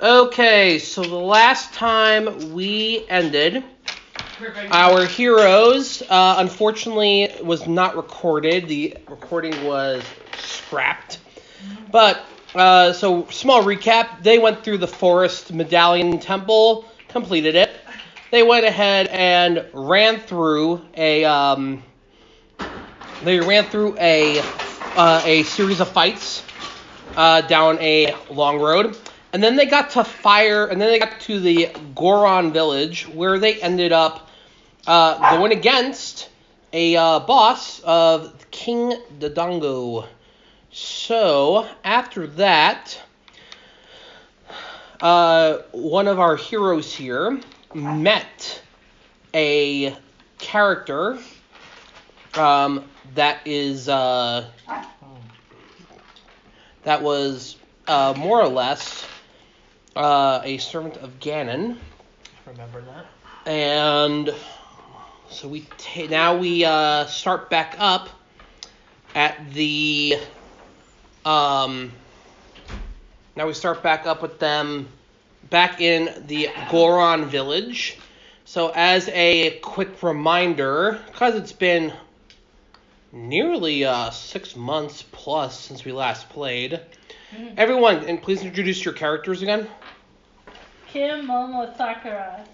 Okay, so the last time we ended, our heroes, unfortunately, was not recorded. The recording was scrapped. But, so small recap. They went through the Forest Medallion Temple, completed it. They went ahead and ran through a series of fights down a long road. And then they got to the Goron village, where they ended up going against a boss of King Dodongo. So, after that, one of our heroes here met a character that was more or less a servant of Ganon. Remember that. And so we start back up at the now we start back up with them back in the Goron village. So as a quick reminder, because it's been nearly 6 months plus since we last played, everyone, and please introduce your characters again. Kim, Momo, Sakura.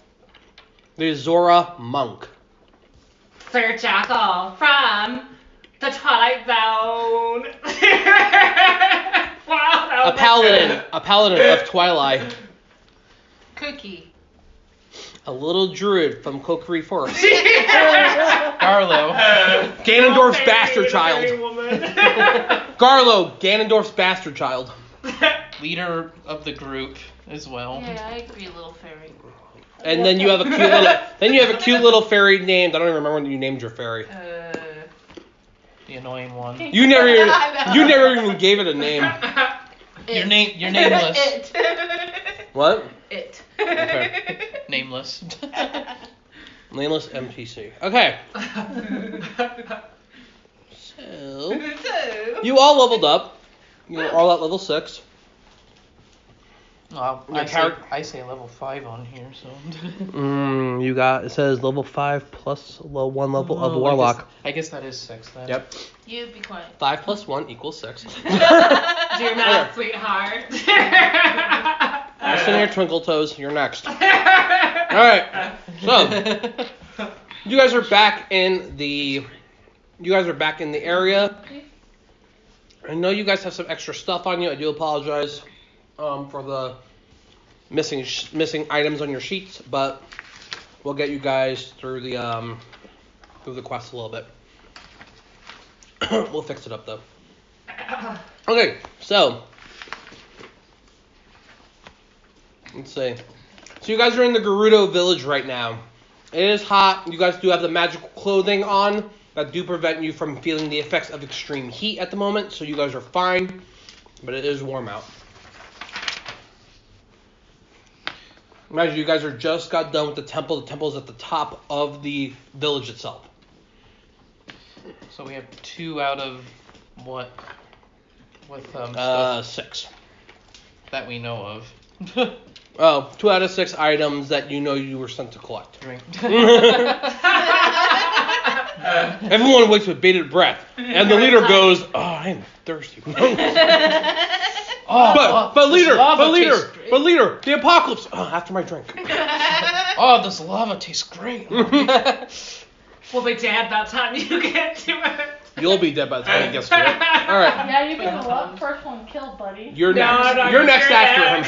The Zora Monk. Sir Jackal from the Twilight Zone. Wow, A paladin of Twilight. Cookie. A little druid from Kokiri Forest. Garlo. Ganondorf's bastard child. Garlo, Ganondorf's bastard child. Leader of the group as well. Yeah, I agree, little fairy. And then you have a cute little fairy named, I don't even remember when you named your fairy. The annoying one. You never even gave it a name. You're nameless. It. What? It. Okay. Nameless. Nameless NPC. Okay. So you all leveled up. You're all at level 6. Well, I say level 5 on here, so. It says level 5 plus 1 level of Warlock. I guess that is 6 then. Yep. You be quiet. 5 plus 1 equals 6. Do your math, sweetheart. Listen here, Twinkle Toes. You're next. Alright. So, you guys are back in the area. I know you guys have some extra stuff on you. I do apologize for the missing items on your sheets, but we'll get you guys through the quest a little bit. We'll fix it up though. Okay, so let's see. So you guys are in the Gerudo village right now. It is hot. You guys do have the magical clothing on that do prevent you from feeling the effects of extreme heat at the moment, so you guys are fine, but it is warm out. Imagine you guys just got done with the temple. The temple is at the top of the village itself. So we have 2 out of what? With stuff 6. That we know of. 2 out of 6 items that you know you were sent to collect. Right. Everyone wakes with bated breath, and the leader goes, "Oh, I'm thirsty." But leader, the apocalypse. Oh, after my drink. Oh, this lava tastes great. We'll be dead by the time you get to it. You'll be dead by the time you get to it. All right. Yeah, you can go first one killed, buddy. You're next. You're next after him.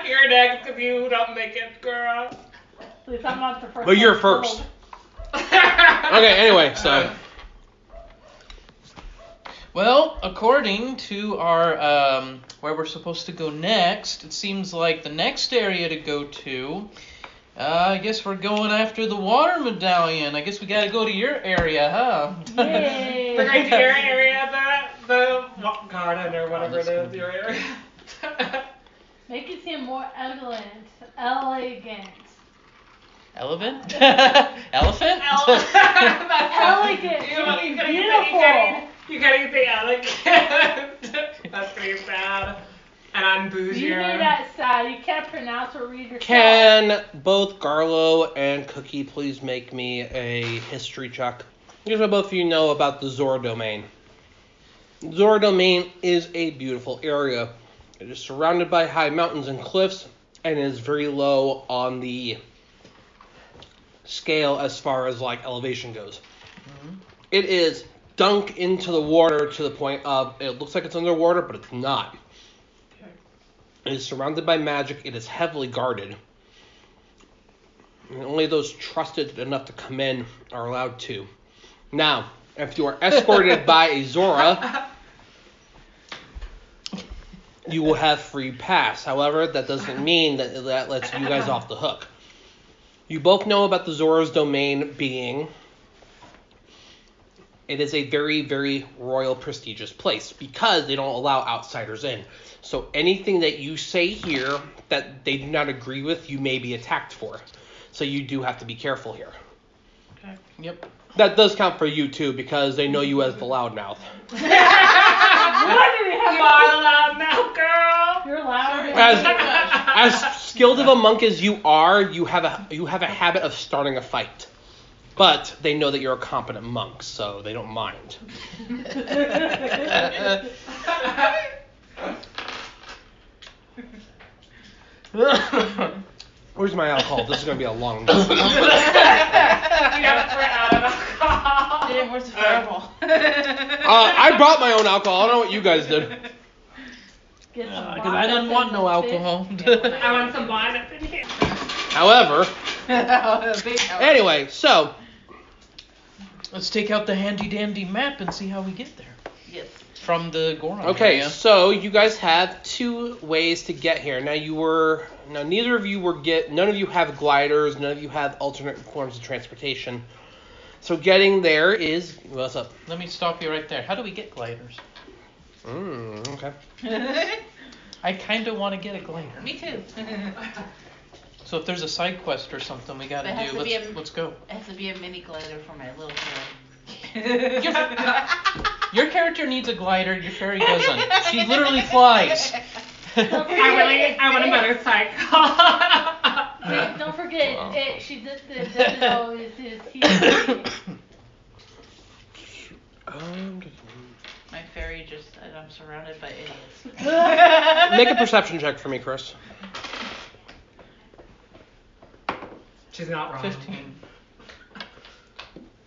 You're next because you don't make it, girl. At least I'm not the first. But you're one first. killed. Okay. Anyway, so. Well, according to our where we're supposed to go next, it seems like the next area to go to. I guess we're going after the water medallion. I guess we gotta go to your area, huh? Yay! We're going to your area, the garden or whatever it is, your area. Make it seem more elegant. Elephant? Elephant? Elegant. Beautiful. You gotta say elegant. That's pretty bad. And I'm You bougier. made that sad. You can't pronounce or read yourself. Can both Garlo and Cookie please make me a history check? Here's what both of you know about the Zora domain. Zora domain is a beautiful area. It is surrounded by high mountains and cliffs and is very low on the scale as far as like elevation goes. Mm-hmm. It is dunk into the water to the point of it looks like it's underwater, but it's not. It is surrounded by magic. It is heavily guarded. And only those trusted enough to come in are allowed to. Now, if you are escorted by a Zora, you will have free pass. However, that doesn't mean that lets you guys off the hook. You both know about the Zora's domain being... It is a very, very royal, prestigious place because they don't allow outsiders in. So anything that you say here that they do not agree with, you may be attacked for. So you do have to be careful here. Okay. Yep. That does count for you too because they know you as the loudmouth. What do we have? You are the loudmouth girl. You're loud. As skilled of a monk as you are, you have a habit of starting a fight. But they know that you're a competent monk, so they don't mind. Where's my alcohol? This is going to be a long night. We got to out of alcohol. Damn, where's the fireball? I brought my own alcohol. I don't know what you guys did. Get some Because I didn't want no alcohol. I want some wine up in here. However, Big house. anyway, so Let's take out the handy dandy map and see how we get there. Yes. From the Goron okay, area. so you guys have two ways to get here. Now neither of you none of you have gliders, none of you have alternate forms of transportation. So getting there is what's up? Let me stop you right there. How do we get gliders? Okay. I kind of want to get a glider. Me too. So if there's a side quest or something we gotta It has do, to be let's go. It has to be a mini glider for my little girl. Your character needs a glider, your fairy doesn't. She literally flies. I want a motorcycle. Don't forget, she doesn't know is he. My fairy just, I'm surrounded by idiots. Make a perception check for me, Chris. She's not wrong. 15.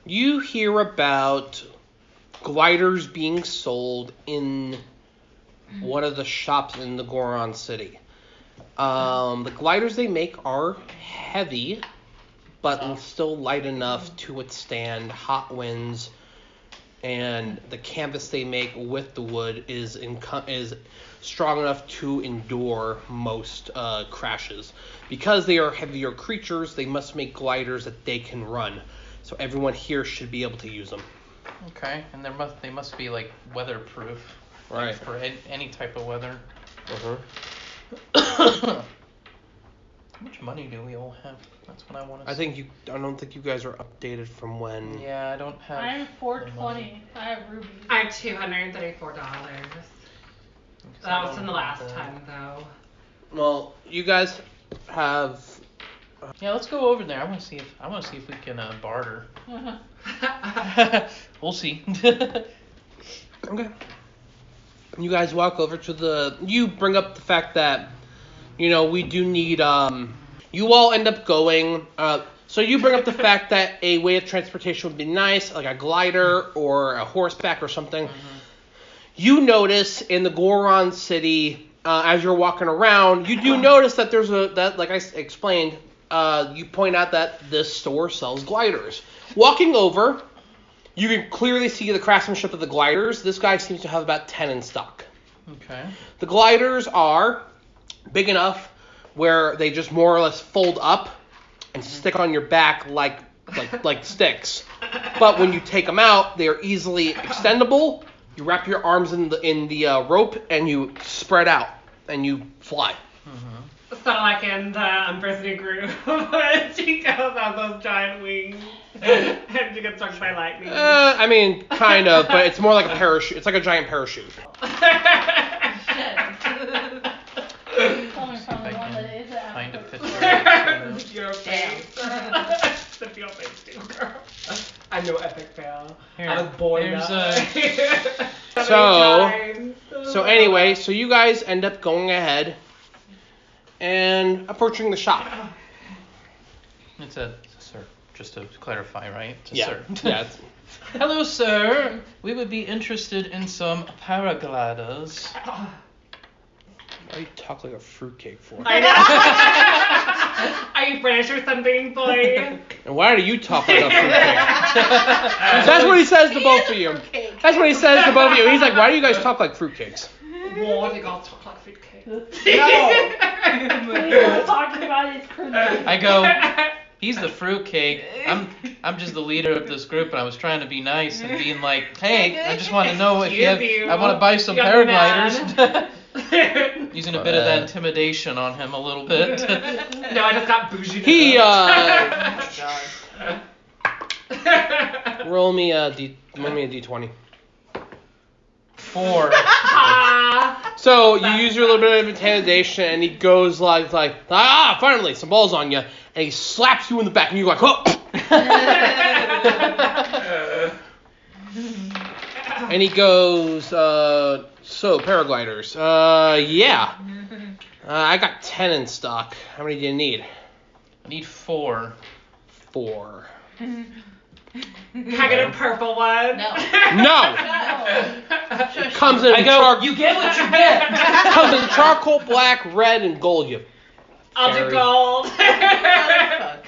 You hear about gliders being sold in one of the shops in the Goron city. The gliders they make are heavy, but still light enough to withstand hot winds. And the canvas they make with the wood is strong enough to endure most crashes. Because they are heavier creatures, they must make gliders that they can run. So everyone here should be able to use them. Okay, and they must be like weatherproof. Right. Like for any type of weather. Uh-huh. How much money do we all have? That's what I want to I don't think you guys are updated from when. Yeah, I don't have. I'm the 420. money. I have rubies. I have $234. That was from the last time, though. Well, you guys have. Yeah, let's go over there. I want to see if we can barter. We'll see. Okay. You guys walk over to the. You bring up the fact that, we do need. You all end up going. So you bring up the fact that a way of transportation would be nice, like a glider or a horseback or something. Mm-hmm. You notice in the Goron city, as you're walking around, you do notice that there's like I explained, you point out that this store sells gliders. Walking over, you can clearly see the craftsmanship of the gliders. This guy seems to have about 10 in stock. Okay. The gliders are big enough where they just more or less fold up and stick on your back like sticks. But when you take them out, they are easily extendable. You wrap your arms in the rope and you spread out and you fly. Mm-hmm. Sort of like in the Unprecedented Group, when she goes on those giant wings and she gets struck by lightning. I mean, kind of, but it's more like a parachute. It's like a giant parachute. kind of picture. Your face. That's your face too, girl. I know epic fail. Here, I was born here's that. So anyway, so you guys end up going ahead and approaching the shop. It's a sir, just to clarify, right? It's a Yeah. sir. Yeah. Hello, sir. We would be interested in some paragliders. Why do you talk like a fruitcake for? I know. Are you British or something, boy? And why do you talk like a fruitcake? That's what he says to both of you. That's what he says to both of you. He's like, why do you guys talk like fruitcakes? What? They got chocolate fruit cake. We're talking about his crew. I go, he's the fruitcake. I'm just the leader of this group, and I was trying to be nice and being like, hey, I just want to know if you have, I want to buy some Young paragliders. Using a bit of that intimidation on him a little bit. No, I just got bougie. He Oh God. roll me a d20. 4. So you use your little bit of intimidation, and he goes like finally some balls on you, and he slaps you in the back, and you're like, oh. And he goes, so paragliders, yeah, I got 10 in stock. How many do you need? I need 4. 4. Can I get a purple one? No. No. Shush. Comes in I go, you get what you get. comes in charcoal, black, red, and gold. You. I'll Fairy. do gold. Fuck.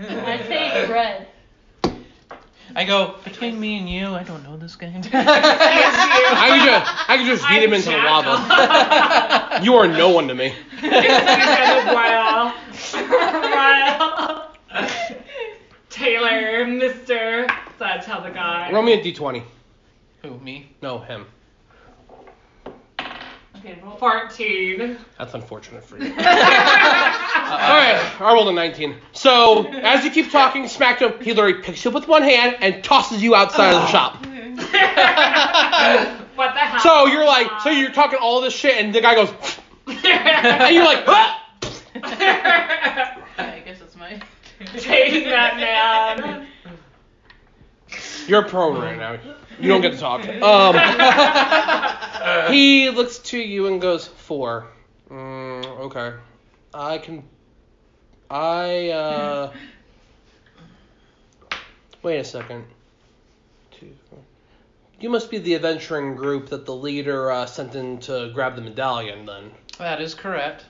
I say red. I go, between me and you, I don't know this guy. I could just beat him into the lava. You are no one to me. Royal. Taylor, Mr. So I tell the guy. Roll me a d20. Who, me? No, him. Okay, roll. 14. That's unfortunate for you. Alright, I rolled a 19. So, as you keep talking smack to him, he literally picks you up with one hand and tosses you outside of the shop. What the hell? So you're talking all this shit, and the guy goes, and you're like, ah! I guess it's my. Take that man. You're prone right now. You don't get to talk. He looks to you and goes, 4. Okay. Wait a second. 2, 4. You must be the adventuring group that the leader sent in to grab the medallion, then. That is correct.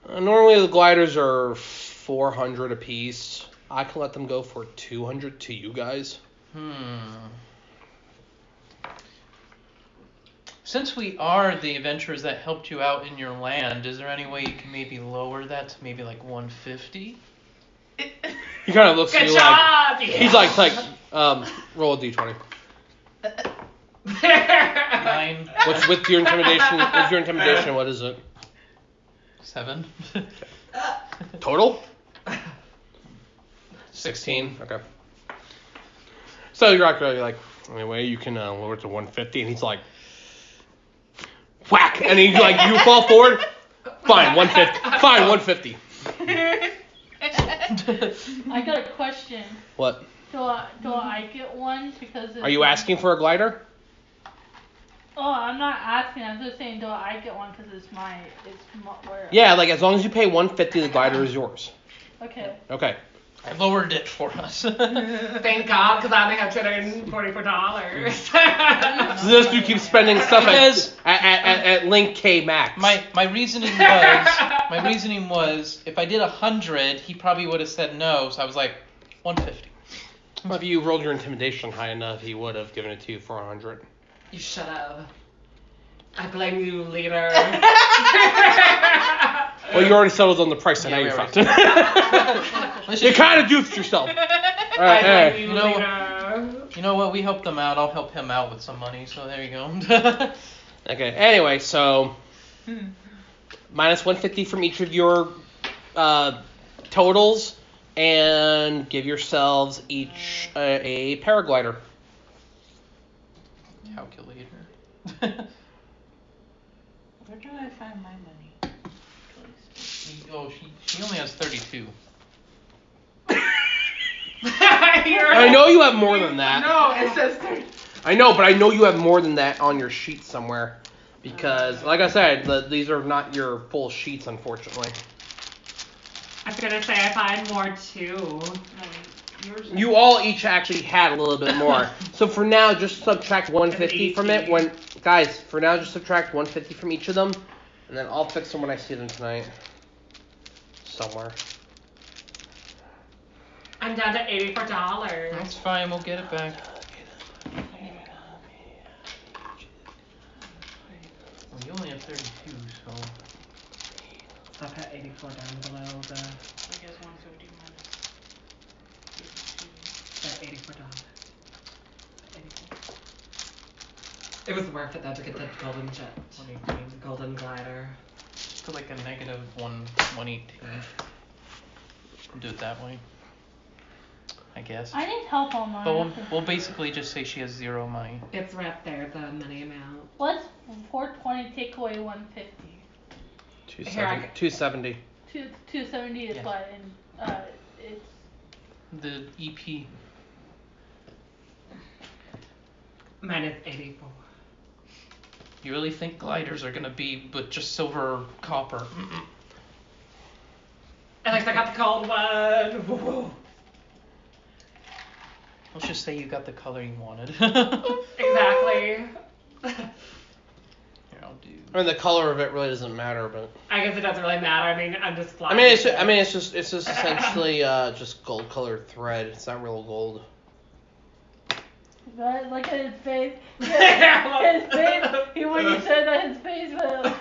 Normally the gliders are 400 apiece. I can let them go for 200 to you guys. Since we are the adventurers that helped you out in your land, is there any way you can maybe lower that to maybe like 150? He kind of looks at Good you job. like he's like roll a d20. 9, What's with your intimidation? With your intimidation, what is it? 7. Total? 16. Okay. So you're actually like, anyway, you can lower it to 150, and he's like, whack, and he's like, you fall forward. Fine, 150. Fine, 150. I got a question. What? Do I get one because it's... Are you asking for a glider? Oh, I'm not asking. I'm just saying, do I get one because it's where... Yeah, like as long as you pay 150, the glider is yours. Okay. Okay. I lowered it for us. Thank God, because I only have $244. So this dude keeps spending stuff Because- at Link K Max. My reasoning was if I did 100, he probably would have said no. So I was like 150. Well, if you rolled your intimidation high enough, he would have given it to you for 100. You shut up. I blame you, leader. Well, you already settled on the price, so Yeah, now we you're already fucked. You kind of doofed yourself. All right, I hey. blame you, leader. You know what? We helped them out. I'll help him out with some money. So there you go. Okay. Anyway, so minus 150 from each of your totals, and give yourselves each a paraglider. Calculator. Where do I find my money? Please. Oh, she only has 32. I know you have more than that. No, it says 30. I know, but I know you have more than that on your sheet somewhere. Because, like I said, these are not your full sheets, unfortunately. I was gonna say I find more too. No, yours. You all each actually had a little bit more. So for now, just subtract 150 from it. For now, just subtract 150 from each of them, and then I'll fix them when I see them tonight. Somewhere. I'm down to $84. That's fine, we'll get it back. Well, you only have 32, so. I put 84 down below the I guess 150 minus 52. $84. 84. It was worth it though to get the golden jet, 118. golden glider. To like a negative 118. Do it that way. I guess. I need help on mine. But we'll basically just say she has 0 money. It's right there, the money amount. What's 420 take away 150? 270. 270 is Yeah. what? And it's The E EP. Mine is 84. You really think gliders are gonna be with just silver or copper? Mm-mm. At least I got the cold one. Whoa. Let's just say you got the color you wanted. Exactly. Here, I'll do. I mean, the color of it really doesn't matter, but I guess it doesn't really matter. I mean, I'm just flying. it's just essentially just gold colored thread. It's not real gold. but look at his face. His face. When you said that, his face was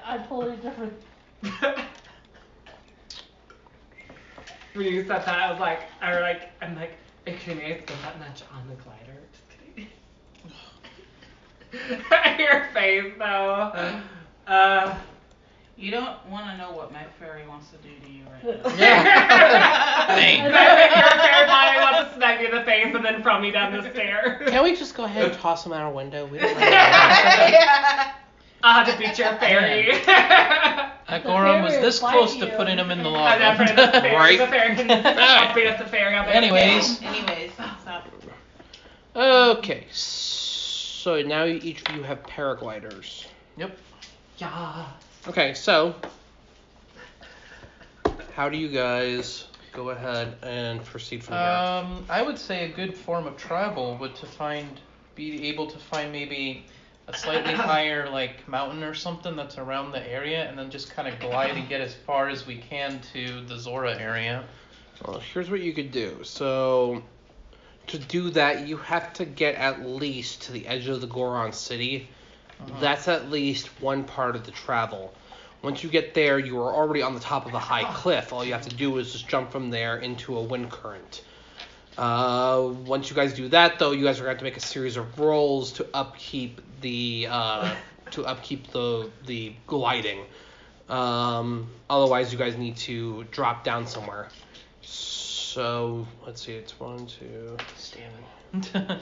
I'm totally different. When you said that, I was like, I'm like, excuse me, I spent that much on the glider. Just kidding. Your face though. You don't want to know what my fairy wants to do to you right now. Dang. Your fairy body wants to smack me in the face and then throw me down the stairs. Can't we just go ahead and toss them out a window? We don't Yeah. I'll have to beat your fairy. That Goron was fairy this will close bite to you. putting him in the I'm lava. not afraid of the fairy. Right. The fairy can I'll beat up the fairy. I'll beat up the Anyways. Anyways, stop. Okay, so now each of you have paragliders. Yep. Yeah. Okay, so how do you guys go ahead and proceed from here? I would say a good form of travel would be able to find maybe a slightly higher mountain or something that's around the area, and then just kind of glide and get as far as we can to the Zora area. Well, here's what you could do. So to do that, you have to get at least to the edge of the Goron city. That's at least one part of the travel. Once you get there, you are already on the top of a high cliff. All you have to do is just jump from there into a wind current. Once you guys do that, though, you guys are going to have to make a series of rolls to upkeep the the gliding. Otherwise, you guys need to drop down somewhere. So let's see, it's 1, 2. Stamina.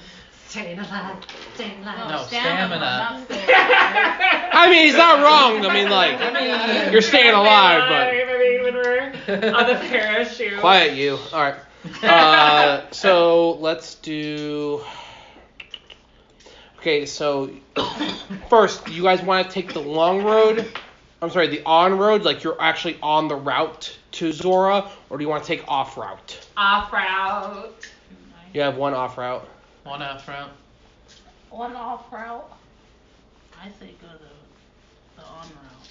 Staying alive. Staying alive. No, stamina. stamina. Not stamina. I mean, he's not wrong. I mean, you're staying alive, but I mean, when we're on the parachute. quiet you. All right. So let's do. Okay, so first, you guys want to take the long road? I'm sorry, the on road, like you're actually on the route to Zora, or do you want to take off route? Off route. You have one off route. One off route. One off route. I say go the on route.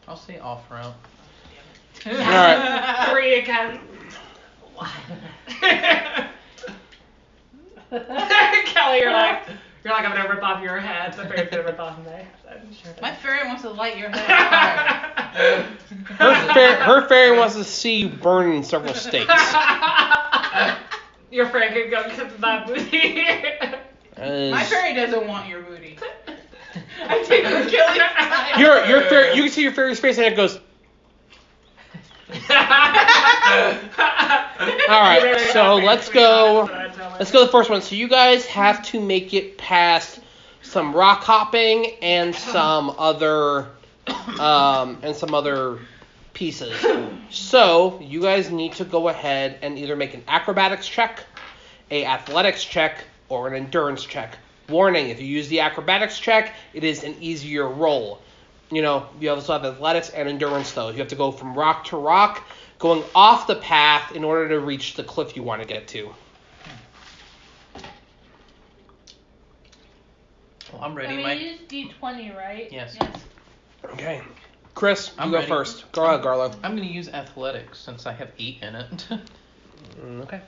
I'll say off route. All right. 3 again. Kelly, you're like, I'm gonna rip off your head. The fairy's gonna rip off my head. I'm sure. My fairy wants to light your head on fire. Her fairy wants to see you burn in several stakes. Your fairy can go kiss that booty. My fairy doesn't want your booty. I take her killing time. Your fairy, you can see your fairy's face, and it goes. All right, so let's go. Let's go to the first one. So you guys have to make it past some rock hopping and some other pieces. So you guys need to go ahead and either make an acrobatics check, a athletics check, or an endurance check. Warning, if you use the acrobatics check, it is an easier roll. You also have athletics and endurance, though. You have to go from rock to rock, going off the path in order to reach the cliff you want to get to. Well, I'm ready, I mean, Mike. you use D20, right? Yes. Okay. Chris, you I'm go ready. first. Go ahead, Garlo. I'm going to use athletics since I have 8 in it. Okay.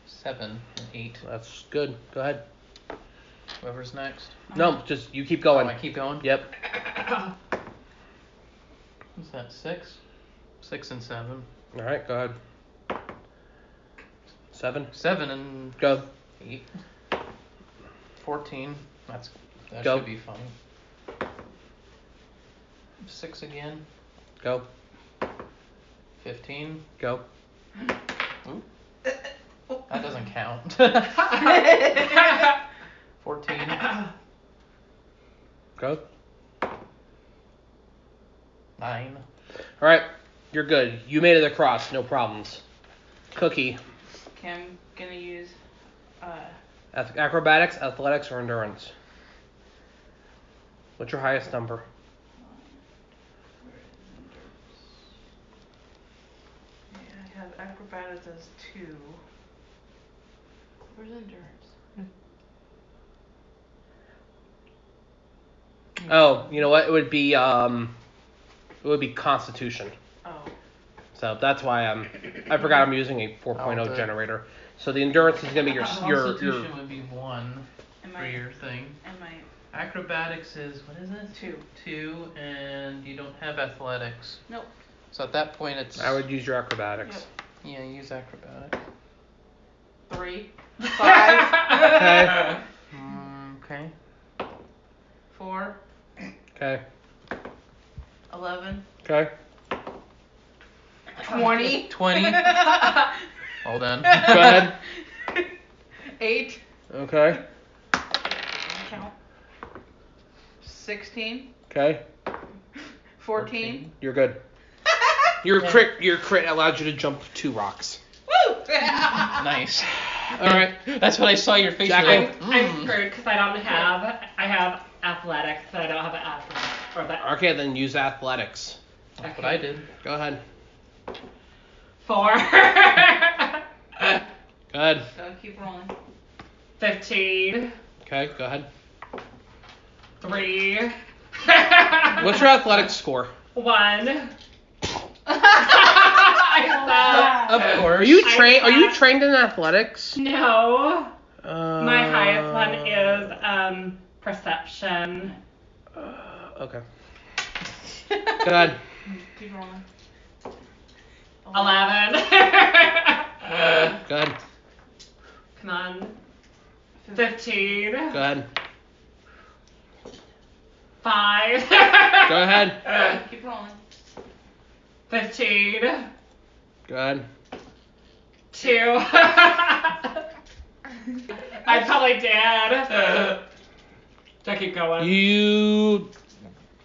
7 and 8. That's good. Go ahead. Whoever's next. No, just you keep going. Oh, I keep going? Yep. What's that, 6? 6 and 7. All right, go ahead. 7. 7 and Go. 8. 14. That Go. should be fine. 6 again. Go. 15. Go. Ooh. That doesn't count. 14. Go. 9. All right, you're good. You made it across. No problems. Cookie. Okay, I'm gonna use Acrobatics, athletics, or endurance? What's your highest number? I have acrobatics as 2. Where's endurance? Oh, you know what? It would be Constitution. Oh. So that's why I forgot I'm using a 4.0 good. generator. So the endurance is gonna be your Constitution would be 1 Am for I? your thing. Am I? Acrobatics is, what is it? 2. 2, and you don't have athletics. Nope. So at that point it's... I would use your acrobatics. Yep. Yeah, use acrobatics. 3. 5. Okay. Okay. 4. Okay. 11. Okay. 20. 20. Hold on. Go ahead. 8. Okay. Count. 16. Okay. 14. You're good. Your crit allowed you to jump 2 rocks. Woo! Nice. All right. That's what I saw your face. Jackal. Like, I'm screwed because I have athletics, but I don't have athletics. Or that. Okay, then use athletics. That's what I did. Go ahead. 4. Go ahead. So keep rolling. 15. Okay, go ahead. 3. What's your athletics score? 1. Of course. Are you trained in athletics? No. My highest one is perception. Okay. Go ahead. Keep rolling. 11. Go ahead. Come on. 15. Go ahead. 5. Go ahead. Keep rolling. 15. Go ahead. 2. I probably did. So keep going. You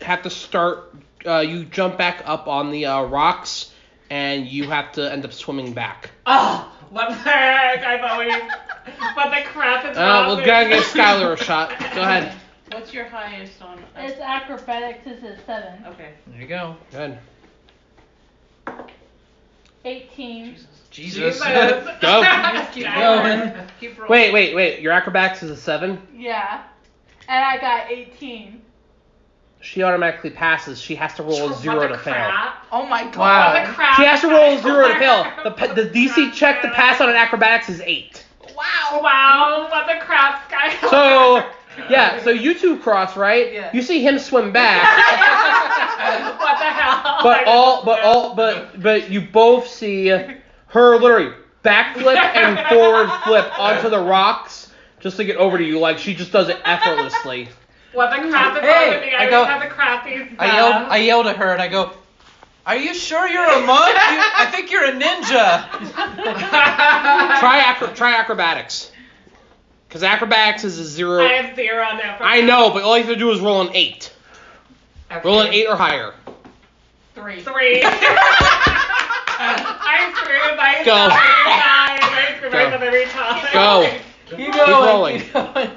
have to start. You jump back up on the rocks, and you have to end up swimming back. Oh, what the heck? I've always. What the crap is wrong We'll with gotta me? give Skylar a shot. Go ahead. What's your highest on? It's acrobatics is at 7. Okay. There you go. Go ahead. 18. Jesus. Go. Just keep rolling. Keep rolling. Wait. Your acrobatics is a 7. Yeah. And I got 18. She automatically passes. She has to roll a 0 What to the fail. crap? Oh my god. Wow. What the crap? She has to roll a 0 to fail. The DC check to pass on an acrobatics is 8. Wow. Wow, what the crap, Skylar? So, yeah, so you two cross, right? Yeah. You see him swim back, What the hell? but you both see her literally backflip and forward flip onto the rocks just to get over to you. Like, she just does it effortlessly. What the crap is Hey, wrong with me? I I go- just have the crappiest stuff. I yelled at her and I go, "Are you sure you're a monk? I think you're a ninja." Try acrobatics. Because acrobatics is a 0. I have 0 on that. I know, but all you have to do is roll an 8. Okay. Roll an 8 or higher. 3. 3. I screwed myself Go. every time. I screwed Go. myself every time. Go. Keep Keep rolling. Keep going.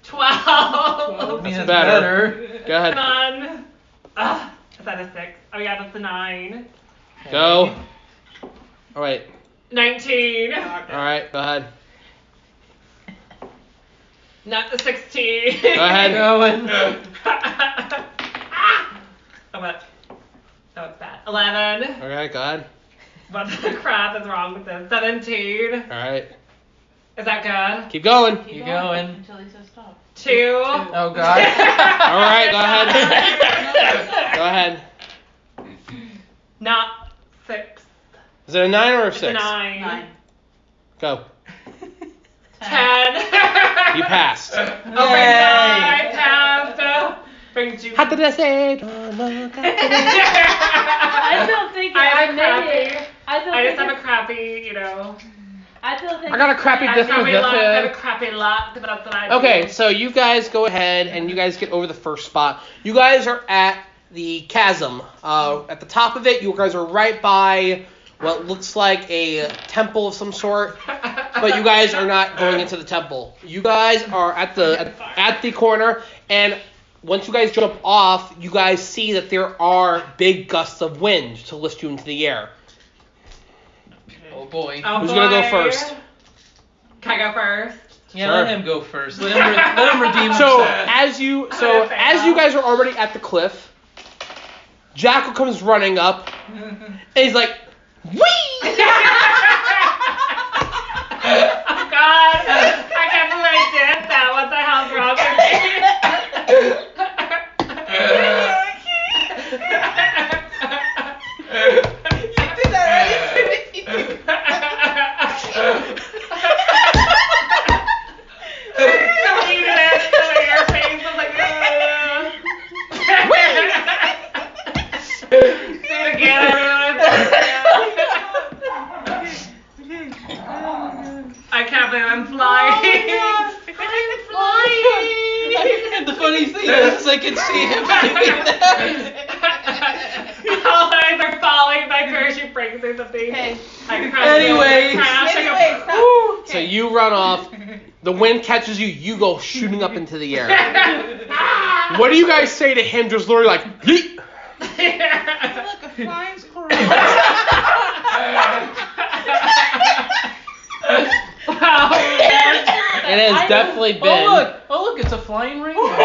12. That's better. Go ahead. Come on. Is that a 6? Oh yeah, that's a 9. Go. Oh wait. 19. All right. Go ahead. Not the 16. Go ahead. Going. Oh, what? Oh, it's bad. 11. Okay. Go ahead. What the crap is wrong with this? 17. All right. Is that good? Keep going. Keep going. Until he says stop. 2. Oh God. All right. Go ahead. Go ahead. Not 6. Is it a 9 or a 6? It's a 9. 9. Go. 10. You passed. Oh my god, I passed. Brings you. How did I say? I still think I I'm have an crappy. idiot. I still I just think have a crappy, you know. I still think I got a crappy I have crappy luck. I have a disposition. crappy luck, but that's what I do. Okay, so you guys go ahead and you guys get over the first spot. You guys are at the chasm. At the top of it, you guys are right by what looks like a temple of some sort, but you guys are not going into the temple. You guys are at the corner, and once you guys jump off, you guys see that there are big gusts of wind to lift you into the air. Oh boy. Oh, Who's gonna go boy. first? Can I go first? Yeah, Sure. let him go first. Let him redeem So himself. as you guys are already at the cliff, Jackal comes running up, and he's like, "Whee!" Oh god, I can't believe I did that. What the hell's wrong with me? You did that right? Deleted it. The way your face was like, do it again, everyone. I can't believe I'm flying. I'm flying. And the funny thing is, I can see him doing that. All eyes are falling. My parachute breaks or something. Okay. I crash. Anyways. Crash. Anyway, stop. So you run off. The wind catches you. You go shooting up into the air. What do you guys say to him? Just literally like, yeet. Look, a flying squirrel. It has definitely been. Oh look, it's a flying ring. What the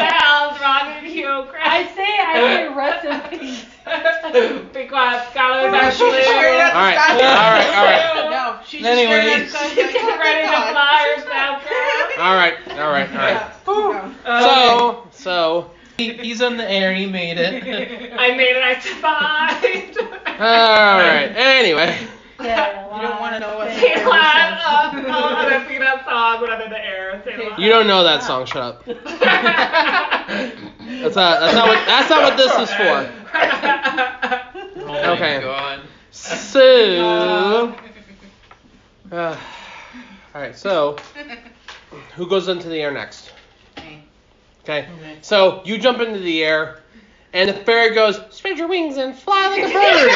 hell's wrong with you, I Chris? say rest in peace. Be quiet, Skylar. That's She's staring at All the right, sky. all right. No, she's just staring at the sky. She's getting ready to fly herself. All right. Yeah. So. He's in the air. He made it. I made it. I survived. All right. Anyway. Yeah, You don't want to know what's Say there. laugh. I'm gonna sing that song when I'm in the air. Say laugh. You don't know that song. Shut up. That's not what this is for. Oh Okay. my God. So. All right. So, who goes into the air next? Okay. So you jump into the air, and the fairy goes, "Spread your wings and fly like a bird."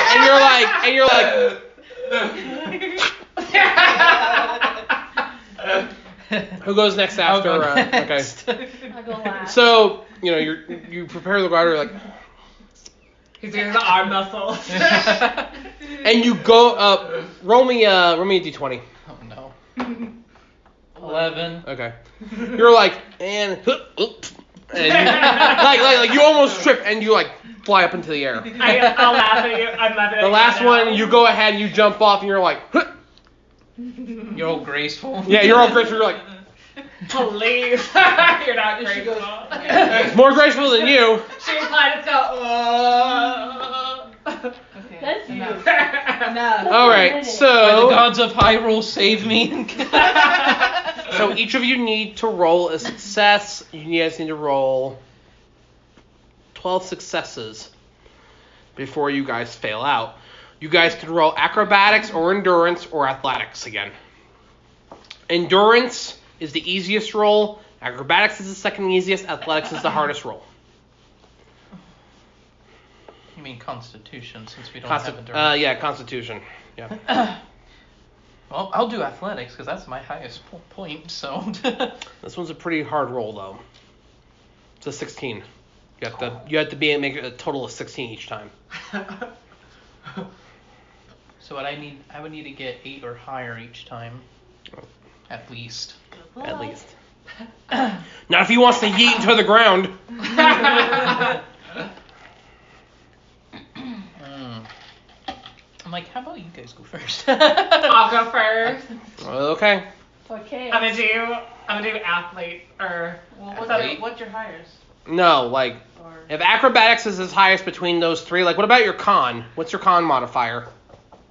And you're like. Who goes next I'll after? go next. Okay. I'll go last. So you prepare the glider like, He's doing the arm muscles. and you go up. Roll me a d20. Oh no. 11. Okay. You're like and you, like you almost trip and you like fly up into the air. I'll laugh at you. I'm laughing at The you last now. one, you go ahead and you jump off and you're like, You're all graceful. yeah, you're all graceful. You're like, Please. You're not She graceful. goes, more graceful than you. She implied to go, okay. That's you. Enough. Enough. All right, By the so gods of Hyrule, save me. so each of you need to roll a success. You guys need to roll 12 successes before you guys fail out. You guys can roll acrobatics or endurance or athletics again. Endurance is the easiest roll. Acrobatics is the second easiest. Athletics is the hardest roll. You mean Constitution, since we don't have endurance. Yeah, Constitution. Yeah. Well, I'll do athletics because that's my highest point. So. This one's a pretty hard roll though. It's a 16. You have to make a total of 16 each time. So what I would need to get 8 or higher each time, at least. At least. Not if he wants to yeet into the ground. I'm like, how about you guys go first? I'll go first. Okay. Okay. I'm gonna do athlete or. Well, Athlete? what's your highest? No, like, Or if acrobatics is his highest between those three, like, what about your con? What's your con modifier?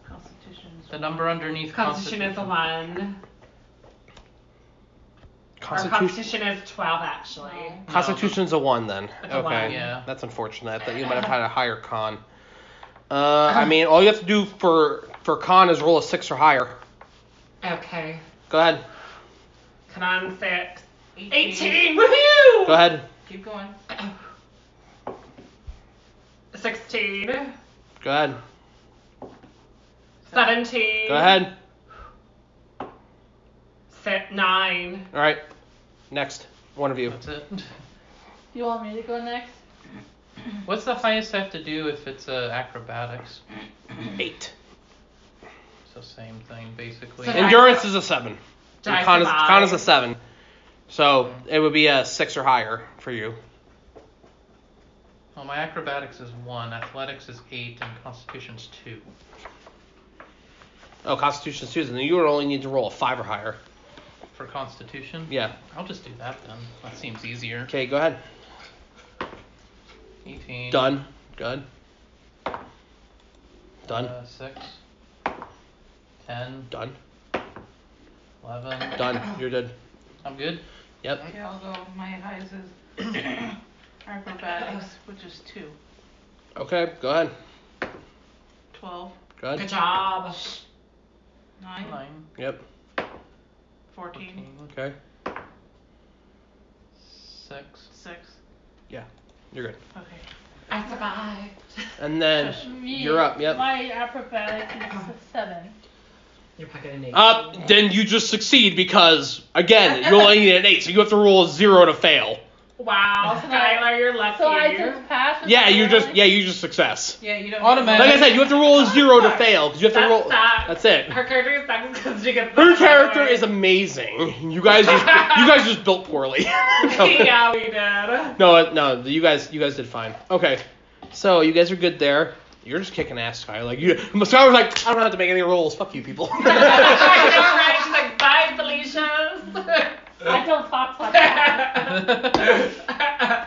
Constitution's The number underneath Constitution is a 1. Or Constitution is 12 actually. No. Constitution's a 1 then. It's a Okay. 1. Yeah. That's unfortunate. I thought you might have had a higher con. I mean, all you have to do for con is roll a 6 or higher. Okay. Go ahead. Come on, 6. 18. 18! Woohoo! Go ahead. Keep going. 16. Go ahead. 17. Go ahead. 9. All right. Next. One of you. That's it. You want me to go next? What's the highest I have to do if it's acrobatics? 8. So same thing, basically. So Endurance is a 7. Did I Con survive? is a 7. So it would be a 6 or higher for you. Well, my acrobatics is 1, athletics is 8, and constitution's 2. Oh, Constitution's 2. Then you would only need to roll a 5 or higher. For constitution? Yeah. I'll just do that then. That seems easier. Okay, go ahead. 18. Done. Good. Done. 6. 10. Done. 11. Done. You're good. I'm good? Yep. Okay, I'll go. My highest is acrobatics, which is 2. Okay, go ahead. 12. Good. Good job. 9. 9. Yep. 14. Okay. 6. 6. You're good. Okay. I survived. And then Me, you're up. Yep. My acrobatics is a 7. You're fucking an 8. Then you just succeed because again you only need an 8, so you have to roll a 0 to fail. Wow, So Skylar, you're lucky. So I just passed. with Yeah, my you ability? just success. Yeah, you don't. Automatic. Like I said, you have to roll a 0 to fail because you have to roll. That's it. Her character is sucks because she gets. Her character is amazing. You guys just built poorly. Yeah, we did. No, you guys did fine. Okay, so you guys are good there. You're just kicking ass, Sky. Like Sky was like, I don't have to make any rolls. Fuck you, people. I know, right? She's like, bye, Felicia. I don't talk like that.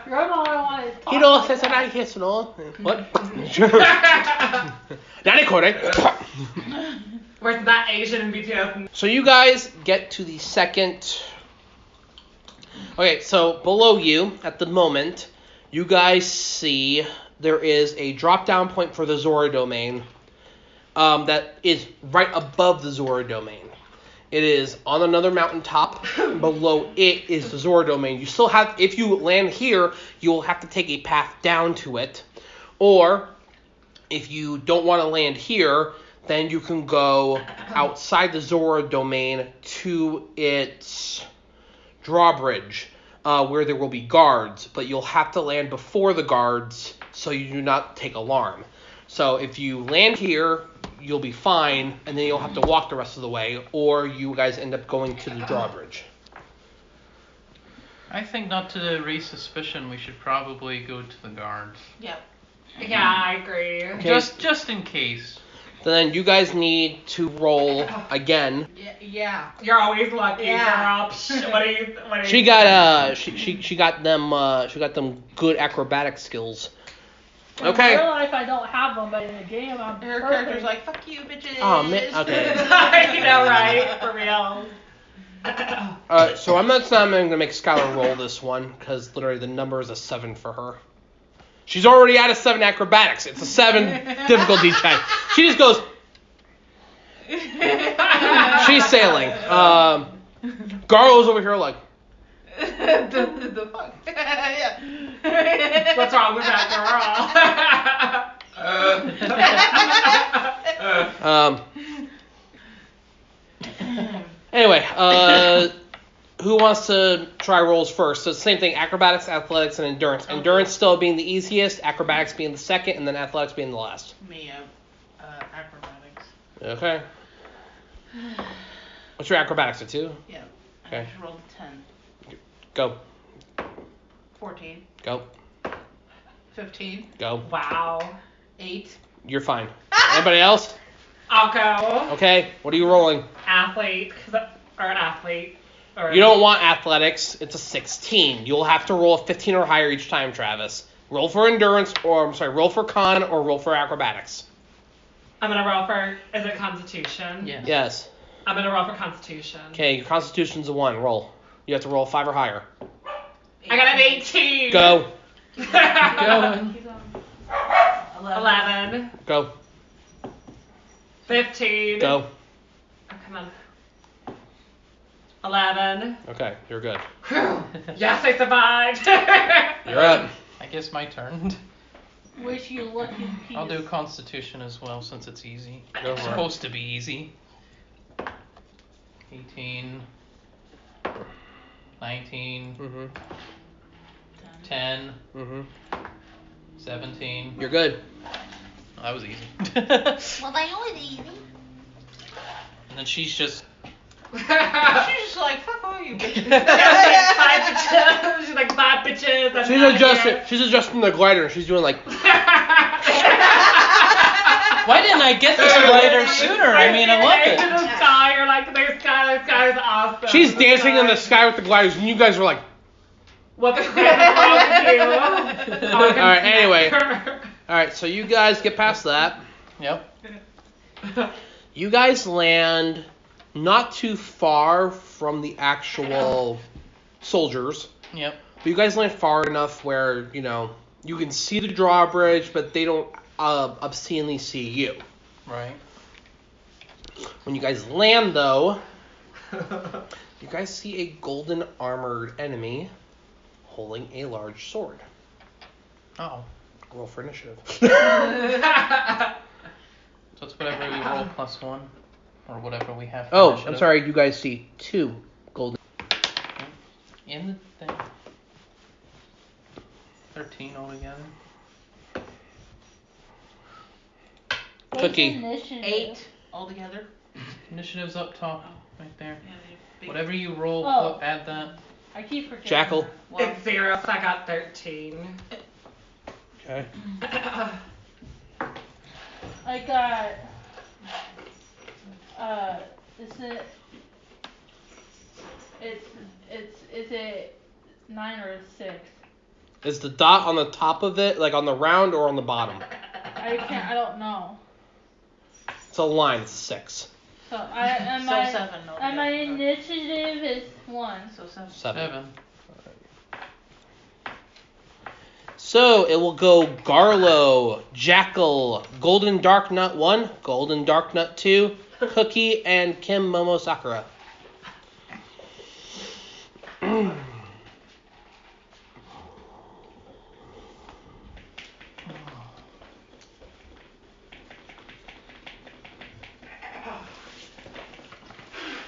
You're the only one that talks Hiro like that. said hiss no. What? Nani kore? Where's that Asian in BTS? So you guys get to the second. Okay, so below you at the moment, you guys see there is a drop down point for the Zora domain that is right above the Zora domain. It is on another mountaintop. Below it is the Zora domain. You still have, if you land here, you will have to take a path down to it. Or if you don't want to land here, then you can go outside the Zora domain to its drawbridge, where there will be guards, but you'll have to land before the guards so you do not take alarm. So if you land here, you'll be fine, and then you'll have to walk the rest of the way, or you guys end up going to the drawbridge. I think not to raise suspicion, we should probably go to the guards. Yep. Yeah, I agree. Okay. Just in case. Then you guys need to roll again. Yeah. You're always lucky, Yeah. girl. Psh, what are you? She got she got them good acrobatic skills. Okay. In real life, I don't have them, but in the game, I'm Her perfect. character's like, fuck you, bitches. Oh, man, okay. I know, right? For real. So I'm not going to make Skylar roll this one because literally the number is a 7 for her. She's already at a 7 acrobatics. It's a 7 difficulty check. She just goes. She's sailing. Garlo's over here like. the fuck? Yeah. What's wrong with that Anyway, who wants to try rolls first? So same thing, acrobatics, athletics, and endurance. Okay. Endurance still being the easiest, acrobatics being the second, and then athletics being the last. Me, acrobatics. Okay. What's your acrobatics, a 2? Yeah. Okay. I just rolled a 10. Go. 14. Go. 15. Go. Wow. 8. You're fine. Anybody else? I'll go. Okay. What are you rolling? Athlete. Or athlete. Or You don't want athletics. It's a 16. You'll have to roll a 15 or higher each time, Travis. Roll for endurance, roll for con, or roll for acrobatics. I'm gonna roll for. Is it Constitution? Yeah. Yes. I'm gonna roll for Constitution. Okay, your constitution's a 1. Roll. You have to roll 5 or higher. I got an 18. Go. Going. 11. Go. 15. Go. Oh, come on. 11. Okay, you're good. Whew. Yes, I survived. You're up. I guess my turn. Wish you lucky piece. I'll do Constitution as well since it's easy. Go It's for it. supposed to be easy. 18. 19. Mm-hmm. 10. Mm-hmm. 17. You're good. Oh, that was easy. Well, they always easy. And then she's just. She's just like, fuck all you bitches. Bye, bitches. She's like, bye, bitches. I'm She's outta adjusting. here. She's adjusting the glider. She's doing like. Why didn't I get this glider sooner? I mean, I love To it. the sky, you're like, this guy is awesome. She's dancing in the sky with the gliders, and you guys are like. What the crap is wrong with you? All right. Anyway. All right. So you guys get past that. Yep. You guys land not too far from the actual soldiers. Yep. But you guys land far enough where, you can see the drawbridge, but they don't obscenely see you. Right. When you guys land, though, you guys see a golden armored enemy holding a large sword. Oh. Roll for initiative. So it's whatever we roll plus 1. Or whatever we have for Oh, initiative. I'm sorry. You guys see 2 golden. In the thing. 13 altogether. What's Cookie. initiative? 8 altogether. Initiative's up top, right there. Yeah, big- Whatever you roll, Oh. add that. I keep forgetting. Jackal. Well, It's 0, so I got 13. Okay. I got. Is it? Is it 9 or 6? Is the dot on the top of it, like on the round, or on the bottom? I don't know. It's a line. It's 6. So and So my 7 and my altogether. initiative is 1. So 7. 7. So it will go Garlo, Jackal, Golden Dark Nut 1, Golden Dark Nut 2, Cookie, and Kim Momo Sakura.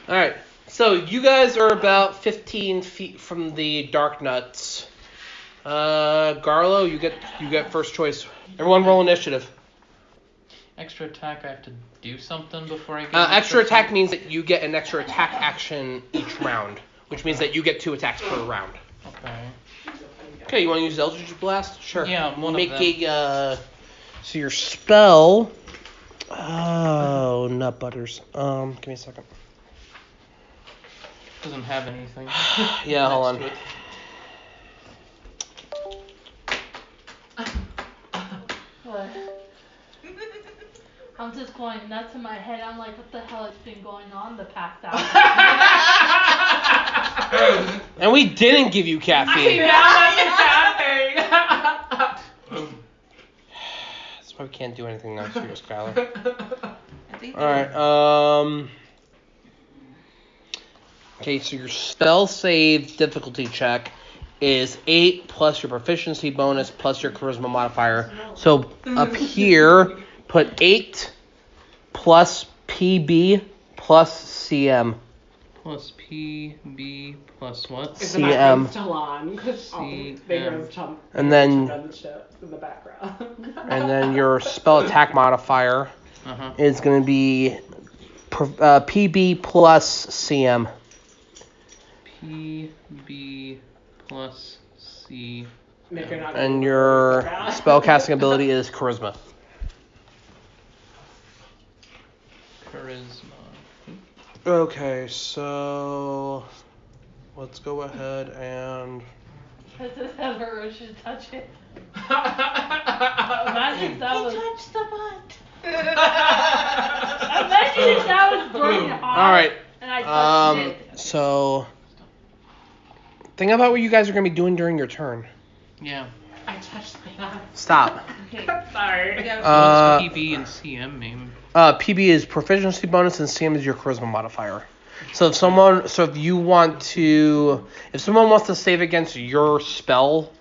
Alright, so you guys are about 15 feet from the Dark Nuts. Garlo, you get first choice. Everyone roll initiative. Extra attack, I have to do something before I get Extra attack means that you get an extra attack action each round, which means that you get 2 attacks per round. Okay. Okay, you want to use Eldritch Blast? Sure. Yeah, one of Make them. so your spell. Oh, nut butters. Give me a second. Doesn't have anything. Yeah, hold next on. to it. What? I'm just going nuts in my head. I'm like, what the hell has been going on the past hour? And we didn't give you caffeine. That's why we can't do anything else for you, Skylar. I think Alright, okay, so your spell save difficulty check is 8 plus your proficiency bonus plus your charisma modifier. So up here, put 8 plus PB plus CM. Plus PB plus what? Is the CM. microphone still on? Because CM. they hear us chomp. And then- the shit in the background. And then your spell attack modifier Uh-huh. is going to be PB plus CM. PB plus C. Nick, you're not And gonna your work out. spellcasting ability is Charisma. Charisma. Okay, so let's go ahead and... This is ever we should touch it. Imagine if that was. touched the butt. Imagine if that was burning hot. All right. And I touched it. So think about what you guys are going to be doing during your turn. Yeah. I touched my eye. Stop. Okay. Sorry. What's PB and CM mean? PB is proficiency bonus and CM is your charisma modifier. So if you want to, if someone wants to save against your spell,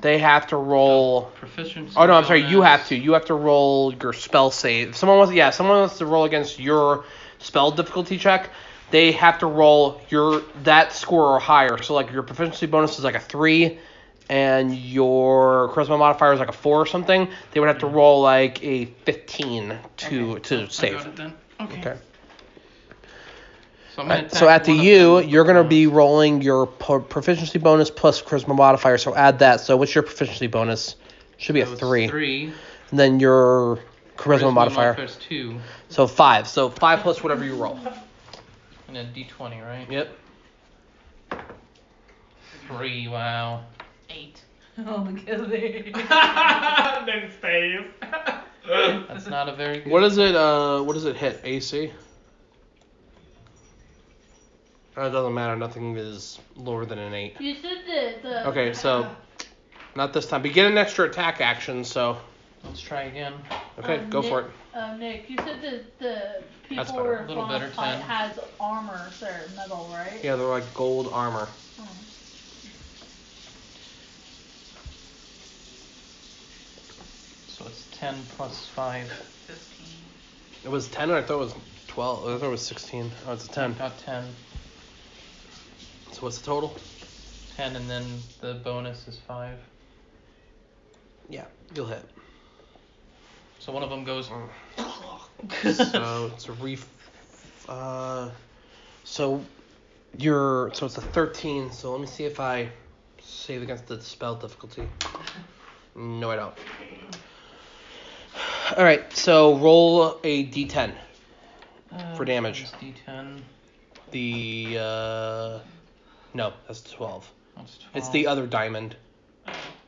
they have to roll. Proficiency. Oh no, I'm sorry. You bonus. have to roll your spell save. If someone wants to roll against your spell difficulty check, they have to roll that score or higher. So like your proficiency bonus is like a 3, and your charisma modifier is like a 4 or something. They would have to roll like a 15 to save. I got it then. Okay. So, I'm gonna So attack after one of you, them. you're gonna be rolling your proficiency bonus plus charisma modifier. So add that. So what's your proficiency bonus? Should be a So it's 3. 3. And then your charisma modifier. is 2. So 5. So 5 plus whatever you roll. And then D20, right? Yep. 3. Wow. 8. Oh, because they. Nick's face. That's not a very good. What does it hit? AC? It doesn't matter. Nothing is lower than an 8. You said the. Okay, so not this time. But you get an extra attack action. So Let's try again. okay, go Nick, for it. Nick, you said that the That's people better. were A little better, fight 10. has armor, they're metal, right? Yeah, they're like gold armor. Oh. So it's 10 plus 5. 15. It was 10, or I thought it was 12. I thought it was 16. Oh, it's a 10. Got 10. So what's the total? 10, and then the bonus is 5. Yeah, you'll hit. So one of them goes. So it's a so it's a 13. So let me see if I save against the spell difficulty. No, I don't. All right, so roll a d10 for damage. D10. No, that's 12. That's 12. It's the other diamond.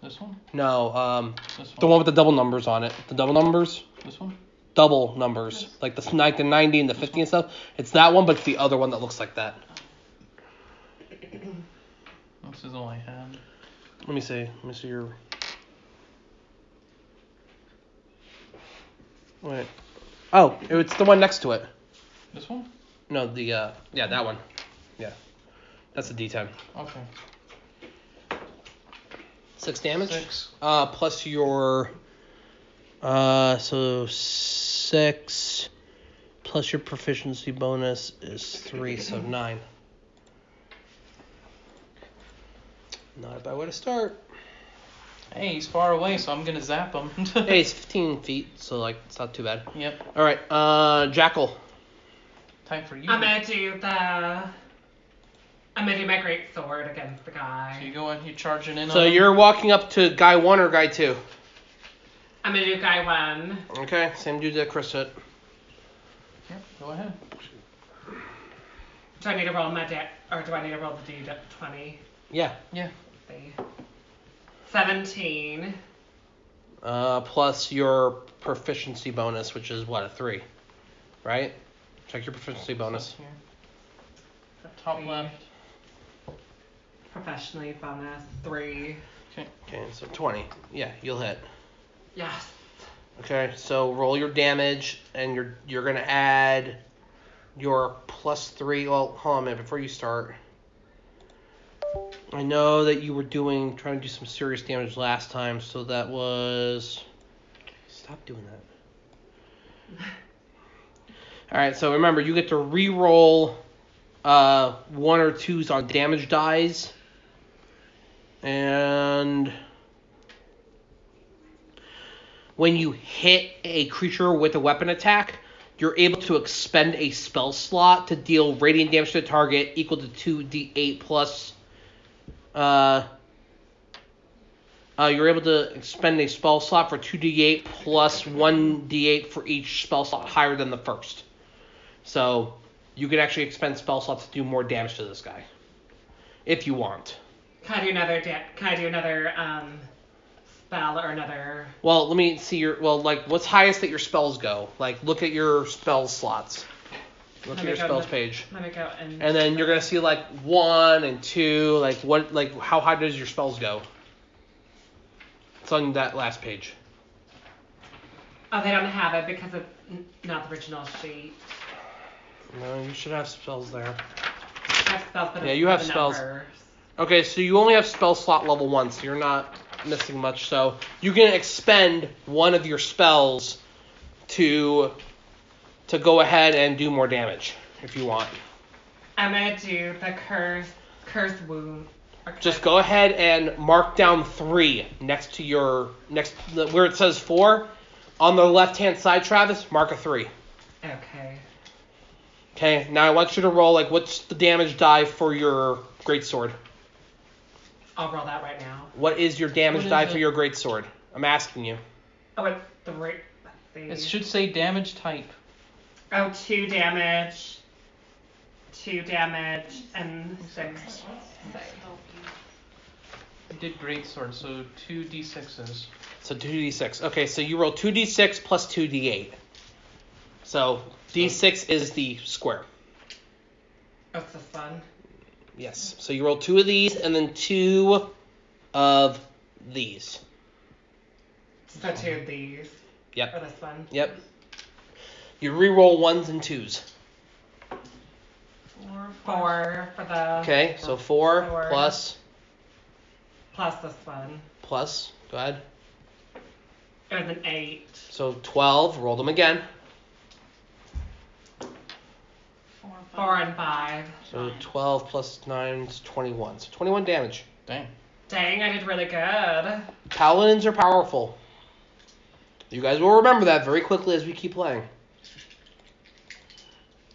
This one? No, This one? the one with the double numbers on it. The double numbers. This one? Double numbers, like the 90 and the 50 and stuff. It's that one, but it's the other one that looks like that. This is all I had. Let me see your. Wait. Oh, it's the one next to it. This one? No, that one. Yeah, that's a D10. Okay. 6 damage. 6. Plus your. So 6 plus your proficiency bonus is 3, so 9. Not a bad way to start. Hey, he's far away, so I'm gonna zap him. Hey, it's 15 feet, so like it's not too bad. Yep. All right, Jackal. Time for you. I'm gonna do my great sword against the So guy. you go in, you charging in So on him? you're walking up to guy 1 or guy 2? I'm gonna do guy 1. Okay, same dude that Chris hit. Yep, go ahead. Do I need to roll or do I need to roll the D20? Yeah. Yeah. 17. Plus your proficiency bonus, which is what, a 3, right? Check your proficiency bonus. Here. Top left. Professionally bonus 3. Okay, so 20. Yeah, you'll hit. Yes. Okay, so roll your damage, and you're gonna add your +3. Well, hold on a minute before you start. I know that you were trying to do some serious damage last time, so that was. Stop doing that. All right, so remember, you get to re-roll 1 or 2s on damage dies. And when you hit a creature with a weapon attack, you're able to expend a spell slot to deal radiant damage to the target equal to 2d8 plus. You're able to expend a spell slot for 2d8 plus 1d8 for each spell slot higher than the first. So you could actually expend spell slots to do more damage to this guy, if you want. Can I do another spell or another? Well, let me see what's highest that your spells go? Like, look at your spell slots. Look at your spells page. Let me go and then you're gonna see 1 and 2. How high does your spells go? It's on that last page. Oh, they don't have it because it's not the original sheet. No, you should have spells there. I have spells, but you have spells. Numbers. Okay, so you only have spell slot level 1, so you're not missing much. So you can expend one of your spells to go ahead and do more damage if you want. I'm gonna do the curse wound. Okay. Just go ahead and mark down 3 next to where it says 4. On the left-hand side, Travis, mark a 3. Okay. Okay, now I want you to roll, what's the damage die for your greatsword? I'll roll that right now. What is your damage die for your greatsword? I'm asking you. Oh, it's 3. It should say damage type. Oh, 2 damage. 2 damage and 6. I did greatsword, so 2d6s. So 2d6. Okay, so you roll 2d6 plus 2d8. So d6 is the square. That's this one. Yes. So you roll 2 of these and then 2 of these. So 2 of these. Yep. Or this one. Yep. You re-roll 1s and 2s. 4 for the. Okay, so 4 plus. Plus this one. Plus. Go ahead. It was an 8. So 12. Roll them again. 4 and 5. So 12 plus 9 is 21. So 21 damage. Dang. Dang, I did really good. Paladins are powerful. You guys will remember that very quickly as we keep playing.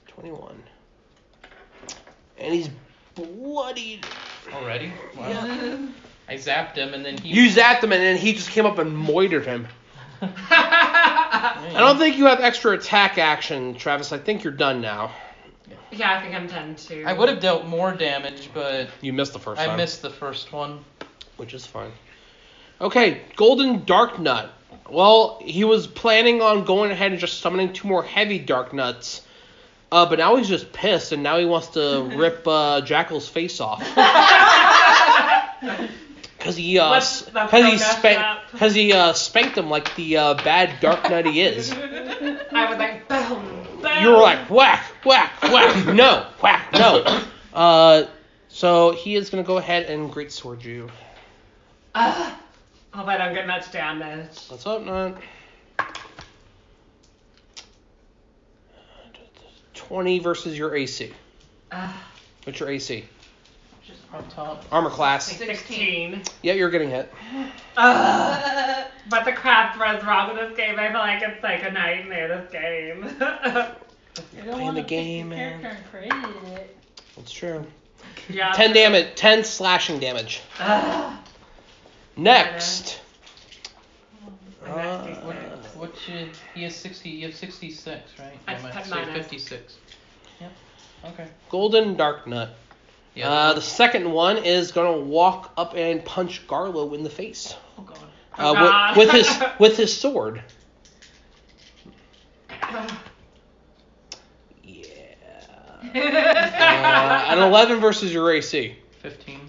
21. And he's bloodied. Already? Wow. Yeah. I zapped him and then he... You zapped him and then he just came up and moitered him. I don't think you have extra attack action, Travis. I think you're done now. Yeah, I think I'm done too. I would have dealt more damage, but... You missed the first time. I missed the first one. Which is fine. Okay, Golden Dark Nut. Well, he was planning on going ahead and just summoning 2 more heavy Dark Nuts. But now he's just pissed, and now he wants to rip Jackal's face off. Because he spanked him like the bad Dark Knight he is. I was like, boom, boom. You were like, whack, whack, whack, no, whack, no. So he is going to go ahead and greatsword you. Hope I don't get much damage. Let's hope not. 20 versus your AC. What's your AC? Just on top. Armor class. 16. Yeah, you're getting hit. But the crap was wrong with this game. I feel like it's like a nightmare, this game. You don't Playing want the to game, pick man. your character and created it. That's true. Yeah. 10 damage. 10 slashing damage. Next. What should he has 60? You have 66, right? I Yeah, put so minus. 56. Yep. Okay. Golden Dark Nut. Yeah. The second one is gonna walk up and punch Garlo in the face. Oh god. With his sword. Yeah. An 11 versus your AC. 15.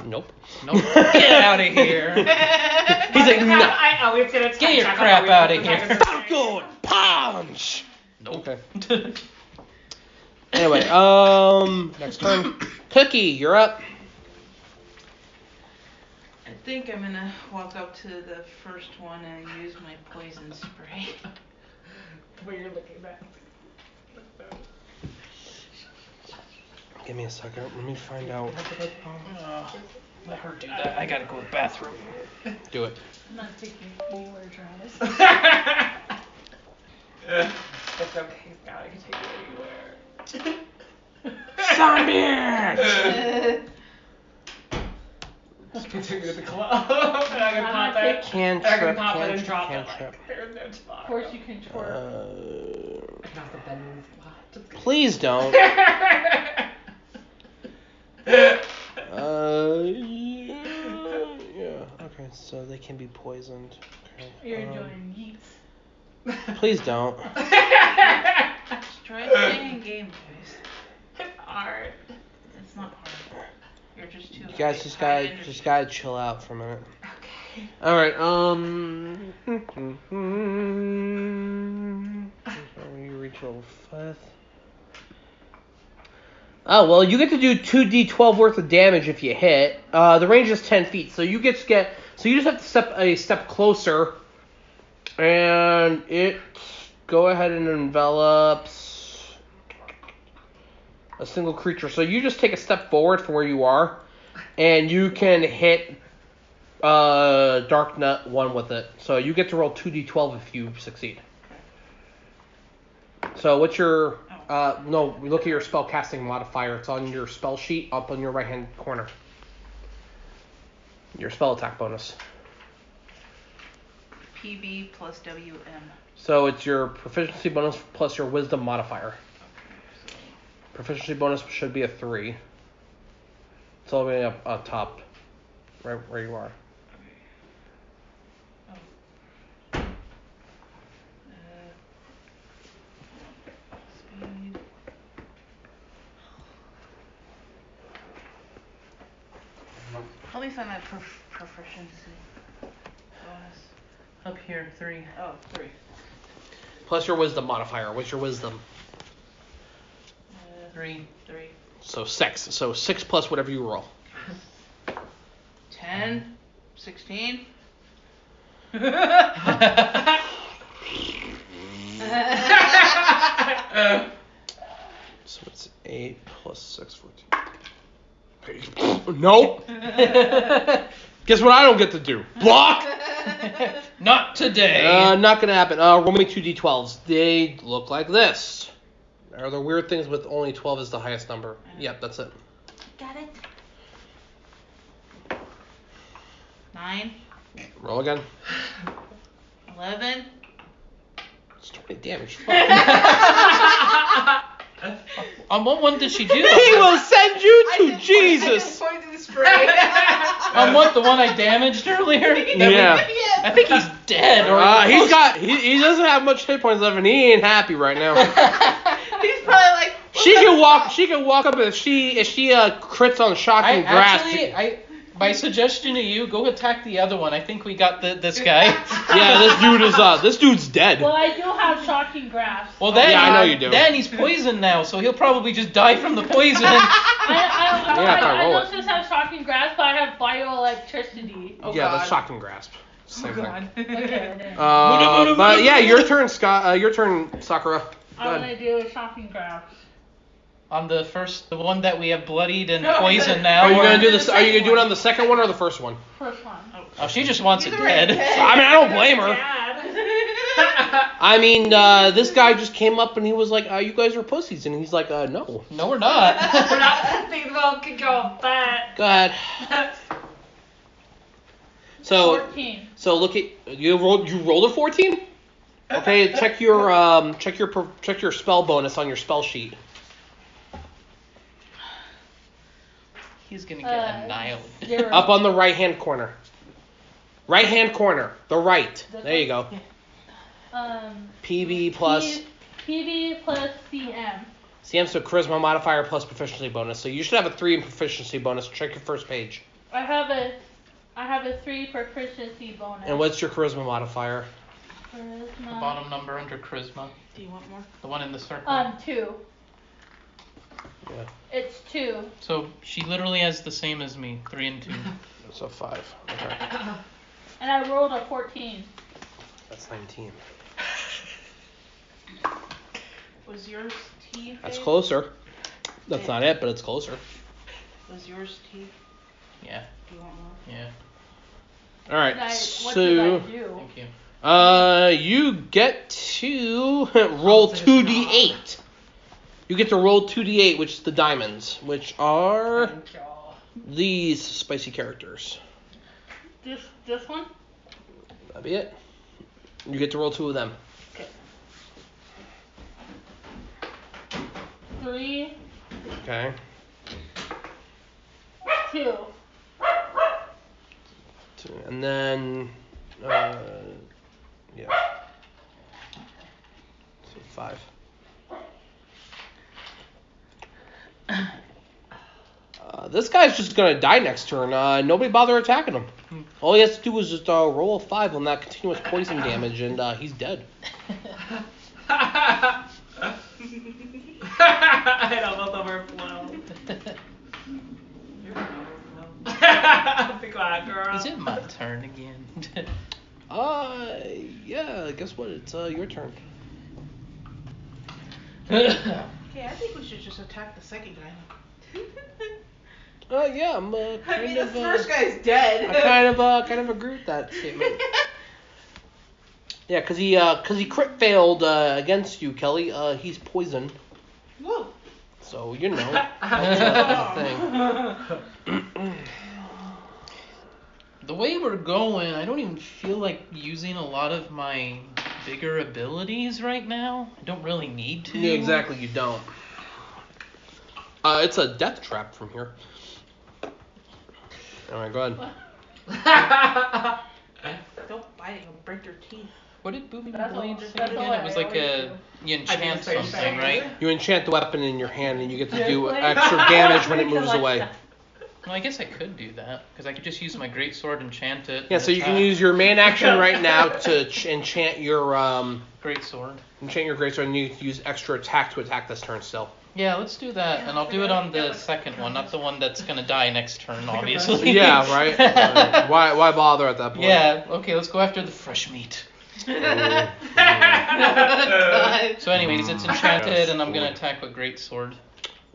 Nope. Nope. Get out of here. He's like, no. I always get a Get your crap out of here. Falcon punch. Nope. Okay. Anyway, next turn. Cookie, you're up. I think I'm gonna walk up to the first one and use my poison spray. What you're looking at. Give me a second. Let me find out. Let her do that. I gotta go to the bathroom. Do it. I'm not taking you anywhere, Travis. It's okay, Scott. I can take you anywhere. Zombie! You can take me to the club. And I can pop it. Cantrip, I can pop it and cantrip, drop cantrip. it. Like, there's no tomorrow. Of course you can twerk. I can also bend and squat. Just kidding. Please don't. Yeah. Okay, so they can be poisoned. Okay. You're doing yeets. Please don't. Try staying in game, guys. It's hard. It's not hard. You're just too. You guys high just energy. gotta chill out for a minute. Okay. All right. You reach level 5. Oh well, you get to do 2d12 worth of damage if you hit. The range is 10 feet, so you just have to step a step closer, and it go ahead and envelops a single creature. So you just take a step forward from where you are, and you can hit Dark Nut 1 with it. So you get to roll 2d12 if you succeed. So what's your... no, look at your spell casting modifier. It's on your spell sheet up on your right hand corner. Your spell attack bonus. PB plus WM. So it's your proficiency bonus plus your wisdom modifier. Proficiency bonus should be a 3. It's all the way up top, right where you are. Speed. Help me find my proficiency bonus. Up here, 3. Oh, 3. Plus your wisdom modifier. What's your wisdom? 3. 3. So 6. So 6 plus whatever you roll. 10. 16. So it's 8 plus 6, 14. Nope. Guess what I don't get to do? Block! Not today. Not gonna happen. Roll me 2d12s. They look like this. Are there weird things with only 12 is the highest number? Yep, that's it. Got it? 9. Roll again. 11. It's 20 damage. On what one did she do? He will send you to Jesus. Poison spray. On what? The one I damaged earlier? Yeah. I think he's dead. Or He doesn't have much hit points left, and he ain't happy right now. He's probably like. She can walk up, and if she crits on shocking grasp. By suggestion to you, go attack the other one. I think we got this guy. Yeah, this dude's dead. Well, I do have shocking grasp. Well, then, Yeah, I know you do. Then he's poisoned now, so he'll probably just die from the poison. I roll don't just have shocking grasp, but I have bioelectricity. Oh, Yeah, God. that's shocking grasp. Same thing. Okay. But yeah, your turn, Scott. Your turn, Sakura. Go I'm ahead. gonna do a shocking grasp. On the one that we have bloodied and poisoned now. Are you or- gonna do this? Are you gonna do it on the second one or the first one? First one. Oh, she just wants it He's already dead. dead. I mean, I don't blame her. Dad. I mean, this guy just came up and he was like, "You guys are pussies," and he's like, "No." No, we're not. We're not things well could go fat. Go ahead. So 14. look at you rolled a 14. Okay, check your spell bonus on your spell sheet. He's gonna get annihilated. 0. Up on the right hand corner. Right hand corner. The right. There you go. PB plus PB plus CM. CM, so charisma modifier plus proficiency bonus. So you should have a 3 in proficiency bonus. Check your first page. I have a 3 proficiency bonus. And what's your charisma modifier? Charisma. The bottom number under charisma. Do you want more? The one in the circle. 2. Yeah. It's 2. So she literally has the same as me, 3 and 2. So 5. Okay. And I rolled a 14. That's 19. Was yours T? That's Faith? closer. That's not it, but it's closer. Was yours T? Yeah. Do you want more? Yeah. All right. What did I So, do? Thank you. you get to roll 2d8. You get to roll 2d8, which is the diamonds, which are these spicy characters. This one? That'd be it. You get to roll 2 of them. Okay. 3, Okay. 2. And then, yeah. So 5. This guy's just gonna die next turn. Nobody bother attacking him. All he has to do is just roll a 5 on that continuous poison damage, and he's dead. It almost overflowed. Be quiet, girl. Is it my turn again? Yeah. Guess what? It's your turn. Okay, I think we should just attack the second guy. Yeah. I'm I kind mean, the of. first guy's dead. I kind of agree with that statement. Yeah, cause he crit failed against you, Kelly. He's poisoned. Whoa. So you know that's the thing. The way we're going, I don't even feel like using a lot of my bigger abilities right now. I don't really need to. Yeah, exactly. You don't. It's a death trap from here. All right, go ahead. Don't bite it, you'll break your teeth. What did Booming That's all- Blades say that's again? all It was I like always you enchant the same something, thing. right? You enchant the weapon in your hand, and you get to Just do like- extra damage when it moves Like away. that. Well, I guess I could do that because I could just use my great sword, enchant it. Yeah, and so you can attack. use your main action right now to enchant your great sword. greatsword, and you can use extra attack to attack this turn still. Yeah, let's do that, and I'll do it on the second one, not the one that's gonna die next turn, obviously. Yeah, right. Why bother at that point? Yeah. Okay, let's go after the fresh meat. God. So, anyways, it's enchanted, and I'm gonna attack with great sword.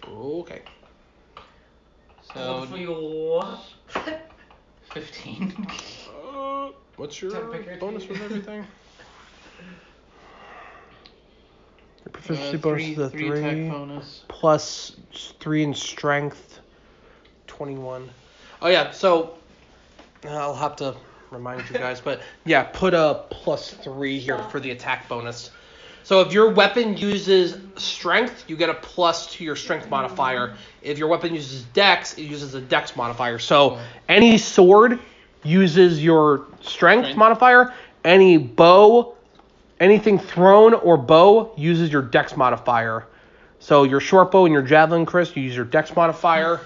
Okay. So For you. 15. What's your Time to pick your bonus team. with everything? Your proficiency bonus Three, is a three attack bonus. plus 3 in strength, 21. Oh yeah, so I'll have to remind you guys, but yeah, put a plus 3 here for the attack bonus. So if your weapon uses strength, you get a plus to your strength modifier. If your weapon uses dex, it uses a dex modifier. So any sword uses your strength modifier. Any bow, anything thrown or bow uses your dex modifier. So your short bow and your javelin, Chris, you use your dex modifier.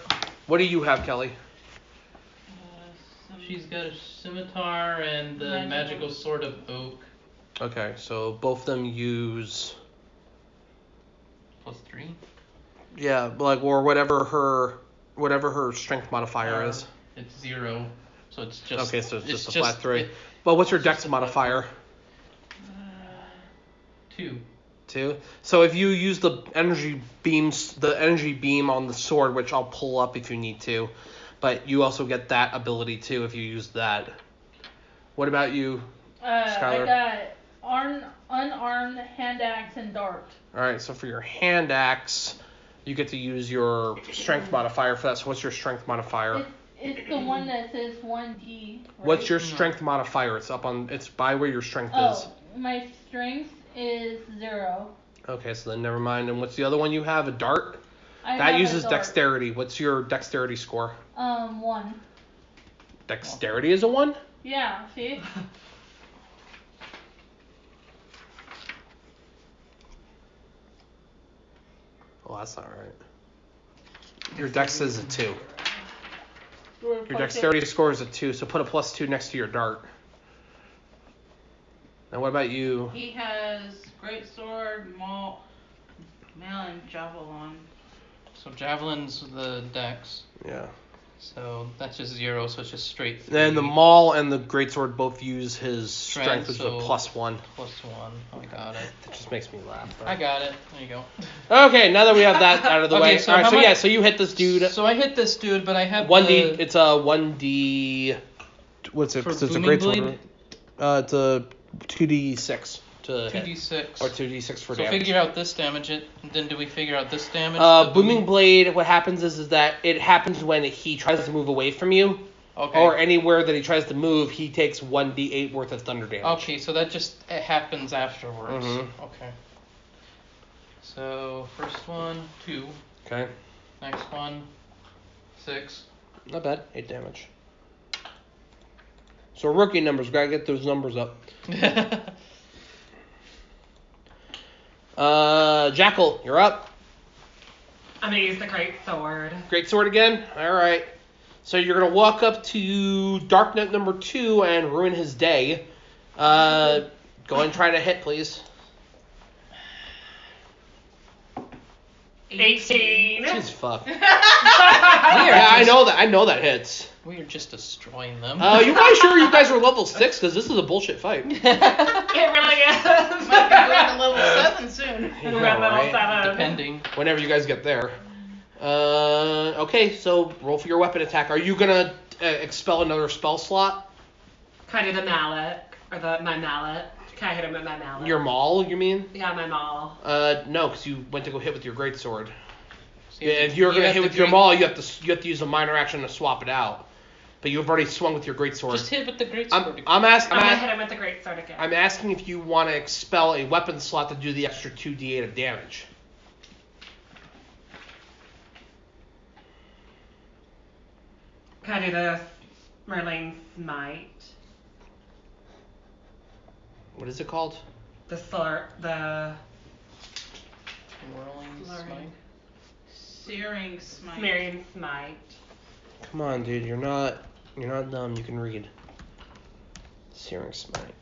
What do you have, Kelly? She's got a scimitar and the magical sword of oak. Okay, so both of them use Plus 3. yeah, like or whatever her strength modifier is. It's 0, so it's just. Okay, so it's just a flat 3. it- Well, what's your dex just a flat modifier? 2. 2. So if you use the energy beam on the sword, which I'll pull up if you need to, but you also get that ability too if you use that. What about you? Skylar? I got unarmed hand axe and dart. All right, so for your hand axe, you get to use your strength modifier for that. So what's your strength modifier? It's the one that says 1d. Right? What's your strength modifier? It's by where your strength is. Oh, my strength is 0. Okay, so then never mind. And what's the other one you have? A dart? I That have uses a dart. dexterity. What's your dexterity score? 1. Dexterity is a 1? Yeah, see? Well, that's not right. Your dex is a 2. Your dexterity score is a 2, so put a plus 2 next to your dart. And what about you? He has great sword, maul, and javelin. So javelin's the dex. Yeah. So that's just 0, so it's just straight 3. Then the Maul and the Greatsword both use his strength, which is a so +1. +1. I got it. That just makes me laugh. Though. I got it. There you go. Okay, now that we have that out of the way. So All right, how so much- yeah, so you hit this dude. So I hit this dude, but I have 1D. It's a 1D. What's it? For 'Cause it's a Booming Greatsword. Blade? Right? It's a 2D6 to hit. 2d6. Or 2d6 for So damage. figure out this damage, and then do we figure out this damage? The Booming Blade, what happens is that it happens when he tries to move away from you, Okay. or anywhere that he tries to move, he takes 1d8 worth of thunder damage. Okay, so that just it happens afterwards. Mhm. Okay. So first one, 2. Okay. Next one, 6. Not bad. 8 damage. So rookie numbers, gotta get those numbers up. Jackal, you're up. I'm gonna use the great sword. Great sword again? Alright. So you're gonna walk up to Dark Knight number 2 and ruin his day. Go and try to hit, please. 18. Jeez, fuck. We are Yeah, I just- know that. I know that hits. We are just destroying them. You guys sure you guys are level 6? Because this is a bullshit fight. It really is. Might be going to level 7 soon. Yeah, We're at level right. 7. Depending. Whenever you guys get there. Okay, so roll for your weapon attack. Are you gonna expel another spell slot? Can I do the mallet? Or my mallet? Can I hit him with my mallet? Your maul, you mean? Yeah, my maul. No, because you went to go hit with your greatsword. So Yeah, if you're gonna hit with your maul, you have to use a minor action to swap it out. But you've already swung with your greatsword. Just hit with the great sword. I'm I'm gonna hit him with the great sword again. I'm asking if you want to expel a weapon slot to do the extra 2d8 of damage. Can I do the Merlin Smite? What is it called? The Whirling Lord. smite. Searing smite. Smearing Smite. Come on, dude. You're not dumb. You can read. Searing Smite.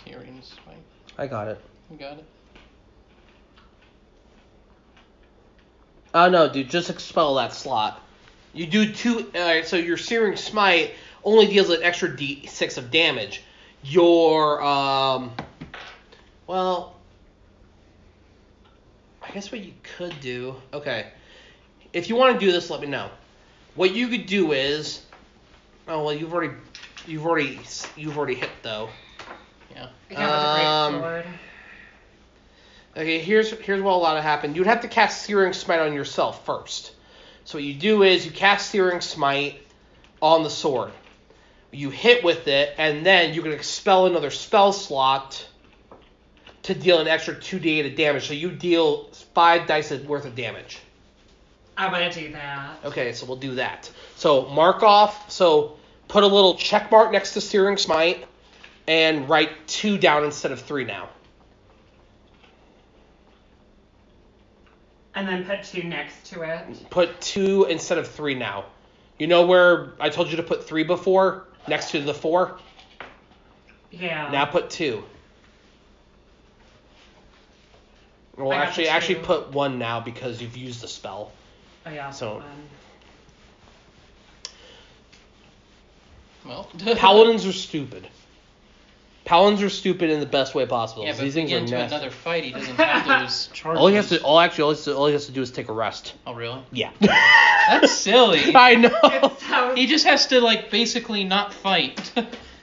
Searing smite. I got it. You got it. Oh no, dude. Just expel that slot. You do 2. So your Searing Smite only deals an extra d6 of damage. Your well, I guess what you could do. Okay, if you want to do this, let me know. What you could do is, oh well, you've already hit though. Yeah. Yeah, with the great sword. Okay, here's what allowed to happen. You'd have to cast Searing Smite on yourself first. So what you do is you cast Searing Smite on the sword. You hit with it, and then you can expel another spell slot to deal an extra 2d8 of damage. So you deal 5 dice worth of damage. I want to do that. Okay, so we'll do that. So mark off. So put a little check mark next to Searing Smite, and write 2 down instead of 3 now. And then put 2 next to it. Put 2 instead of 3 now. You know where I told you to put 3 before? Next to the 4? Yeah. Now put 2. Well, I got the actually 2. put 1 now because you've used the spell. Oh yeah. So- Well. Paladins are stupid. Paladins are stupid in the best way possible. Yeah, but These if we things get are into nasty. another fight, he doesn't have those charges. All he has to do is take a rest. Oh, really? Yeah. That's silly. I know. It's so He just has to, like, basically not fight.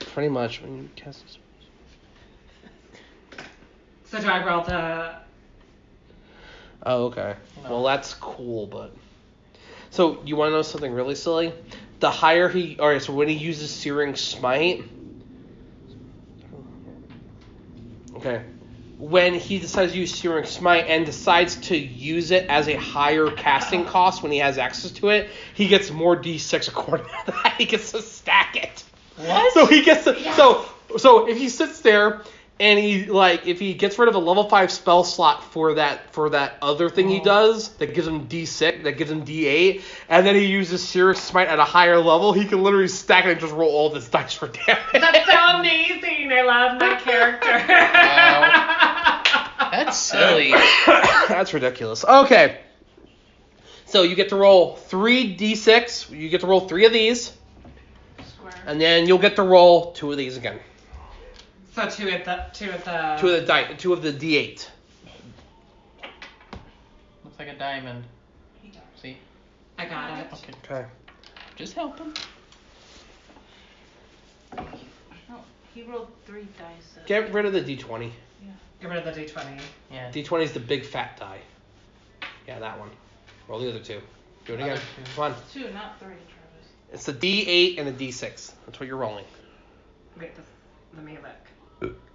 Pretty much when you cast this. So do I roll the? Oh, okay. No. Well, that's cool, but so you want to know something really silly? The higher he, alright, so when he uses Searing Smite, okay, when he decides to use Searing Smite and decides to use it as a higher casting cost when he has access to it, he gets more d6 according to that. He gets to stack it. What? So he gets to, so if he sits there and if he gets rid of a level 5 spell slot for that other thing he does that gives him d6, that gives him d8, and then he uses Searing Smite at a higher level, he can literally stack it and just roll all of his dice for damage. That's so amazing. thinking I love my character. Wow. That's silly. That's ridiculous. Okay. So you get to roll 3d6. You get to roll 3 of these. Square. And then you'll get to roll 2 of these again. So two of the 2 of the d8. Looks like a diamond. See? I got it. Okay. Okay. Just help him. No, he rolled 3 dice. Get rid of the d20. Get rid of the d20. Yeah. D20 is the big fat die. Yeah, that one. Roll the other 2. Do it again. Other 2. Come on. 2, not 3, Travis. It's the d8 and the d6. That's what you're rolling. Wait, let me look.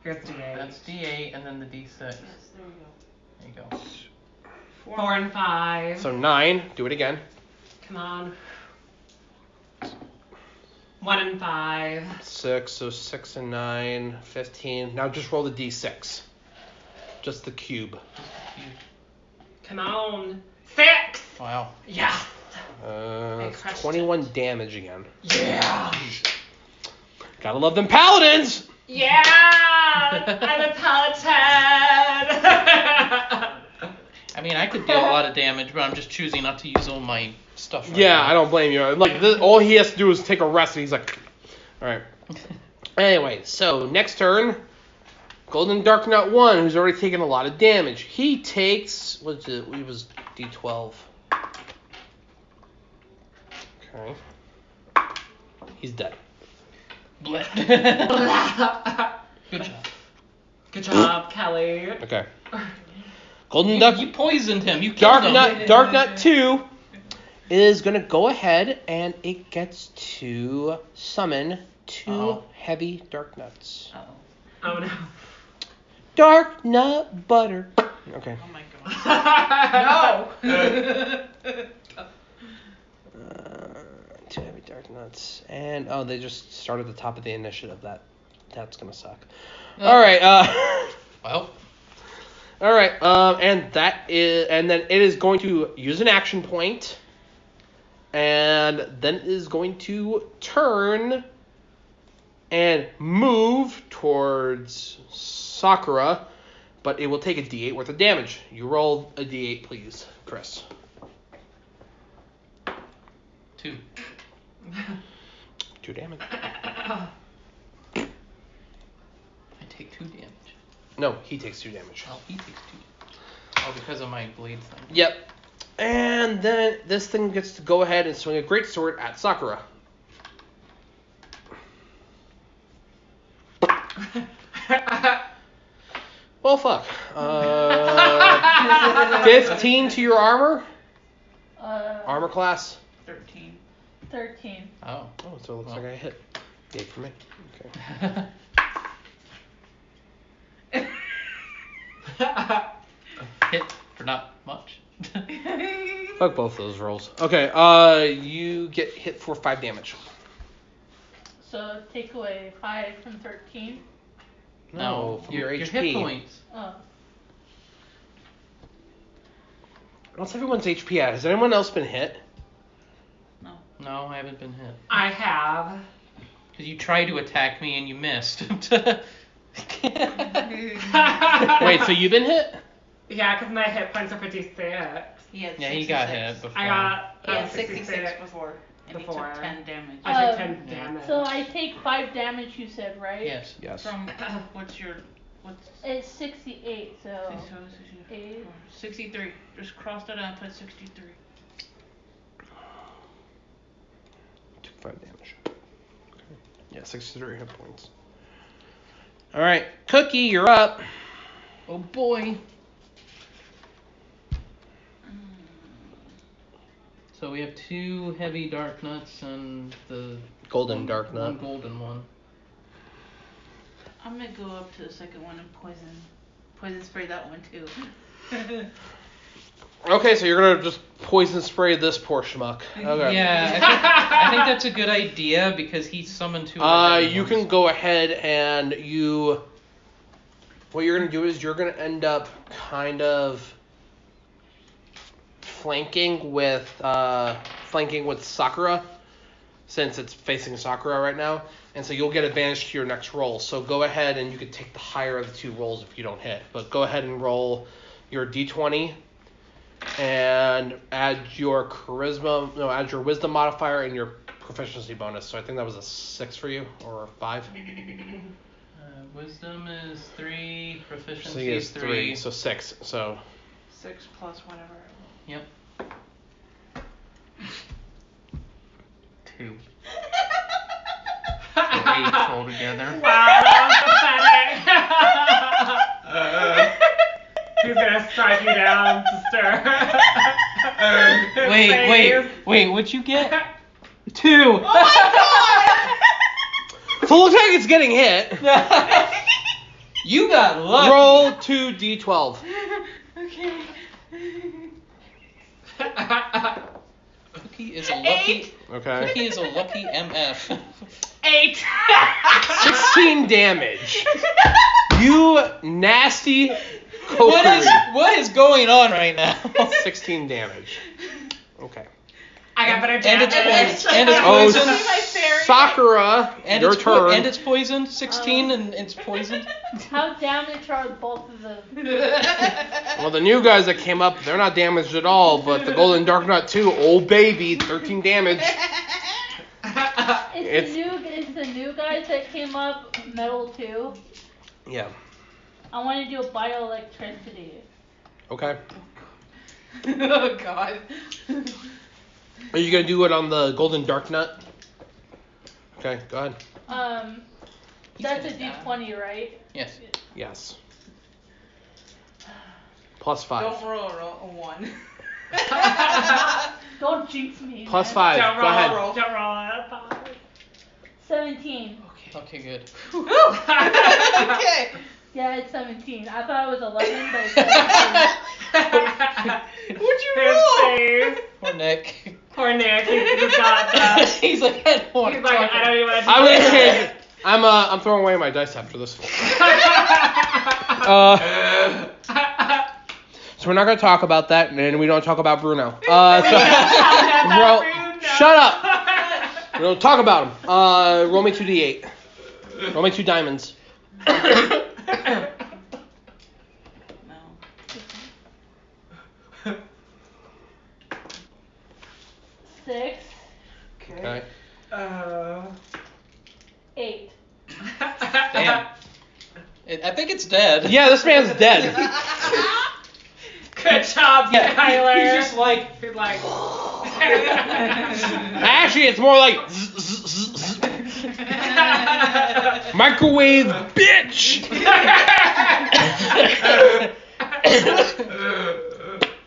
Here's d8. That's D8 and then the D6. Yes, there you go. There you go. 4 and 5. So 9. Do it again. Come on. 1 and 5. 6. So 6 and 9. 15. Now just roll the d6. Just the cube. Come on. 6. Wow. Yeah. It's crushed 21 damage again. Yeah. Gotta love them paladins! Yeah. I'm a paladin. I mean, I could deal a lot of damage, but I'm just choosing not to use all my stuff right Yeah, now. I don't blame you. Like, all he has to do is take a rest, and he's like, alright. Anyway, so next turn, Golden Dark Knight 1, who's already taken a lot of damage. He takes, what's it? He was D12. Okay. He's dead. Good job. Good job, Kelly. Okay. Golden Duck. You poisoned him. You killed him. Dark Knight 2 is gonna go ahead and it gets to summon 2 heavy Dark Nuts. Uh-oh. Oh no. Dark Nut Butter. Okay. Oh my god. No! 2 heavy Dark Nuts. And, they just started at the top of the initiative. That's gonna suck. Alright, Well, Alright, and then it is going to use an action point, and then it is going to turn and move towards Sakura, but it will take a d8 worth of damage. You roll a d8, please, Chris. 2. 2 damage. I take 2 damage. No, he takes 2 damage. Oh, he takes 2. Oh, because of my blade thing. Yep. And then this thing gets to go ahead and swing a great sword at Sakura. Well, fuck. 15 to your armor? Armor class? 13. 13. Oh. Oh, so it looks like I hit. 8 for me. Okay. Hit for not much. Fuck both those rolls. Okay, you get hit for 5 damage. So take away 5 from 13. No, from your your HP. hit points. Oh. What's everyone's HP at? Has anyone else been hit? No. No, I haven't been hit. I have. Because you tried to attack me and you missed. Wait, so you've been hit? Yeah, because my hit points are 56. He had Yeah, he got 66. hit before. I got He had 66 66 before. And he Before. took 10 damage. I took 10 Yeah. damage. So I take 5 damage, you said, right? Yes. Yes. From, what's It's 68, so 8. 63. Just crossed it out and put 63. Took 5 damage. Okay. Yeah, 63 hit points. Alright, Cookie, you're up. Oh boy. So we have 2 heavy dark nuts and the Golden Dark Nut. one golden one. I'm gonna go up to the second one and poison spray that one too. Okay, so you're gonna just poison spray this poor schmuck. Okay. Yeah, I think that's a good idea because he summoned 2 other heavy You ones. can go ahead and what you're gonna do is you're gonna end up kind of flanking with Sakura. since it's facing Sakura right now, and so you'll get advantage to your next roll. So go ahead and you can take the higher of the two rolls if you don't hit. But go ahead and roll your d20 and add your wisdom modifier and your proficiency bonus. So I think that was a 6 for you, or a 5. Wisdom is 3, So proficiency he is is 3. so 6. So 6 plus whatever. Yep. 2. So 8 altogether. Wow, that was pathetic. He's gonna strike you down, sister. Wait, what'd you get? 2! So it looks like it's getting hit. You got lucky. Roll 2d12. Okay. Cookie is a lucky. Okay. Cookie is a lucky MF. 8. 16 damage. You nasty cokery. What is going on right now? 16 damage. Okay. I got better And it's damage. poison. And it's Oh, poison. Sakura, And your it's turn. and it's poisoned. 16 and it's poisoned. How damaged are both of them? Well, the new guys that came up, they're not damaged at all, but the Golden Dark Nut 2, old baby, 13 damage. Is the new guys that came up metal too? Yeah. I want to do a bioelectricity. Okay. Oh God. Are you going to do it on the Golden Dark Nut? Okay, go ahead. That's a d20, right? Yes. Yes. Plus 5. Don't roll a 1. Don't jinx me. Plus man. 5. Don't Go roll, ahead. don't roll it. 17. Okay, good. Okay. Yeah, it's 17. I thought it was 11, but it's 17. What'd you His roll? face. Poor Nick. Poor Nick, he just got that. He's like, I don't want He's to like, talk I don't even want to I'm going to change it. I'm throwing away my dice after this. So we're not going to talk about that, and we don't talk about Bruno. Shut up. We don't talk about him. Roll me 2d8. Roll me 2 diamonds. No. 6, Okay. 8. Damn. I think it's dead. Yeah, this man's dead. Good job, Tyler. He's just like. He's like. Actually, it's more like microwave bitch.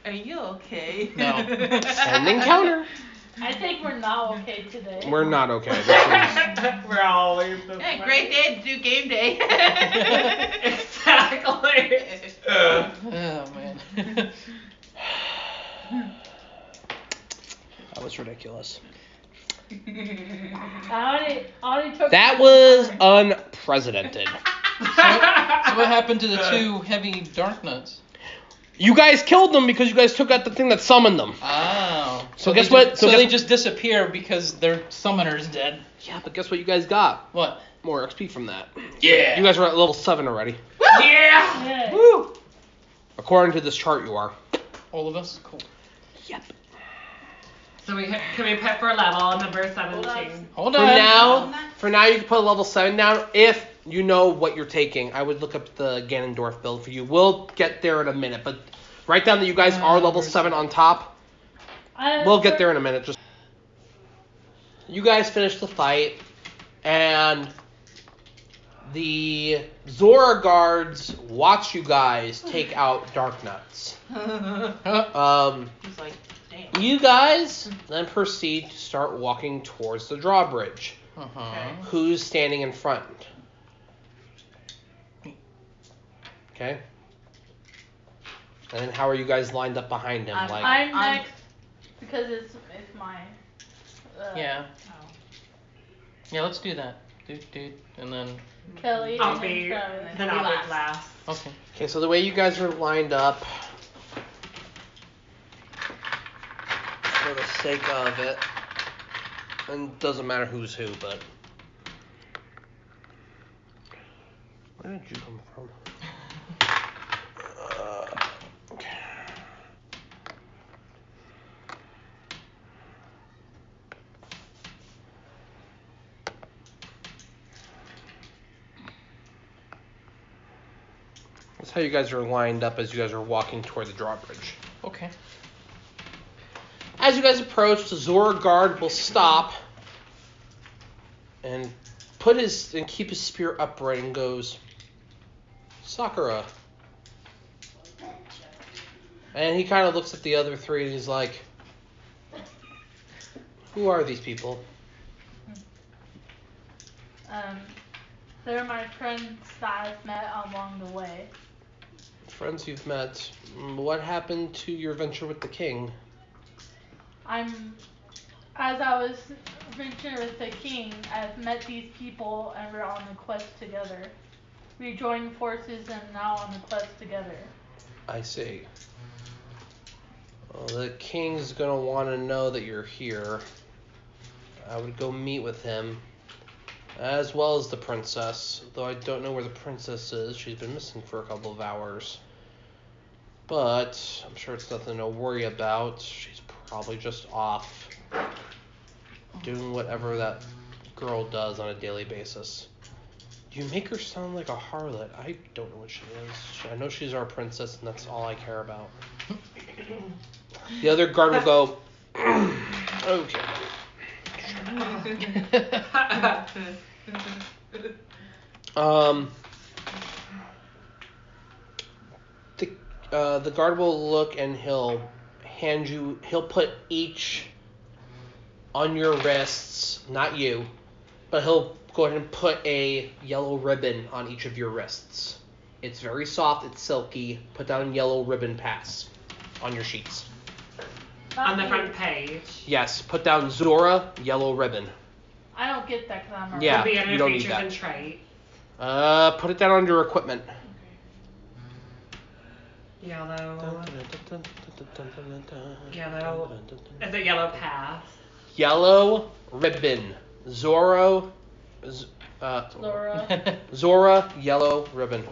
Are you okay? No. Ending counter. I think we're not okay today. We're not okay. This We're always this Hey, way. great day to do game day. Exactly. Oh man. that was ridiculous. I already took That my was turn. unprecedented. So what happened to the 2 heavy dark nuts? You guys killed them because you guys took out the thing that summoned them. Oh. So guess what? So guess- they just disappear because their summoner's dead. Yeah, but guess what you guys got? What? More XP from that. Yeah. You guys are at level 7 already. Yeah. Yeah. Woo. According to this chart, you are. All of us? Cool. Yep. So can we put for level number 17? Hold For on. now, you can put level 7 down if you know what you're taking. I would look up the Ganondorf build for you. We'll get there in a minute, but write down that you guys are level 7 on top. We'll get there in a minute. Just you guys finish the fight, and the Zora guards watch you guys take out Dark Nuts. He's like, damn. You guys then proceed to start walking towards the drawbridge. Uh-huh. Who's standing in front? Okay. And then how are you guys lined up behind him? Like, I'm next because it's mine. Yeah. Yeah, let's do that. Dude. And then. Kelly I'll and be Travis. then I'll be last. Okay. okay, so the way you guys are lined up, for the sake of it, And it doesn't matter who's who, but... Where did you come from? Okay. That's how you guys are lined up as you guys are walking toward the drawbridge. Okay. As you guys approach, the Zora guard will stop and keep his spear upright and goes, Sakura. And he kind of looks at the other three and he's like, who are these people? They're my friends that I've met along the way. Friends you've met. What happened to your venture with the king? As I was venturing with the king, I've met these people and we're on the quest together. We joined forces and now on the quest together. I see. Well, the king's gonna want to know that you're here. I would go meet with him, as well as the princess, though I don't know where the princess is. She's been missing for a couple of hours. But I'm sure it's nothing to worry about. She's probably just off doing whatever that girl does on a daily basis. You make her sound like a harlot. I don't know what she is. I know she's our princess, and that's all I care about. The other guard will go, okay. The guard will look and he'll put each on your wrists, not you, but he'll go ahead and put a yellow ribbon on each of your wrists. It's very soft, it's silky. Put down yellow ribbon pass on your sheets. On the front page. Yes, put down Zora, yellow ribbon. I don't get that because I'm a Yeah, Be under you don't need features that. and traits. Put it down under equipment. Yellow. Yellow. Is it yellow pass? Yellow ribbon. Zora, Laura. Zora, yellow ribbon.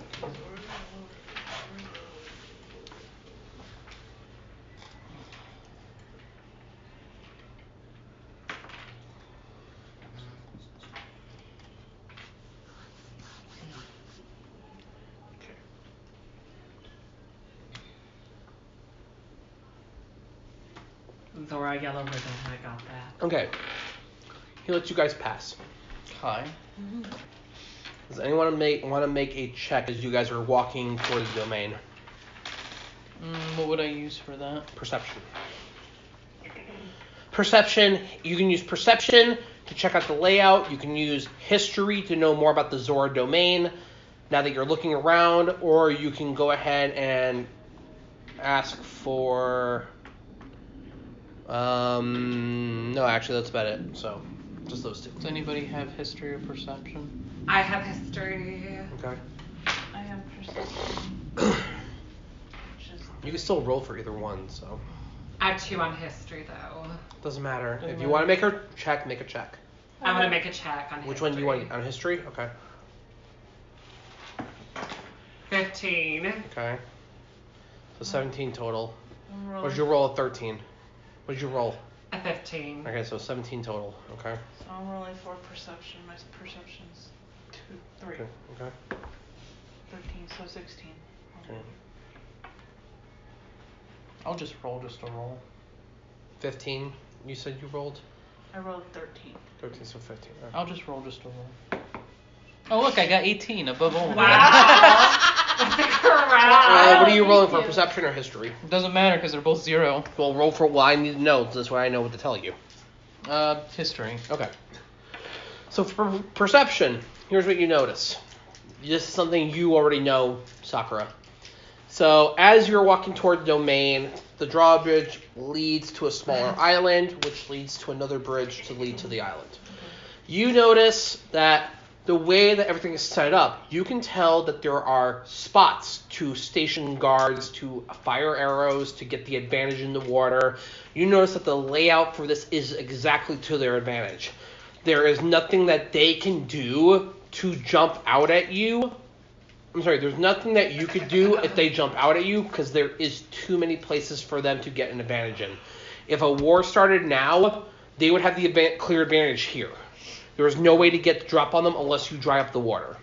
Zora, yellow ribbon. I got that. Okay. He lets you guys pass. Hi. Does anyone want to make a check as you guys are walking towards the domain? What would I use for that? Perception. Perception. You can use perception to check out the layout. You can use history to know more about the Zora domain now that you're looking around, or you can go ahead and ask for... no, actually, that's about it. So, just those two. Does anybody have history or perception? I have history. Okay. I have perception. You can still roll for either one, so I have 2 on history though. doesn't matter. Doesn't If you matter. want to make her check, make a check. I'm gonna make a check on Which history. one do you want? On history? Okay. 15. Okay. So 17 total. I'm What rolling, did you roll at 13? What did you roll? A 15. Okay, so 17 total. Okay. so I'm rolling for perception. My perception's 3. Okay. Okay. 13, so 16. Okay. I'll just roll just a roll. 15. You said you rolled? I rolled 13. 13, so 15. Okay. I'll just roll just a roll. Oh look, I got 18 above only. Wow. What are you rolling for? Thank you. Perception or history? It doesn't matter because they're both 0. Well, roll for what I need to know. This way I know what to tell you. History. Okay. So for perception, here's what you notice. This is something you already know, Sakura. So as you're walking toward the domain, the drawbridge leads to a smaller island, which leads to another bridge to lead to the island. You notice that the way that everything is set up, you can tell that there are spots to station guards, to fire arrows, to get the advantage in the water. You notice that the layout for this is exactly to their advantage. There is nothing that they can do to jump out at you. I'm sorry, there's nothing that you could do if they jump out at you, because there is too many places for them to get an advantage in. If a war started now, they would have the clear advantage here. There is no way to get the drop on them unless you dry up the water.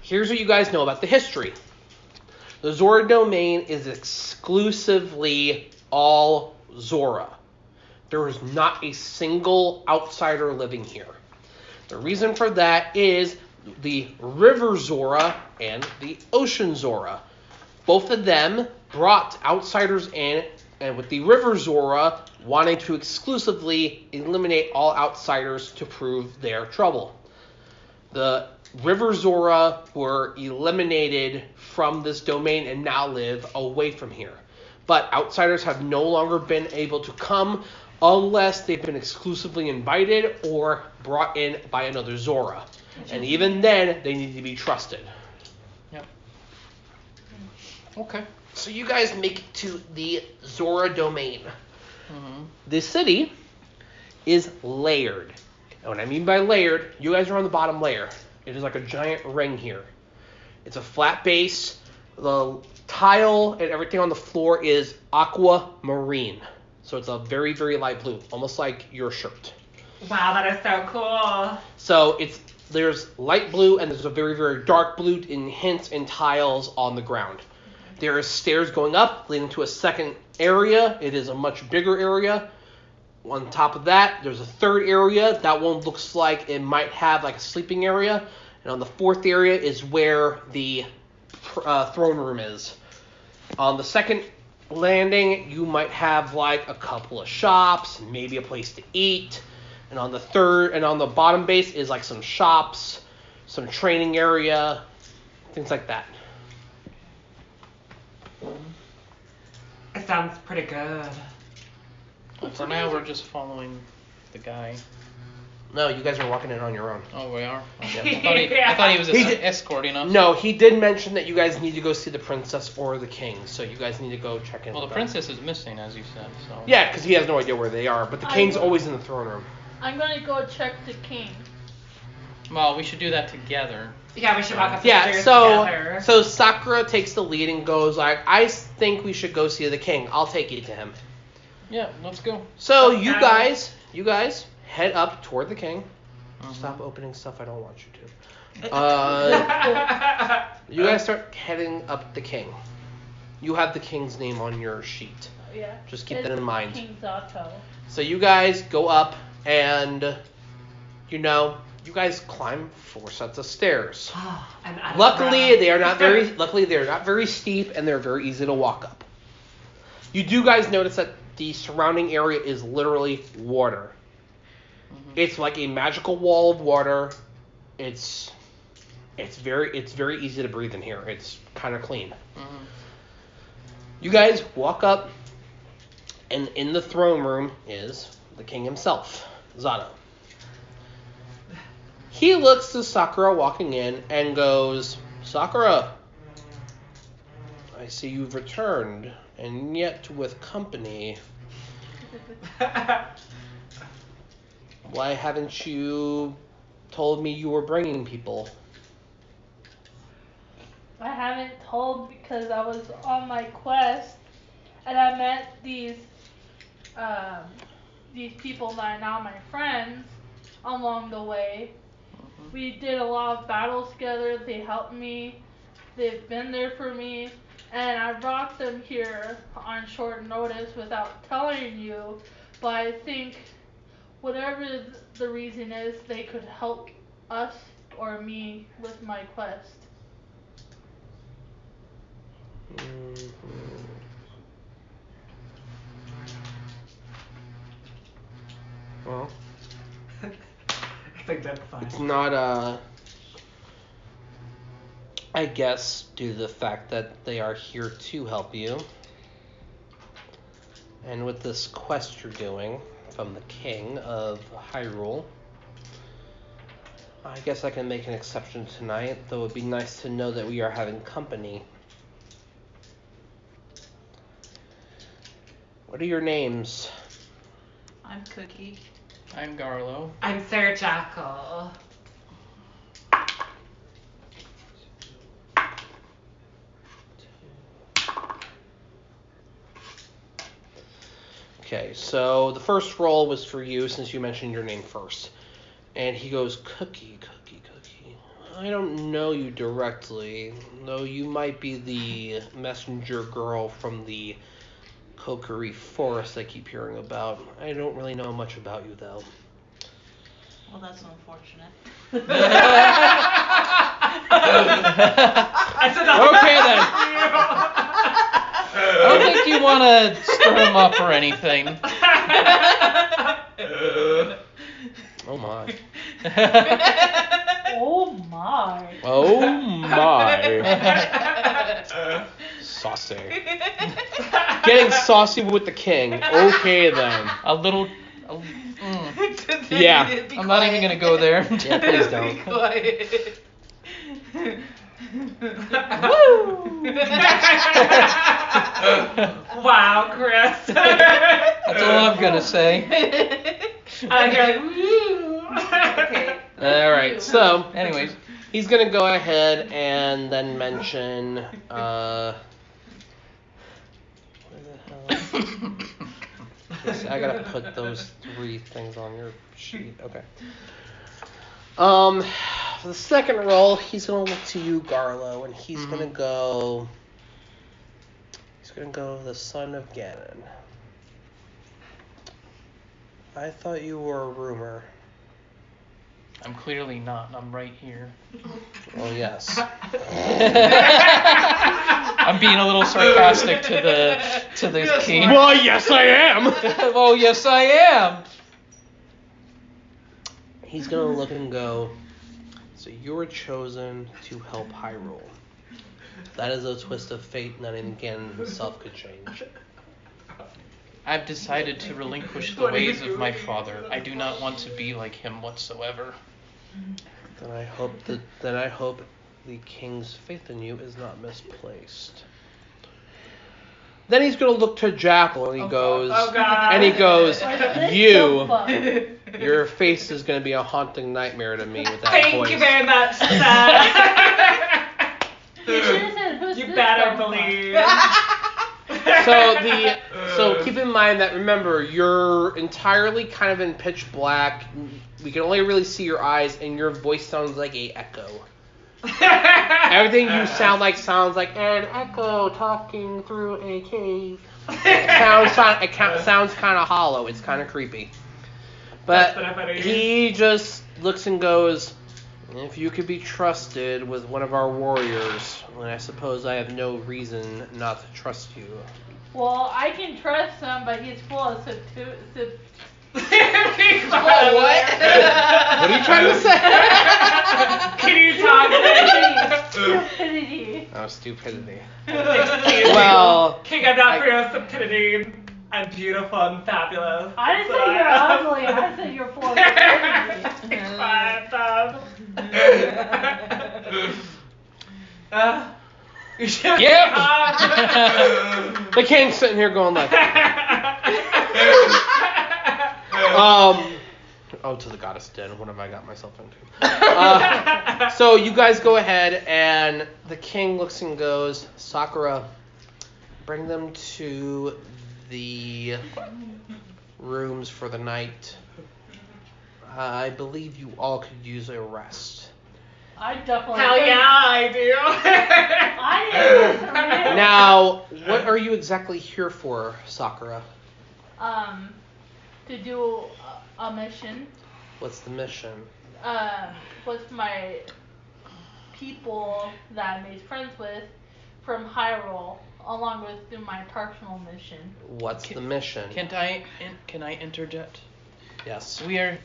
Here's what you guys know about the history. The Zora domain is exclusively all Zora. There is not a single outsider living here. The reason for that is the River Zora and the Ocean Zora. Both of them brought outsiders in, and with the River Zora wanting to exclusively eliminate all outsiders to prove their trouble. The River Zora were eliminated from this domain and now live away from here. But outsiders have no longer been able to come unless they've been exclusively invited or brought in by another Zora. And even then, they need to be trusted. Yep. Okay. So you guys make it to the Zora domain. Mm-hmm. The city is layered. And what I mean by layered, you guys are on the bottom layer. It is like a giant ring here. It's a flat base. The tile and everything on the floor is aquamarine. So it's a very, very light blue, almost like your shirt. Wow, that is so cool. So there's light blue and there's a very, very dark blue in hints and tiles on the ground. There are stairs going up, leading to a second area. It is a much bigger area. On top of that, there's a third area. That one looks like it might have like a sleeping area. And on the fourth area is where the throne room is. On the second landing, you might have like a couple of shops, maybe a place to eat. And on the third and on the bottom base is like some shops, some training area, things like that. It sounds pretty good. Well, for now, we're just following the guy. No, you guys are walking in on your own. Oh, we are? Yeah. I thought he was He did- escorting us. No, he did mention that you guys need to go see the princess or the king, so you guys need to go check in Well, the with them. princess is missing, as you said, so. Yeah, because he has no idea where they are, but the I king's know. always in the throne room. I'm gonna go check the king. Well, we should do that together. Yeah, we should walk up the Yeah, stairs so together. so Sakura takes the lead and goes like, I think we should go see the king. I'll take you to him. Yeah, let's go. So Okay. you guys head up toward the king. Stop opening stuff I don't want you to. You guys start heading up the king. You have the king's name on your sheet. Yeah. Just keep It's that in mind. King Zato. So you guys go up and, you guys climb 4 sets of stairs. I'm out of Luckily, breath. they are not very steep and they're very easy to walk up. You do guys notice that the surrounding area is literally water. It's like a magical wall of water. It's very easy to breathe in here. It's kind of clean. Mm-hmm. You guys walk up, and in the throne room is the king himself, Zato. He looks to Sakura walking in and goes, Sakura, I see you've returned, and yet with company. Why haven't you told me you were bringing people? I haven't told because I was on my quest and I met these people that are now my friends along the way. We did a lot of battles together. They helped me. They've been there for me. And I brought them here on short notice without telling you. But I think whatever the reason is, they could help us or me with my quest. Well, I think that's fine. it's not I guess due to the fact that they are here to help you. And with this quest you're doing from the king of Hyrule, I guess I can make an exception tonight, though it'd be nice to know that we are having company. What are your names? I'm Cookie. I'm Garlo. I'm Sarah Jackal. Okay, so the first roll was for you since you mentioned your name first. And he goes, Cookie. I don't know you directly, though you might be the messenger girl from the Kokory Forest I keep hearing about. I don't really know much about you, though. Well, that's unfortunate. Okay, then. I don't think you want to stir him up or anything. Oh, my. Oh my. Oh, my. Saucy. Getting saucy with the king. Okay, then. A little... Yeah. I'm not even going to go there. Yeah, please don't. Be quiet. Wow, Chris. That's all I'm going to say. I'm like, woo. Okay. Alright, so... Anyways. He's gonna go ahead and then mention, where the hell? Yes, I gotta put those 3 things on your sheet. Okay. For the second roll, he's gonna look to you, Garlo, and he's gonna go. He's gonna go the son of Ganon. I thought you were a rumor. I'm clearly not. I'm right here. Oh yes. I'm being a little sarcastic to the king. Well, yes I am. Well, yes I am. He's gonna look and go, so you were chosen to help Hyrule. That is a twist of fate not even Ganon himself could change. I've decided to relinquish the ways of my father. I do not want to be like him whatsoever. Then I hope the king's faith in you is not misplaced. Then he's gonna look to Jackal and he goes, God. and he goes, Like, this you, so fun. your face is gonna be a haunting nightmare to me with that Thank voice. you very much, sir. You should have said, who's You this better so fun? believe. So keep in mind that, remember, you're entirely kind of in pitch black. We can only really see your eyes, and your voice sounds like a echo. Everything you sounds like an echo talking through a cave. It sounds kind of hollow. It's kind of creepy. But he just looks and goes, if you could be trusted with one of our warriors, then I suppose I have no reason not to trust you. Well, I can trust him, but he's full of What? What are you trying to say? Can you talk stupidity. Oh, stupidity. Excuse Well, me. King, I'm not for your stupidity. I'm beautiful and fabulous. I didn't That's say what you're I am. ugly. I said you're full of stupidity. You should Yep. The king's sitting here going like, oh, to the goddess den. What have I got myself into? So you guys go ahead, and the king looks and goes, Sakura, bring them to the rooms for the night. I believe you all could use a rest. I definitely. Hell yeah, I do. I didn't listen to you. Now, what are you exactly here for, Sakura? To do a mission. What's the mission? With my people that I made friends with from Hyrule, along with do my personal mission. What's the mission? Can I interject? Yes. We are...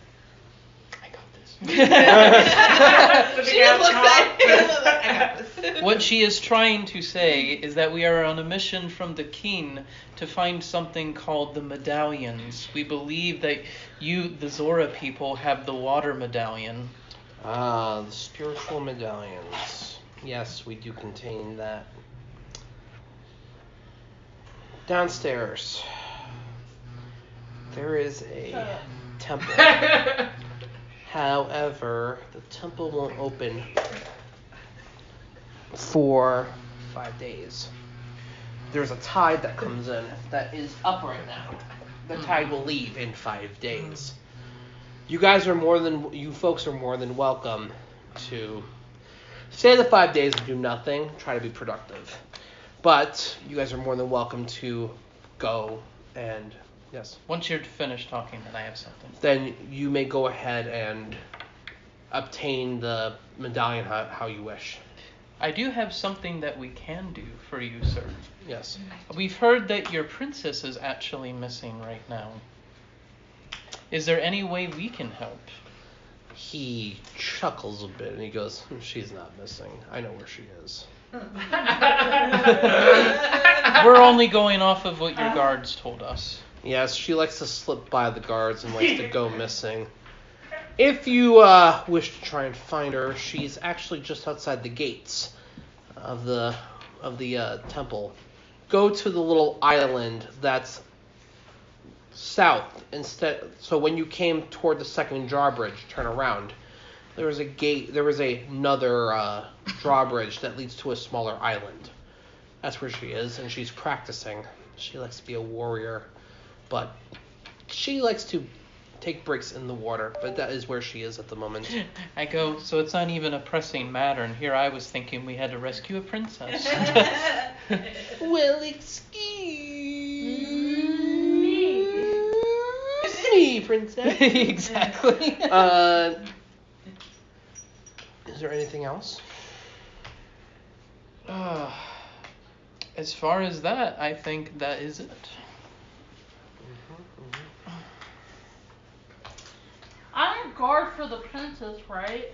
I got this. She just looks at him. I got this. What she is trying to say is that we are on a mission from the king to find something called the medallions. We believe that you, the Zora people, have the water medallion. The spiritual medallions. Yes, we do contain that. Downstairs, there is a temple. However, the temple won't open for 5 days. There's a tide that comes in that is up right now. The tide will leave in 5 days. You folks are more than welcome to stay the 5 days and do nothing. Try to be productive. But you guys are more than welcome to go and, yes. Once you're finished talking, then I have something. Then you may go ahead and obtain the medallion how you wish. I do have something that we can do for you, sir. Yes. We've heard that your princess is actually missing right now. Is there any way we can help? He chuckles a bit and he goes, "She's not missing. I know where she is." We're only going off of what your guards told us. Yes, she likes to slip by the guards and likes to go missing. If you wish to try and find her, she's actually just outside the gates of the temple. Go to the little island that's south instead. So when you came toward the second drawbridge, turn around. There was a gate. There was another drawbridge that leads to a smaller island. That's where she is, and she's practicing. She likes to be a warrior, but she likes to take breaks in the water. But that is where she is at the moment. I go, so it's not even a pressing matter, and here I was thinking we had to rescue a princess. Well, excuse me, princess. Exactly. Is there anything else? As far as that, I think that is it. I'm a guard for the princess, right?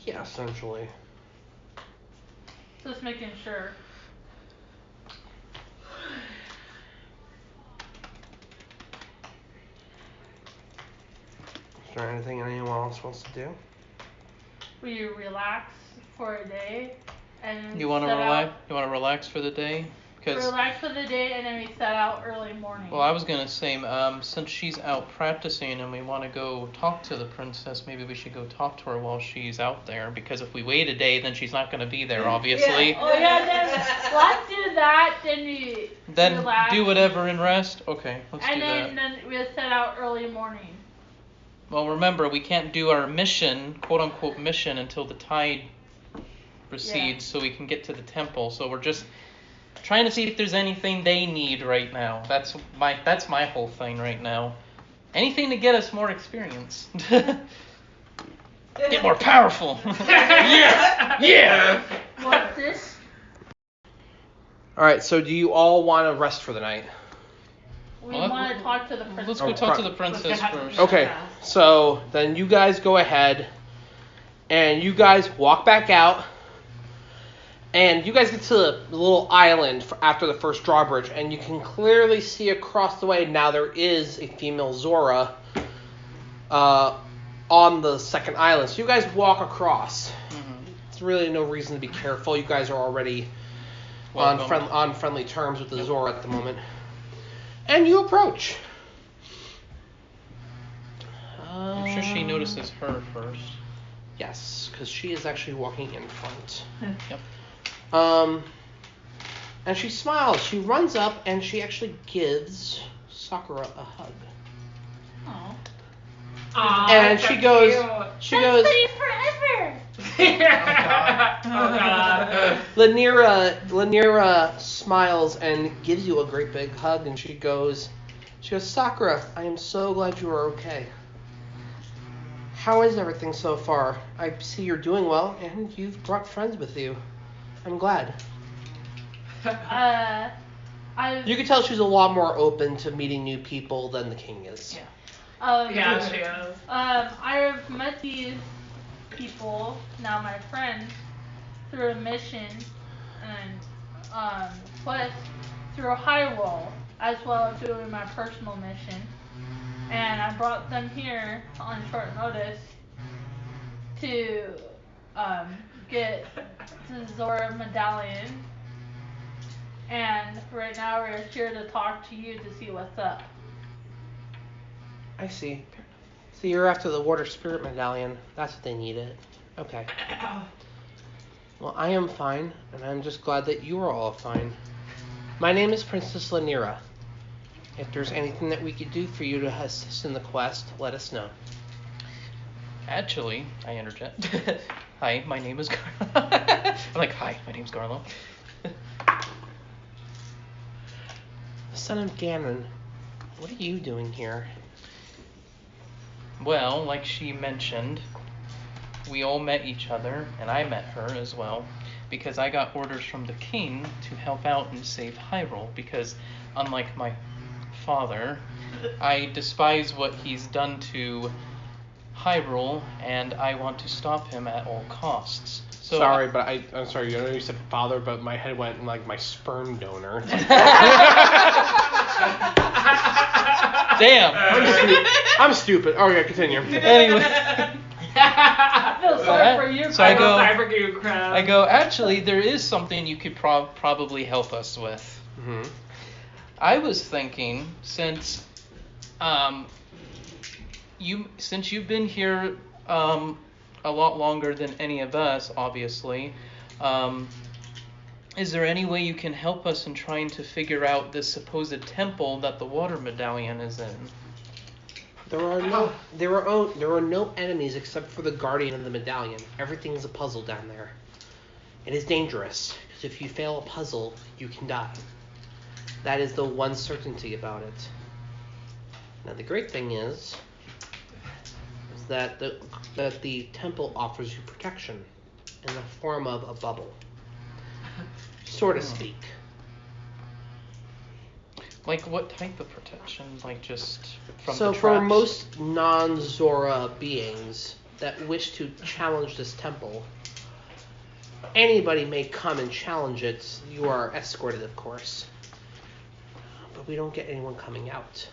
Yeah, essentially. Just making sure. Is there anything anyone else wants to do? Will you relax for a day and You want to relax? You want to relax for the day? Relax for the day and then we set out early morning. Well, I was gonna say, since she's out practicing and we want to go talk to the princess, maybe we should go talk to her while she's out there. Because if we wait a day, then she's not gonna be there, obviously. Yeah. Oh yeah, then let's do that. Then relax. Do whatever and rest. Okay, let's do that. And then we'll set out early morning. Well, remember, we can't do our mission, quote unquote mission, until the tide recedes, so we can get to the temple. So we're just trying to see if there's anything they need right now. That's my whole thing right now. Anything to get us more experience. Get more powerful. Yeah. What's this? All right. So do you all want to rest for the night? We want to talk to the princess. Let's go talk to the princess first. Okay. So then you guys go ahead, and you guys walk back out. And you guys get to the little island after the first drawbridge, and you can clearly see across the way now there is a female Zora on the second island. So you guys walk across. Mm-hmm. It's really no reason to be careful. You guys are already on friendly terms with the Zora at the moment. And you approach. I'm sure she notices her first. Yes, because she is actually walking in front. Yep. And she smiles. She runs up and she actually gives Sakura a hug. Aww. And she goes. She goes. Forever. Oh God. Lanira smiles and gives you a great big hug, and she goes, Sakura, I am so glad you are okay. How is everything so far? I see you're doing well, and you've brought friends with you. I'm glad. You can tell she's a lot more open to meeting new people than the king is. Yeah. Yeah, she is. I've met these people, now my friends, through a mission and quest through Hyrule, as well as doing my personal mission. And I brought them here on short notice to get the Zora medallion. And right now we're here to talk to you to see what's up. I see. So you're after the water spirit medallion. That's what they needed. Okay. Well, I am fine, and I'm just glad that you are all fine. My name is Princess Lanira. If there's anything that we could do for you to assist in the quest, let us know. Actually, I interject. Hi, my name is Carlo. I'm like, hi, my name's Carlo. Son of Ganon, what are you doing here? Well, like she mentioned, we all met each other, and I met her as well, because I got orders from the king to help out and save Hyrule, because unlike my father, I despise what he's done to Hyrule, and I want to stop him at all costs. So sorry, but I'm sorry, I know you said father, but my head went like my sperm donor. Damn. I'm stupid. Oh yeah, continue. Anyway. I feel sorry for you. So I go, I go, actually, there is something you could probably help us with. Mm-hmm. I was thinking, since you've been here a lot longer than any of us, obviously, is there any way you can help us in trying to figure out this supposed temple that the water medallion is in? There are no enemies except for the guardian of the medallion. Everything's a puzzle down there. It is dangerous, because if you fail a puzzle, you can die. That is the one certainty about it. Now the great thing is that the temple offers you protection in the form of a bubble, so to speak. Like what type of protection? Like just from so the traps? for most non-Zora beings that wish to challenge this temple, anybody may come and challenge it. You are escorted, of course. But we don't get anyone coming out.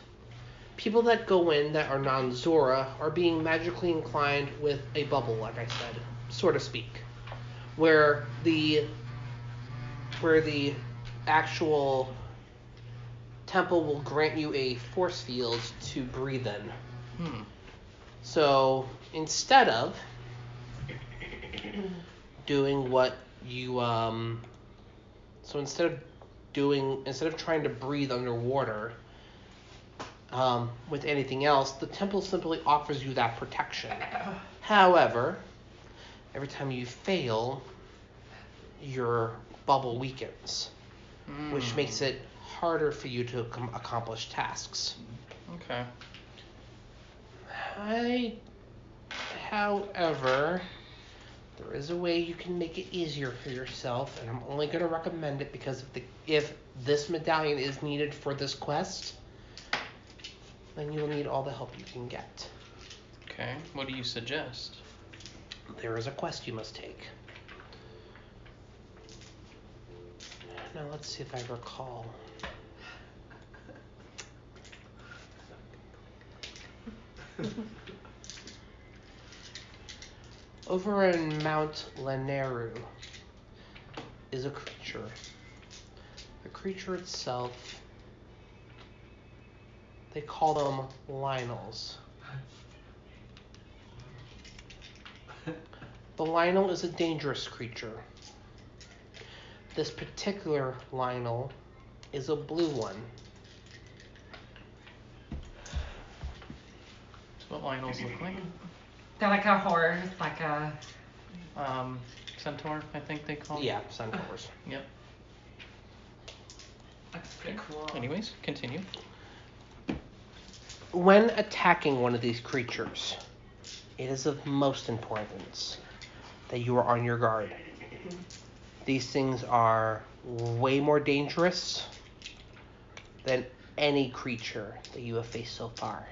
People that go in that are non-Zora are being magically inclined with a bubble, like I said, so to speak. Where the actual temple will grant you a force field to breathe in. instead of doing what you instead of trying to breathe underwater with anything else, the temple simply offers you that protection. However, every time you fail, your bubble weakens, which makes it harder for you to accomplish tasks. Okay. However, there is a way you can make it easier for yourself, and I'm only going to recommend it because if this medallion is needed for this quest, then you will need all the help you can get. Okay, what do you suggest? There is a quest you must take. Now let's see if I recall. Over in Mount Lanayru is a creature. The creature itself, they call them Lionels. The Lionel is a dangerous creature. This particular Lionel is a blue one. What Lionels look like? They're like a horse, like a... Centaur, I think they call them. Yeah, centaurs. Yep. That's pretty cool. Anyways, continue. When attacking one of these creatures, it is of most importance that you are on your guard. These things are way more dangerous than any creature that you have faced so far.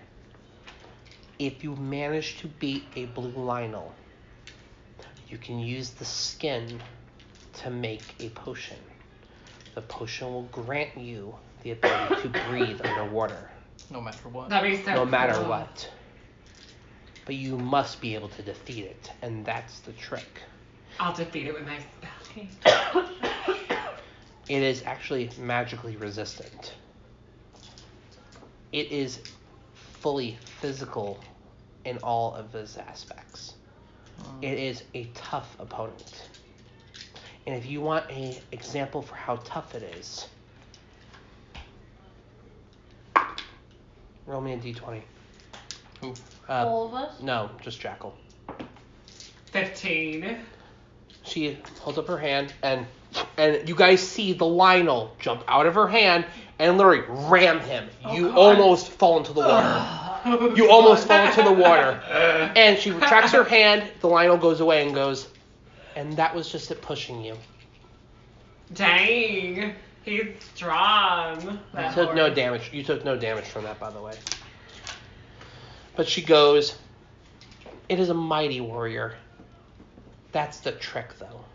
If you manage to beat a blue Lionel, you can use the skin to make a potion. The potion will grant you the ability to breathe underwater. No matter what. That'd be so No matter cool. what. but you must be able to defeat it, and that's the trick. I'll defeat it with my spell. It is actually magically resistant. It is fully physical in all of its aspects. It is a tough opponent. And if you want an example for how tough it is, roll me a d20. Who? All of us? No, just Jackal. 15. She holds up her hand, and you guys see the Lionel jump out of her hand and literally ram him. You almost fall into the water. You almost fall into the water. And she retracts her hand, the Lionel goes away and goes, and that was just it pushing you. Dang. He's strong. You took no damage. You took no damage from that, by the way. But she goes, it is a mighty warrior. That's the trick, though.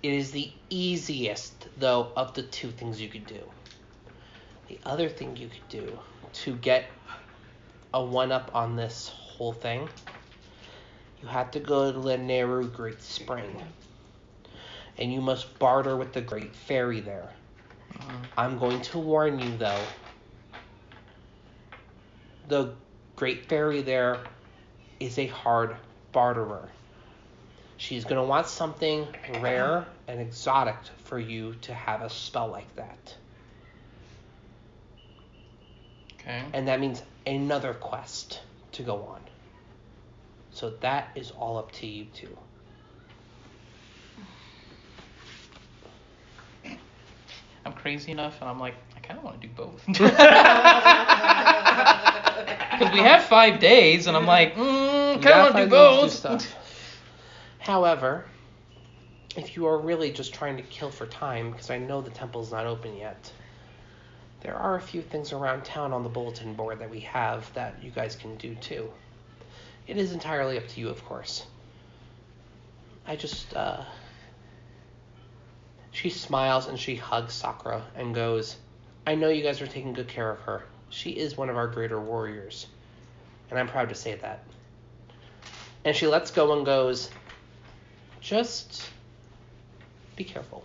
It is the easiest, though, of the two things you could do. The other thing you could do to get a one-up on this whole thing, you have to go to the Neru Great Spring. And you must barter with the Great Fairy there. I'm going to warn you, though. The Great Fairy there is a hard barterer. She's going to want something rare and exotic for you to have a spell like that. Okay. And that means another quest to go on. So that is all up to you two. I'm crazy enough, and I'm like, I kind of want to do both. Because we have 5 days, and I'm like, kind of want to do both. Stuff. However, if you are really just trying to kill for time, because I know the temple's not open yet, there are a few things around town on the bulletin board that we have that you guys can do too. It is entirely up to you, of course. I just, She smiles and she hugs Sakura and goes, I know you guys are taking good care of her. She is one of our greater warriors. And I'm proud to say that. And she lets go and goes, just be careful.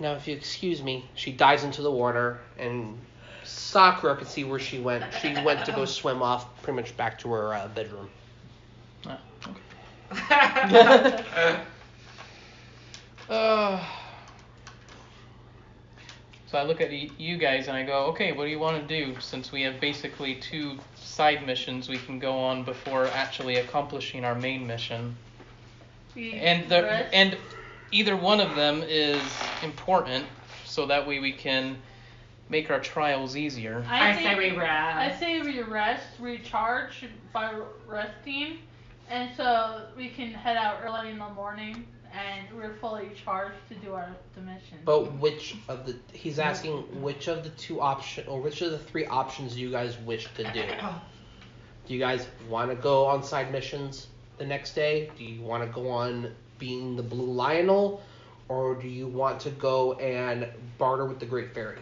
Now, if you excuse me, she dives into the water, and Sakura can see where she went. She went to go swim off pretty much back to her bedroom. Oh, okay. So I look at you guys and I go, okay, what do you want to do? Since we have basically 2 side missions we can go on before actually accomplishing our main mission. And either one of them is important, so that way we can make our trials easier. I say we rest. I say we rest, recharge by resting, and so we can head out early in the morning and we're fully charged to do the mission. But he's asking which of the 2 options, or which of the 3 options you guys wish to do? Do you guys want to go on side missions the next day? Do you want to go on being the Blue Lionel? Or do you want to go and barter with the Great Fairy?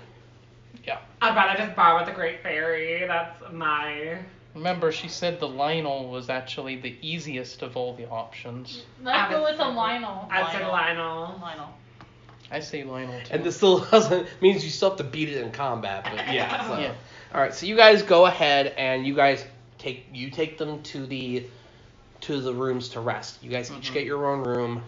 Yeah. I'd rather just bar with the Great Fairy. That's my... Remember, she said the Lionel was actually the easiest of all the options. Let's go with the Lionel. I'd say Lionel. I say Lionel too. And this still means you still have to beat it in combat, but yeah. So. Yeah. All right, so you guys go ahead and you guys take them to the rooms to rest. You guys each get your own room.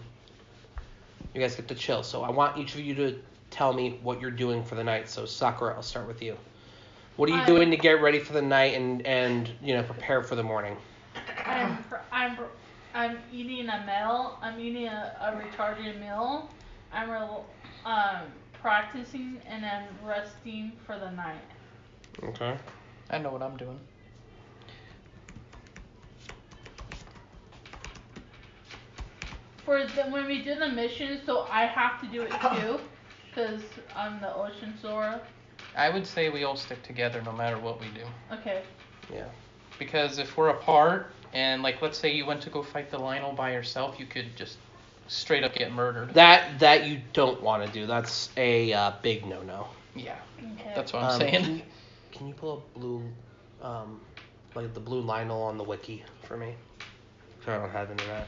You guys get to chill. So I want each of you to tell me what you're doing for the night. So Sakura, I'll start with you. What are you doing to get ready for the night and prepare for the morning? I'm eating a meal. I'm eating a recharging meal. I'm practicing and I'm resting for the night. Okay. I know what I'm doing. When we do the mission, so I have to do it too, because I'm the Ocean Sora. I would say we all stick together no matter what we do. Okay. Yeah. Because if we're apart, and let's say you went to go fight the Lionel by yourself, you could just straight up get murdered. That you don't want to do. That's a big no-no. Yeah. Okay. That's what I'm saying. Can you pull up blue like the blue Lionel on the wiki for me. So I don't have internet.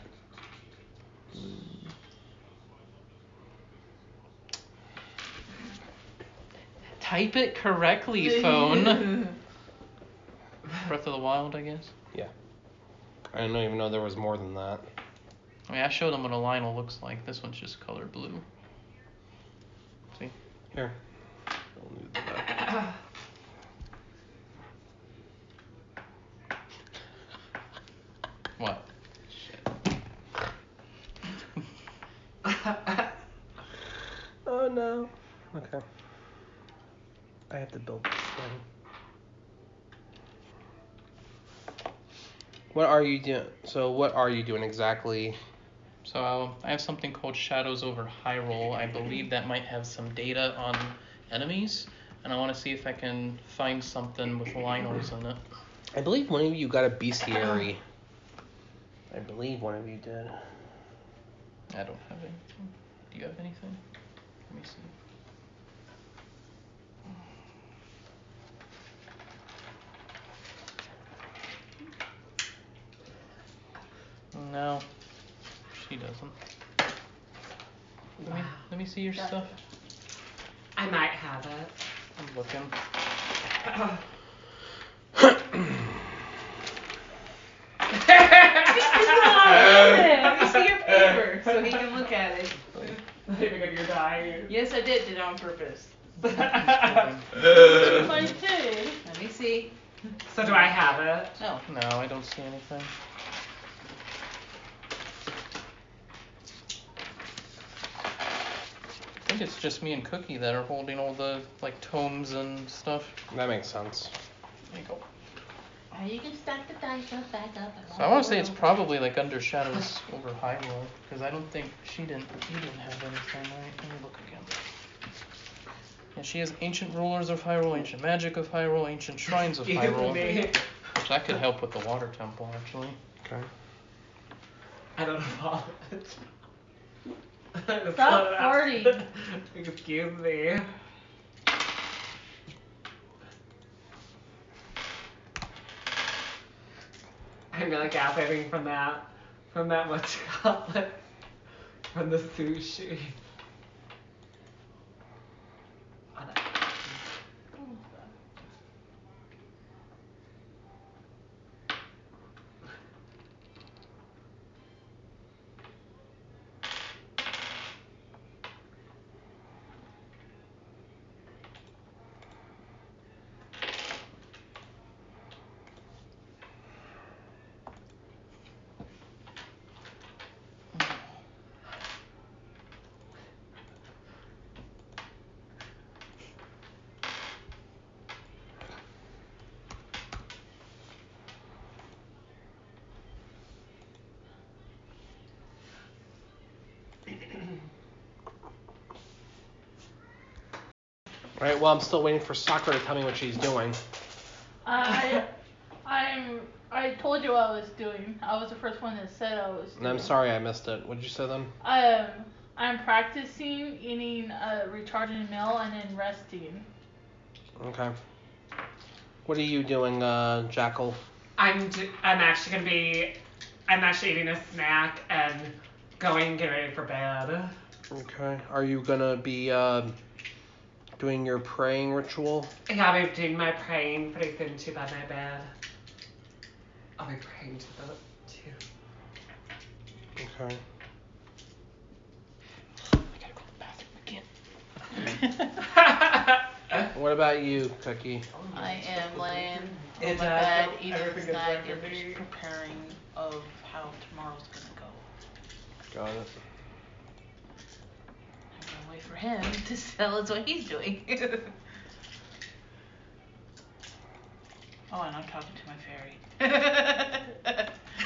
Type it correctly, phone. Breath of the Wild, I guess. Yeah. I didn't even know there was more than that. I mean, I showed them what a Lionel looks like. This one's just color blue. See? Here. I'll move that. What? Oh no. Okay. I have to build this thing. What are you doing? So what are you doing exactly? So I have something called Shadows over Hyrule. I believe that might have some data on enemies, and I want to see if I can find something with Lionels in it. I believe one of you got a bestiary. I believe one of you did. I don't have anything. Do you have anything? Let me see. No, she doesn't. Let me see your stuff. I might have it. I'm looking. Let me see your paper so he can look at it. Because you're dying. Yes, I did it on purpose. Mine too. Let me see. So do I have it? No. No, I don't see anything. I think it's just me and Cookie that are holding all the like tomes and stuff. That makes sense. There you go. Or you can stack the dice up, back up. And So I want to say it's probably like under Shadows over Hyrule, because I don't think you didn't have anything, right? Let me look again. And she has Ancient Rulers of Hyrule, Ancient Magic of Hyrule, Ancient Shrines of Hyrule. Which that could help with the Water Temple, actually. Okay. I don't know it. Stop farting. Excuse me. I'm really gasping from that much chocolate from the sushi. Oh, that- Alright, well I'm still waiting for Sakura to tell me what she's doing. I told you what I was doing. I was the first one that said I was doing. And I'm sorry I missed it. What did you say then? I'm practicing eating a recharging meal and then resting. Okay. What are you doing, Jackal? I'm actually eating a snack and getting ready for bed. Okay. Are you gonna be doing your praying ritual? Yeah, I'll be doing my praying pretty soon too by my bed. I'll be praying to the Okay. I gotta go to the bathroom again. What about you, Cookie? I am laying on my It's, bed, eating everything a is snack, right and for me. just preparing of how tomorrow's gonna go. Got it. I'm gonna wait for him to tell us what he's doing. Oh, and I'm talking to my fairy.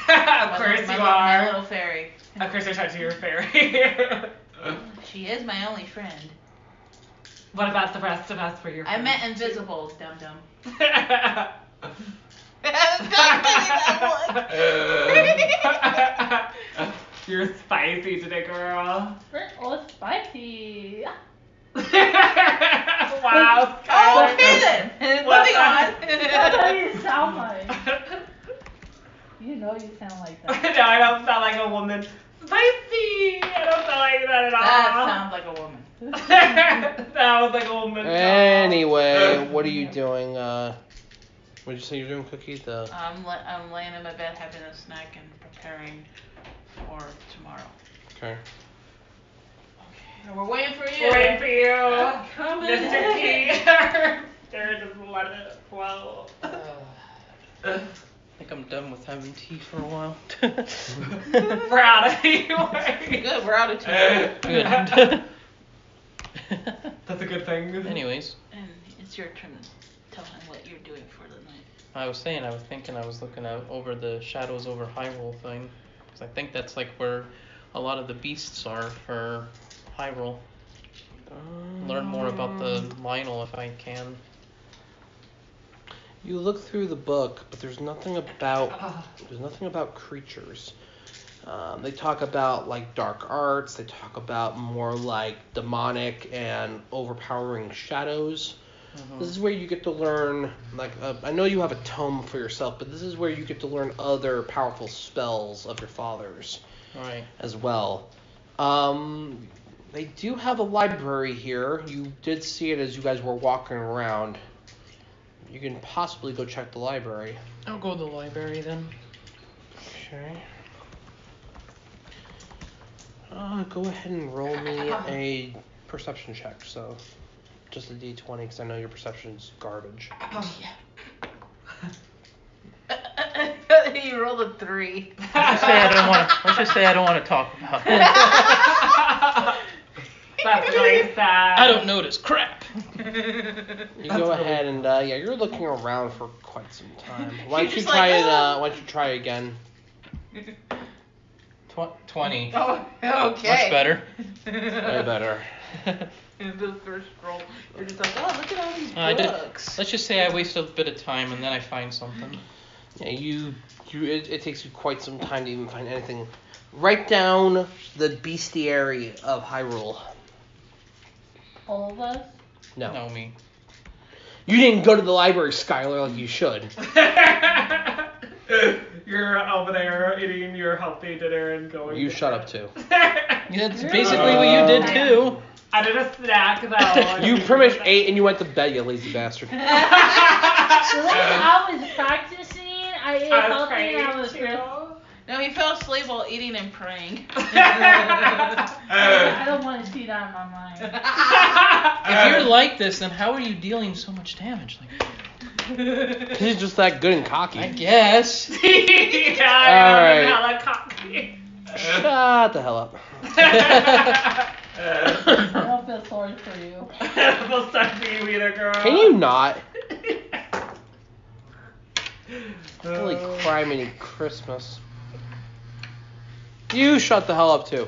Of course you are. My little fairy. Of course I talked to your fairy. She is my only friend. What about the rest of us for your I friends? meant invisibles, dum dum. Don't that You're spicy today, girl. We're all spicy. Wow. Oh, okay then. What Moving on. That's how you sound like. know you sound like that. No, I don't sound like a woman. Spicy! I don't sound like that at all. That sounds like a woman. That was like a woman. Anyway, what are you doing? What did you say you're doing, Cookie? I'm laying in my bed having a snack and preparing for tomorrow. Okay. And we're waiting for you. Waiting for you. Coming. Mr. T. There, just let it flow. I think I'm done with having tea for a while. We're out of here. Good, we're out of tea. Good. That's a good thing. Anyways, And it's your turn to tell him what you're doing for the night. I was looking over the Shadows over Hyrule thing. Because I think that's like where a lot of the beasts are for Hyrule. Learn more about the Lionel if I can. You look through the book, but there's nothing about creatures. They talk about like dark arts. They talk about more like demonic and overpowering shadows. Mm-hmm. This is where you get to learn, like, I know you have a tome for yourself, but this is where you get to learn other powerful spells of your father's Right. as well. They do have a library here. You did see it as you guys were walking around. You can possibly go check the library. I'll go to the library then. Okay. Go ahead and roll me a perception check. So, just a d20 because I know your perception's garbage. You rolled a 3. Let's just say I don't want to talk about it. That's really sad. I don't notice crap. You go ahead and you're looking around for quite some time. Why don't you You're try just it? like, Why don't you try again? 20. Oh, okay. Much better. Way better. In the first roll, you're just like, oh, look at all these I did. books. Let's just say I wasted a bit of time and then I find something. Yeah, it takes you quite some time to even find anything. Write down the bestiary of Hyrule. All of us? No. No, me. You didn't go to the library, Skylar, like you should. You're over there eating your healthy dinner and going. You shut up too. Yeah, that's basically what you did too. I did a snack though. You pretty much ate and you went to bed, you lazy bastard. The way I was practicing, I ate healthy and I was too. No, he fell asleep while eating and praying. I don't want to see that in my mind. If you're like this, then how are you dealing so much damage? Like, He's just that good and cocky. I guess. Yeah, Alright. hella cocky. Shut the hell up. I don't feel sorry for you. I don't feel sorry for you either, girl. Can you not? Holy criminy Christmas. You shut the hell up too.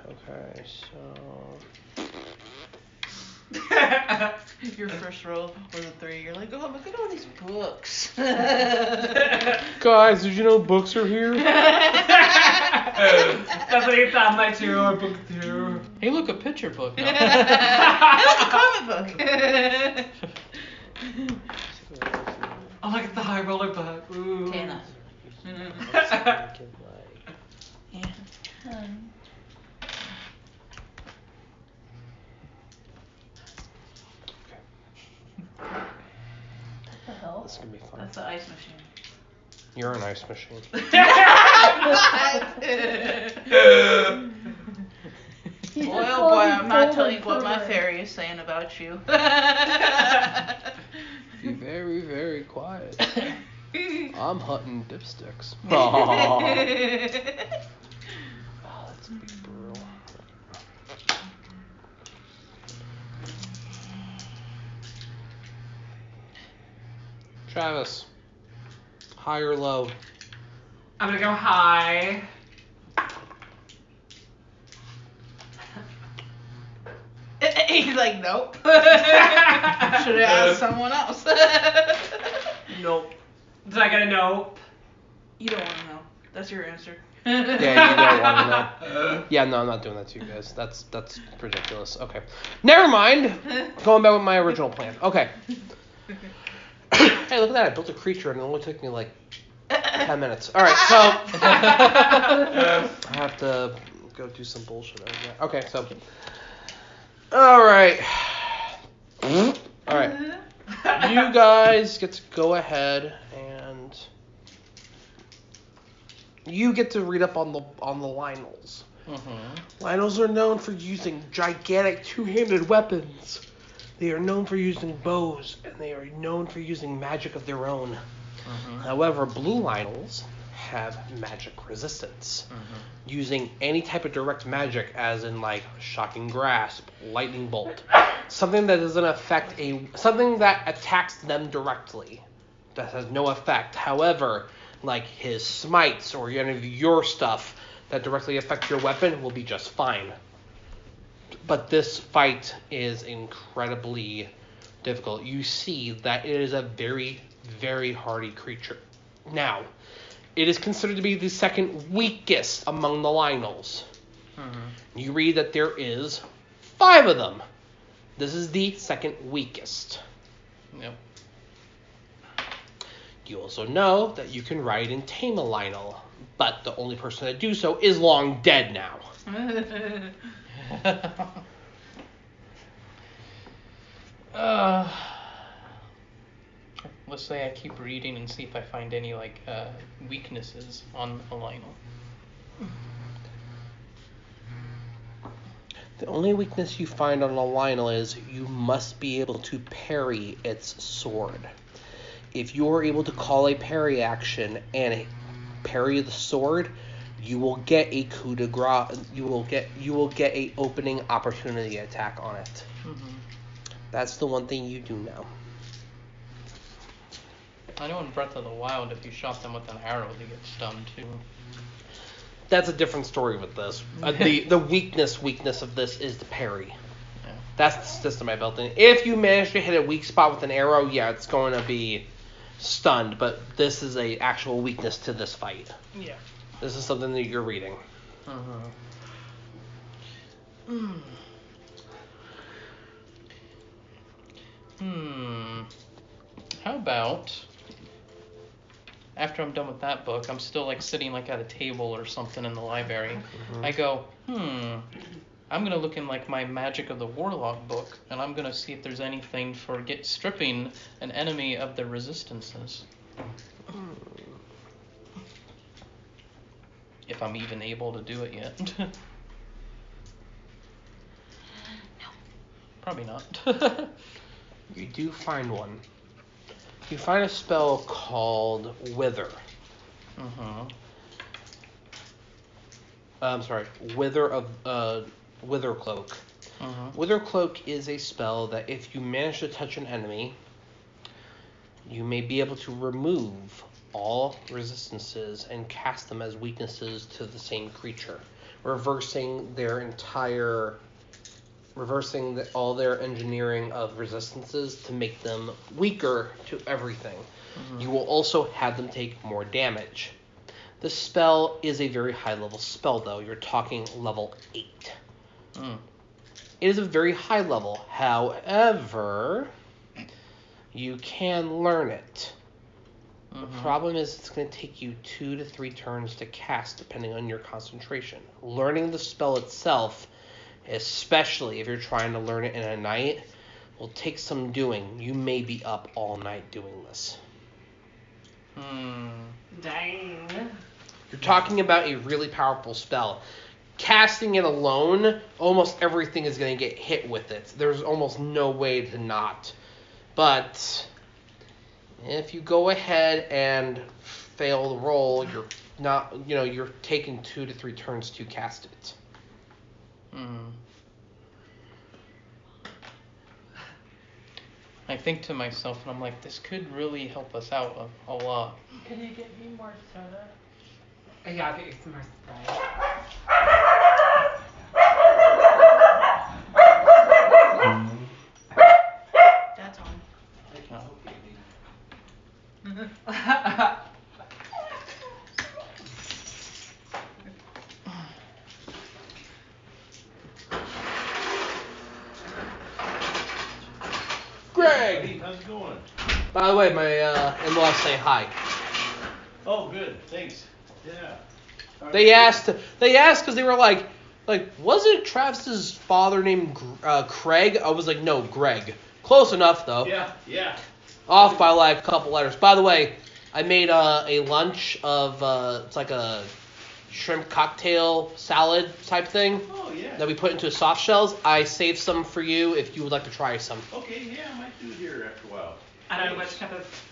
Okay, so. Your first roll was a 3. You're like, oh, look at all these books. Guys, did you know books are here? That's what he sounds like too, or book too. Hey, look, a picture book. It was a comic book. Oh, look at the high roller book. Ooh. Tana. Yeah. What the hell? This is gonna be fun. That's the ice machine. You're an ice machine. He's Boy, just oh boy, I'm not fully telling you what my forward. fairy is saying about you. Be very, very quiet. I'm hunting dipsticks. Oh, that's gonna be brutal. Travis, high or low? I'm gonna go high. He's like, nope. Should have asked someone else. Nope. Did I get a nope? You don't want to know. That's your answer. Yeah, you don't want to know. Yeah, no, I'm not doing that to you guys. That's ridiculous. Okay. Never mind. Going back with my original plan. Okay. Hey, look at that! I built a creature and it only took me like 10 minutes. All right, so I have to go do some bullshit over there. Okay, so all right, all right. You guys get to go ahead and you get to read up on the Lionels. Lionels are known for using gigantic two-handed weapons. They are known for using bows, and they are known for using magic of their own. However, blue Lionels have magic resistance, using any type of direct magic, as in like shocking grasp, lightning bolt, something that doesn't affect something that attacks them directly, that has no effect. However, like his smites or any of your stuff that directly affect your weapon will be just fine. But this fight is incredibly difficult. You see that it is a very, very hardy creature. Now, it is considered to be the second weakest among the Lionels. You read that there is 5 of them. This is the second weakest. Yep. You also know that you can ride and tame a Lionel, but the only person to do so is long dead now. Let's say I keep reading and see if I find any weaknesses on a Lionel. The only weakness you find on a Lionel is you must be able to parry its sword. If you are able to call a parry action and parry the sword, you will get a coup de grace. You will get a opening opportunity attack on it. That's the one thing you do know. I know in Breath of the Wild, if you shot them with an arrow, they get stunned too. That's a different story with this. The weakness of this is the parry. Yeah. That's the system I built in. If you manage to hit a weak spot with an arrow, yeah, it's going to be stunned. But this is a actual weakness to this fight. Yeah. This is something that you're reading. How about after I'm done with that book, I'm still sitting at a table or something in the library. I go, I'm gonna look in my Magic of the Warlock book, and I'm gonna see if there's anything for stripping an enemy of their resistances. If I'm even able to do it yet. No. Probably not. You do find one. You find a spell called Wither. Wither Cloak. Wither Cloak is a spell that if you manage to touch an enemy, you may be able to remove all resistances and cast them as weaknesses to the same creature, reversing all their engineering of resistances to make them weaker to everything. You will also have them take more damage. This spell is a very high level spell though. You're talking level 8. It is a very high level. However, you can learn it. The problem is it's going to take you 2 to 3 turns to cast depending on your concentration. Learning the spell itself, especially if you're trying to learn it in a night, will take some doing. You may be up all night doing this. Dang. You're talking about a really powerful spell. Casting it alone, almost everything is going to get hit with it. There's almost no way to not. But if you go ahead and fail the roll, you're taking 2 to 3 turns to cast it. I think to myself, and I'm like, this could really help us out a lot. Can you get me more soda? Yeah, I'll get you some more Sprite. That's on. Greg! How's it going? By the way, my in-laws say hi. Oh, good. Thanks. Yeah. They asked because they were like, wasn't Travis's father named Craig? I was like, no, Greg. Close enough though. Yeah. Off by like a couple letters. By the way, I made a lunch of it's like a shrimp cocktail salad type thing. Oh, yeah. That we put into soft shells. I saved some for you if you would like to try some. Okay, yeah, I might do it here after a while. I don't know which cup of.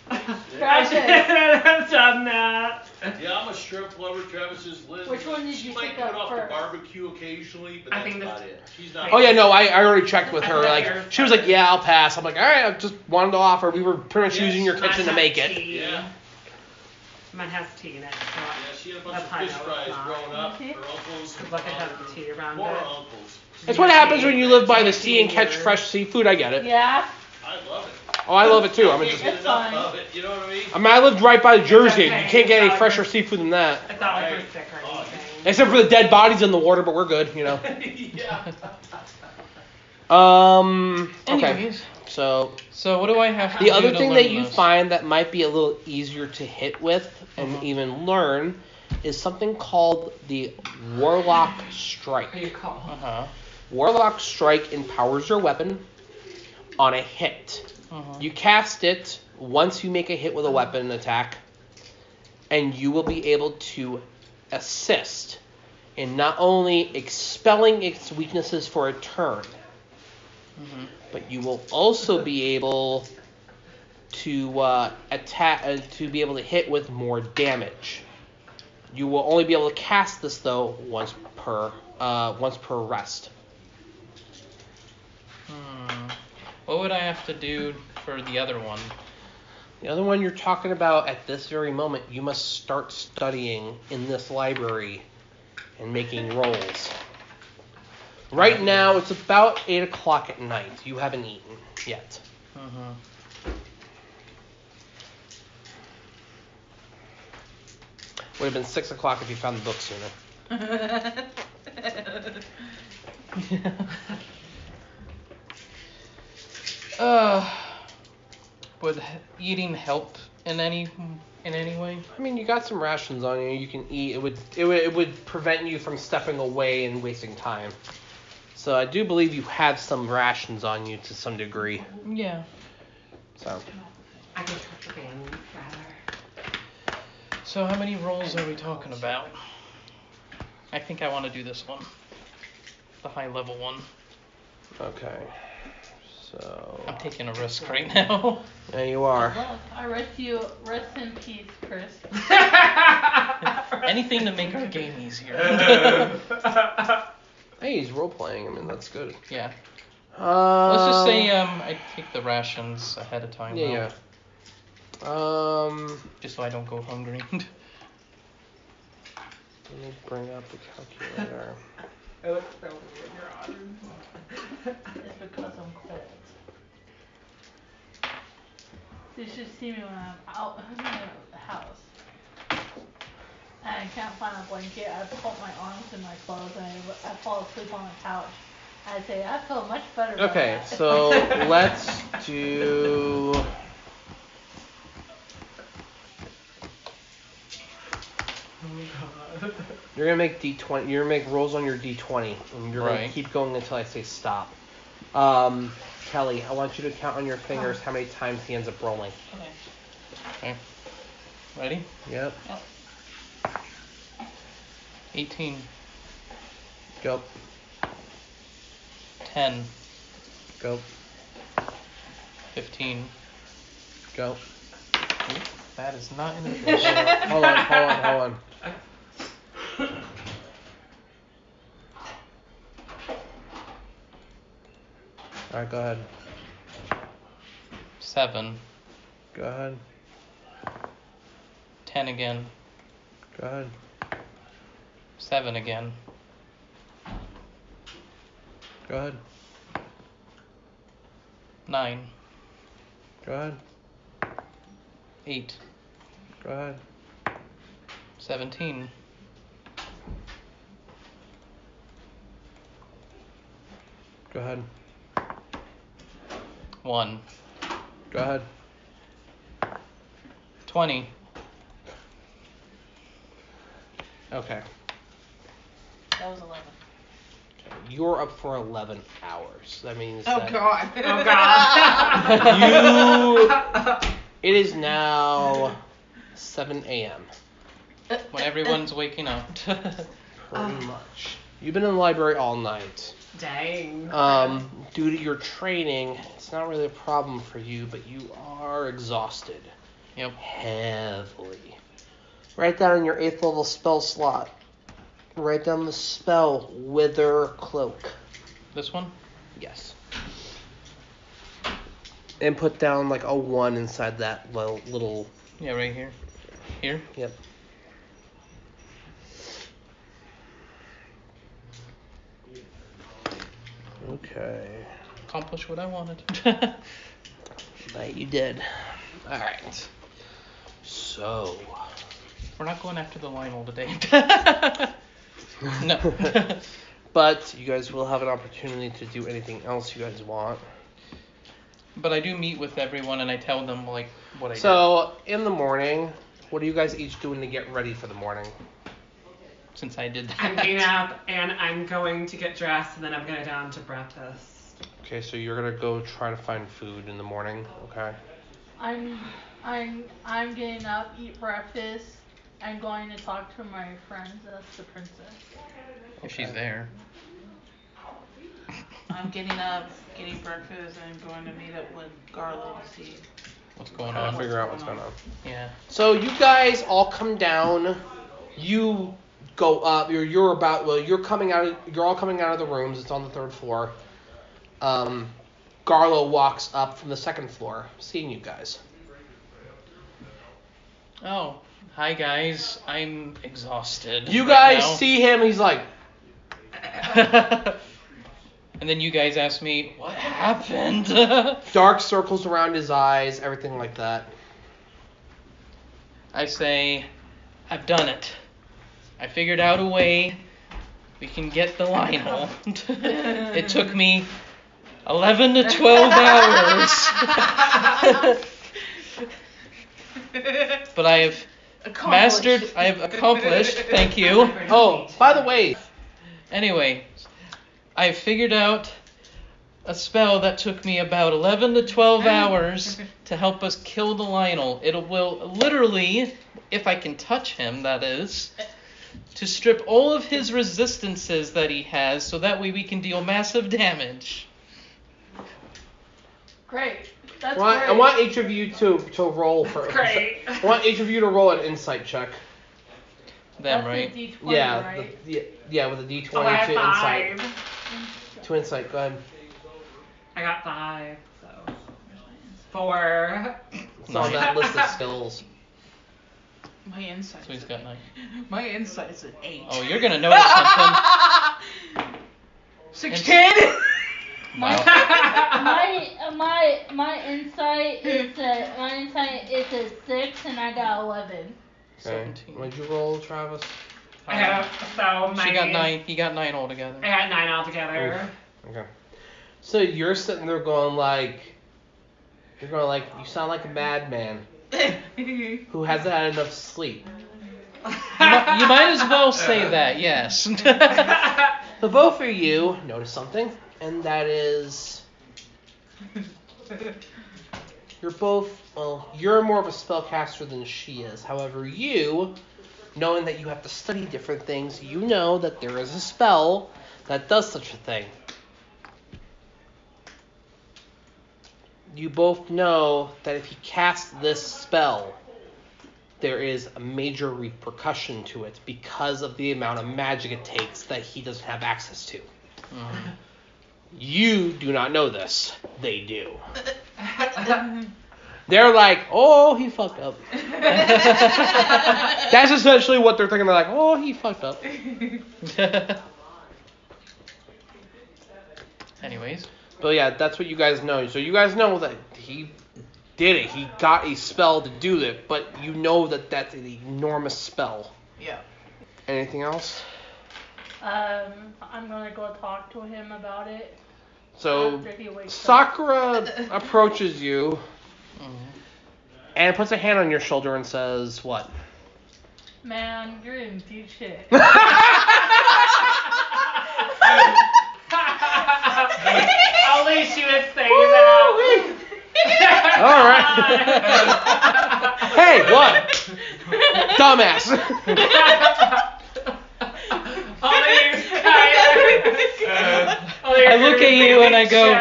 Travis. I've done that. Yeah, I'm a shrimp lover. Travis is Liz. Which one did she you might pick do it up off first? the barbecue occasionally, but I that's think about that's- it. She's not. Oh yeah, no, I already checked with I her. thought Like yours she was like, yeah, I'll pass. I'm like, all right, I just wanted to offer. We were pretty much Yes, using your Mine kitchen to has make it. tea. Yeah. Mine has tea in it. So Yeah, she had a bunch That's of how I fish know it's fries not. growing up. Okay. Her uncles. It's like it has tea around More it. uncles. It's what happens when you live by the sea and catch fresh seafood. I get it. Yeah. I love it. Oh, I love it too. I mean, Can't just, get It's enough fine. of it. You know what I mean? I lived right by Jersey. okay. You can't get any It's fresher not seafood than that. It's not like Right. we're sick or Oh, anything. Except for the dead bodies in the water, but we're good, you know. Yeah. Okay. Anyways, So so what do I have to the do other to thing learn that you this? find that might be a little easier to hit with and even learn is something called the Warlock Strike. What do you call? Uh-huh. Warlock Strike empowers your weapon on a hit. Uh-huh. You cast it once you make a hit with a weapon attack, and you will be able to assist in not only expelling its weaknesses for a turn, Mhm. but you will also be able to attack to be able to hit with more damage. You will only be able to cast this though once per rest. What would I have to do for the other one? The other one you're talking about at this very moment, you must start studying in this library and making rolls. Right now, it's about 8 o'clock at night. You haven't eaten yet. Uh-huh. Would have been 6 o'clock if you found the book sooner. Would eating help in any way? I mean, you got some rations on you. You can eat. It would prevent you from stepping away and wasting time. So I do believe you have some rations on you to some degree. Yeah. So I can touch your hand rather. So how many rolls are we talking about? I think I want to do this one. The high level one. okay. So I'm taking a risk right now. yeah, you are. Well, I rest in peace, Chris. Anything to make our game easier. Hey, he's role playing. I mean, that's good. Yeah. Let's just say Yeah, I take the rations ahead of time. yeah. Just so I don't go hungry. Let me bring up the calculator. It looks so weird. You're on. It's because I'm cold. You should see me when I'm out in the house. And I can't find a blanket. I put my arms in my clothes and I fall asleep on the couch. I say, I feel much better about Okay, that. so let's do. You're gonna make D20. You're gonna make rolls on your D20, and you're gonna Right. keep going until I say stop. Kelly, I want you to count on your fingers how many times he ends up rolling. Okay. Ready? Yep. 18, Go. 10, Go. 15. Go. That is not in Hold the on. Hold on. All right, go ahead. 7, Go ahead. 10 again, Go ahead. 7 again, Go ahead. 9, Go ahead. 8, Go ahead. 17, Go ahead. 1, Go ahead. 20. Okay. That was 11. You're up for 11 hours. That means Oh that god. Oh god. it is now 7 a.m. When everyone's waking up. Pretty much. You've been in the library all night. Dang. Due to your training, it's not really a problem for you, but you are exhausted. Yep. Heavily. Write down your 8th level spell slot. Write down the spell Wither Cloak. This one? Yes. And put down like a 1 inside that little. Yeah, right here. Here? Yep. Okay. Accomplish what I wanted. That you did. Alright. So. We're not going after the Lionel today. No. But you guys will have an opportunity to do anything else you guys want. But I do meet with everyone and I tell them like what I So, in the morning, what are you guys each doing to get ready for the morning? did. Since I did that. I'm getting up and I'm going to get dressed and then I'm going down to breakfast. Okay, so you're gonna go try to find food in the morning, okay? I'm getting up, eat breakfast, and going to talk to my friends. That's the princess. If she's there. I'm getting up, getting breakfast, and going to meet up with Garlo to see. What's going I'll on? figure out what's going on. Yeah. So you guys all come down. You go up. You're all coming out of the rooms. It's on the 3rd floor. Garlo walks up from the 2nd floor, seeing you guys. Oh, hi guys. I'm exhausted. You right guys now. see him. He's like, And then you guys ask me, what happened? dark circles around his eyes, everything like that. I say, I've done it. I figured out a way we can get the Lionel. It took me 11 to 12 hours. But I have accomplished, thank you. Oh, by the way, Anyway, I figured out a spell that took me about 11 to 12 hours to help us kill the Lionel. It will literally, if I can touch him, that is, to strip all of his resistances that he has, so that way we can deal massive damage. Great. That's I great. want each of you to roll for. Great. I want each of you to roll an insight check. Them, That's right? a D20, Yeah, right? yeah, with a D20 Oh, I to have insight. 5. To insight, go ahead. I got 5, so 4. It's on that list of skills. My insight. So he's got 9. My insight is an 8. Oh, you're gonna notice something. 16. My insight is a 6 and I got 11. Okay. 17. What'd you roll, Travis? I have, so my... She got 9. He got 9 altogether. I got 9 altogether. Okay. So you're sitting there going like, you sound like a madman who hasn't had enough sleep. You might as well say that, yes. So both of you notice something, and that is you're more of a spellcaster than she is. However, you, knowing that you have to study different things, you know that there is a spell that does such a thing. You both know that if he casts this spell, there is a major repercussion to it because of the amount of magic it takes that he doesn't have access to. You do not know this. They do. They're like, oh, he fucked up. That's essentially what they're thinking. They're like, oh, he fucked up. Anyways. But yeah, that's what you guys know. So you guys know that he did it. He got a spell to do it, but you know that that's an enormous spell. Yeah. Anything else? I'm gonna go talk to him about it. So After he wakes up. Sakura approaches you and puts a hand on your shoulder and says, what? Man, you're in deep shit. Only she would say that. All right. Hey, what? Dumbass. I look at you and I go,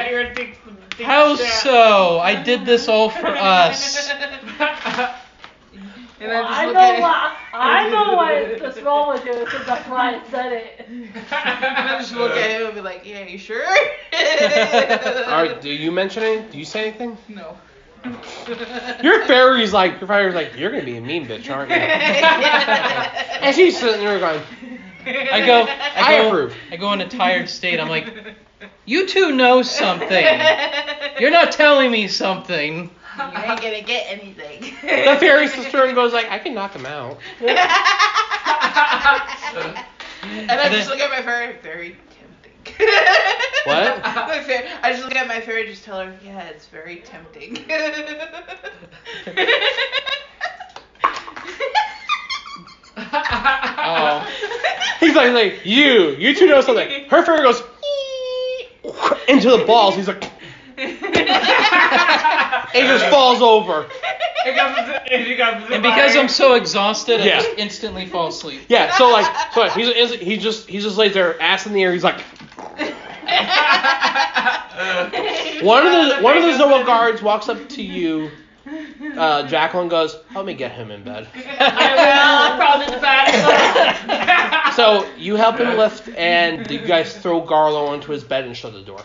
how so? I did this all for us. And Well, I just look at I know what's wrong with you, because that's why I said it. I just look at him and be like, yeah, you sure? All right, do you mention anything? Do you say anything? No. Your fairy's like, you're gonna be a mean bitch, aren't you? And she's sitting there going, I go, I approve. I go in a tired state. I'm like, you two know something. You're not telling me something. You ain't gonna get anything. The fairy sister goes like, I can knock him out. And I just look at my fairy, very tempting. What? My fairy, I just look at my fairy, just tell her, yeah, it's very tempting. Oh. He's like, you two know something. Her fairy goes into the balls. He's like, it just falls over. And because I'm so exhausted, I just instantly fall asleep. Yeah, so he just lays there, ass in the air. He's like, one of the Zoa guards walks up to you, Jacqueline goes, help me get him in bed. I'm probably the bad. So you help him lift, and you guys throw Garlo onto his bed and shut the door.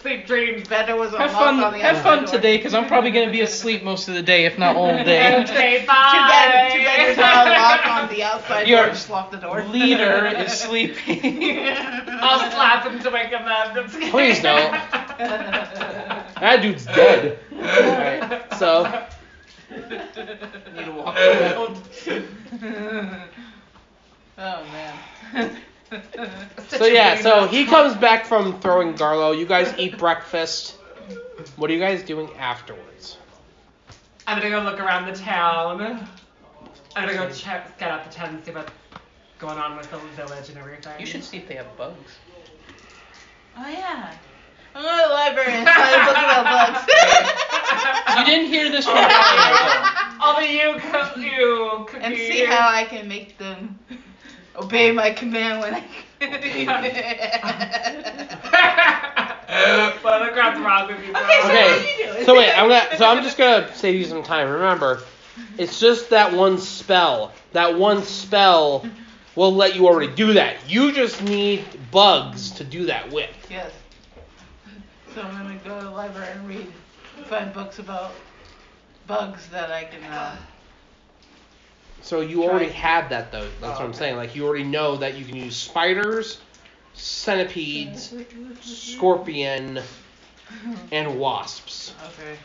Sleep dreams. Better was a Have lock fun, on the have outside fun door. today, because I'm probably going to be asleep most of the day, if not all day. Okay, bye. Too bad there's not a lock on the outside Your door. Just lock the door. Leader is sleeping. I'll slap him to wake him up. Please don't. That dude's dead. Alright, so Need to walk around. Oh man. so he comes back from throwing Garlo. You guys eat breakfast. What are you guys doing afterwards? I'm gonna go look around the town. I'm gonna go scout out the town and see what's going on with the village and everything. You should see if they have bugs. Oh yeah. I'm going to the library and try to look about bugs. You didn't hear this from Mario, I'll be you cookie. And see how I can make them obey my command when I. What the crap's wrong with you, bro? Okay, so Okay, what are you doing? so wait, I'm just gonna save you some time. Remember, it's just that one spell. That one spell will let you already do that. You just need bugs to do that with. Yes. So I'm gonna go to the library and find books about bugs that I can. So you already have that though. That's what I'm saying. Like you already know that you can use spiders, centipedes, scorpion, and wasps. Okay.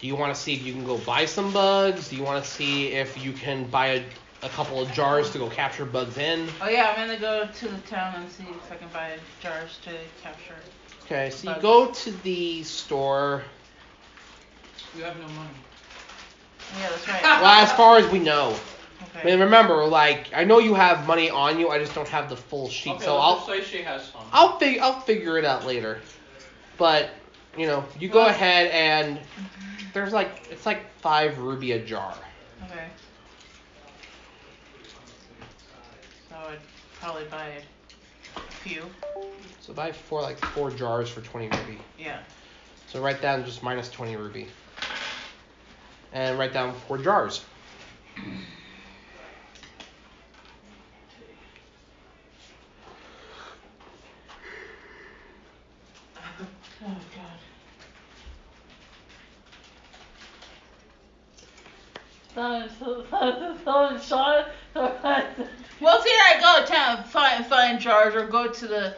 Do you want to see if you can go buy some bugs? Do you want to see if you can buy a couple of jars to go capture bugs in? Oh yeah, I'm gonna go to the town and see if I can buy jars to capture. Okay, so you Bugs. go to the store. You have no money. Yeah, that's right. Well, as far as we know. I Okay. mean, remember, like, I know you have money on you. I just don't have the full sheet. Okay, So let's just say she has some. I'll figure it out later. But you know, you go ahead and there's it's like 5 ruby a jar. Okay. So I'd probably buy a few. So buy 4 jars for 20 ruby. Yeah. So write down just minus 20 ruby. And write down 4 jars. Oh god. Someone shot. Well, it's either I go to town and find jars, or go to the,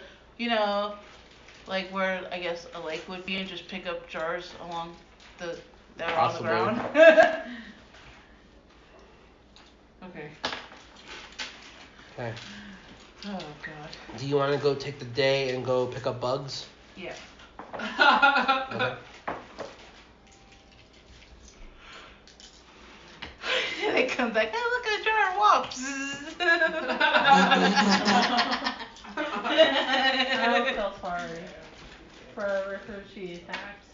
like where I guess a lake would be, and just pick up jars along that are Possibly. on the ground. Okay. Okay. Oh god. Do you want to go take the day and go pick up bugs? Yeah. Okay. They come back, hey, look at a jar of wops. I don't feel sorry for whoever she attacked.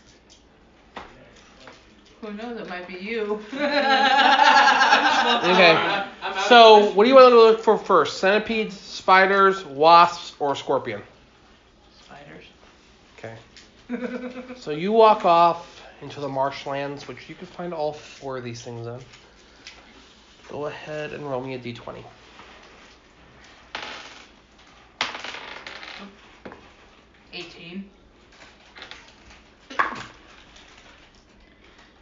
Who knows, it might be you. Okay. So, what do you want to look for first? Centipedes, spiders, wasps, or scorpion? Spiders. Okay. So you walk off into the marshlands, which you can find all 4 of these things in. Go ahead and roll me a d20.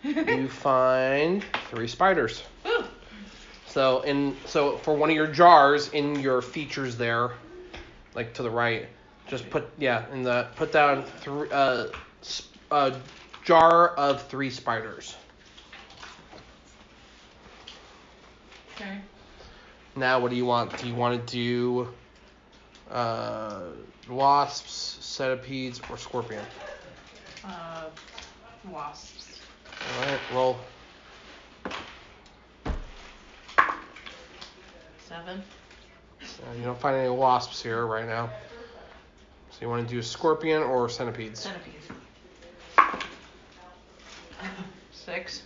You find 3 spiders. Woo. So for one of your jars in your features there, like to the right, just put down a jar of 3 spiders. Okay. Now, what do you want? Do you want to do wasps, centipedes, or scorpion? Wasps. All right, roll. 7. You don't find any wasps here right now. So you want to do scorpion or centipedes? Centipedes. 6.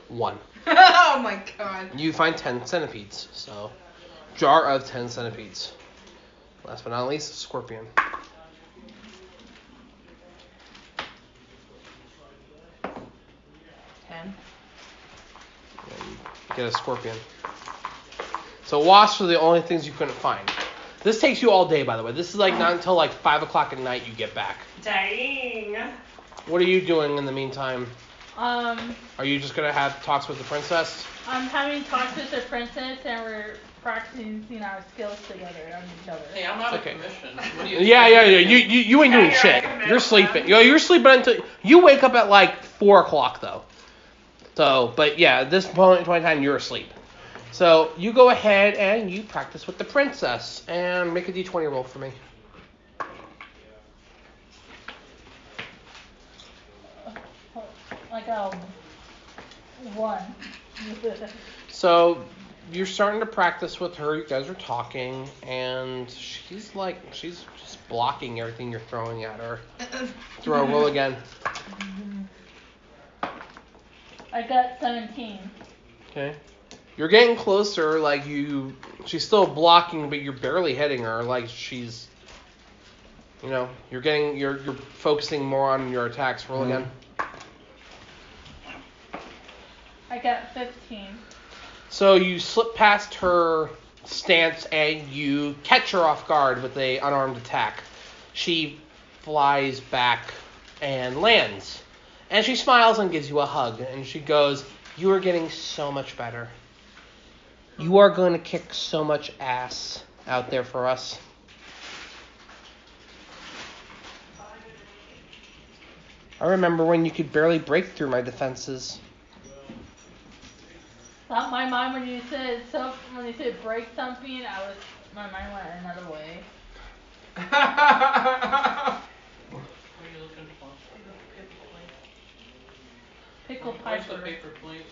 1. Oh my god. You find 10 centipedes. So, jar of 10 centipedes. Last but not least, scorpion. 10. Yeah, you get a scorpion. So wasps are the only things you couldn't find. This takes you all day, by the way. This is like not until like 5 o'clock at night you get back. Dang. What are you doing in the meantime? Are you just gonna have talks with the princess? I'm having talks with the princess and we're practicing our skills together on each other. Hey, I'm out Okay. of commission. What do you Yeah. You ain't doing Yeah, shit. you're You're sleeping. You're sleeping until you wake up at like 4 o'clock though. So, but yeah, at this point in time you're asleep. So you go ahead and you practice with the princess and make a d20 roll for me. Like a 1. So you're starting to practice with her. You guys are talking, and she's just blocking everything you're throwing at her. Throw a roll again. I got 17. Okay. You're getting closer. She's still blocking, but you're barely hitting her. Like she's, you're focusing more on your attacks. Roll again. I got 15. So you slip past her stance and you catch her off guard with a unarmed attack. She flies back and lands. And she smiles and gives you a hug. And she goes, "You are getting so much better. You are going to kick so much ass out there for us." I remember when you could barely break through my defenses. Not my mind when you said break something, my mind went another way. What are you looking for? Pickle Where's the piper. paper plate?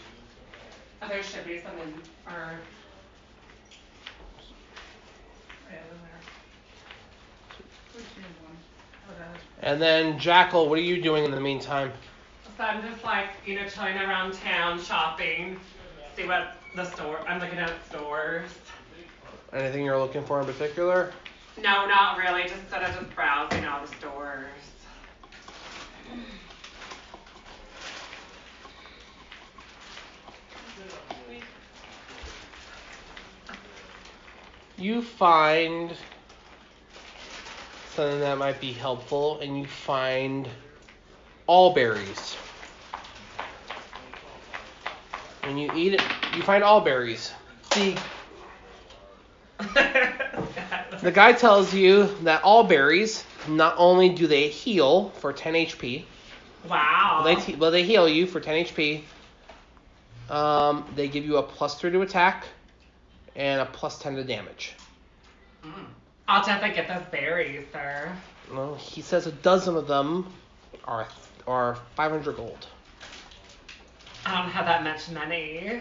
Oh, there should be something. Or And then, Jackal, what are you doing in the meantime? so I'm just chilling around town shopping. See what the store. I'm looking at stores. Anything you're looking for in particular? No, not really. Just sort of just browsing all the stores. You find something that might be helpful, and you find all berries. When you eat it, you find all berries. The guy tells you that all berries, not only do they heal for 10 HP, Wow. they heal you for 10 HP. They give you a +3 to attack and a +10 to damage. I'll definitely get those berries, sir. Well, he says a dozen of them are 500 gold. I don't have that much money.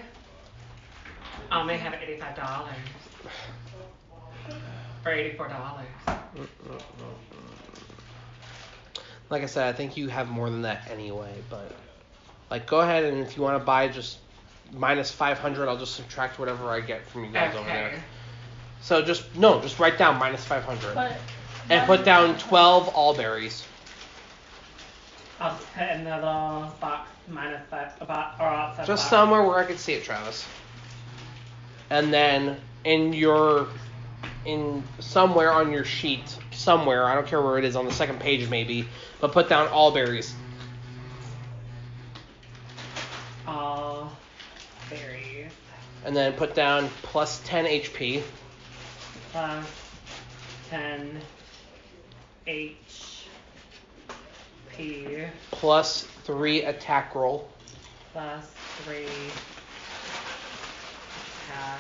I only have $85. Or $84. Like I said, I think you have more than that anyway, but like go ahead and if you want to buy just minus 500, I'll just subtract whatever I get from you guys over there. So just write down minus 500. And put down 12 all berries. I'll just put in the little box minus outside Just box. somewhere where I can see it, Travis. And then in somewhere on your sheet, somewhere, I don't care where it is, on the second page maybe, but put down all berries. All berries. And then put down plus 10 HP. Plus 10 HP. Plus 3 attack roll. Plus 3 attack.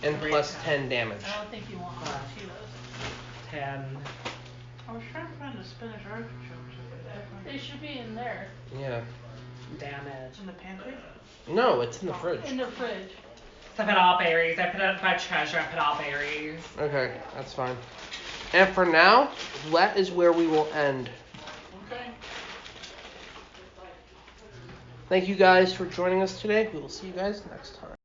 And plus 10 damage. I don't think you want all two of those. 10. I was trying to find a Spanish artichoke. They should be in there. Yeah. Damage. In the pantry? No, it's in the fridge. In the fridge. So I put all berries. I put it by treasure. I put all berries. Okay, that's fine. And for now, that is where we will end. Okay. Thank you guys for joining us today. We will see you guys next time.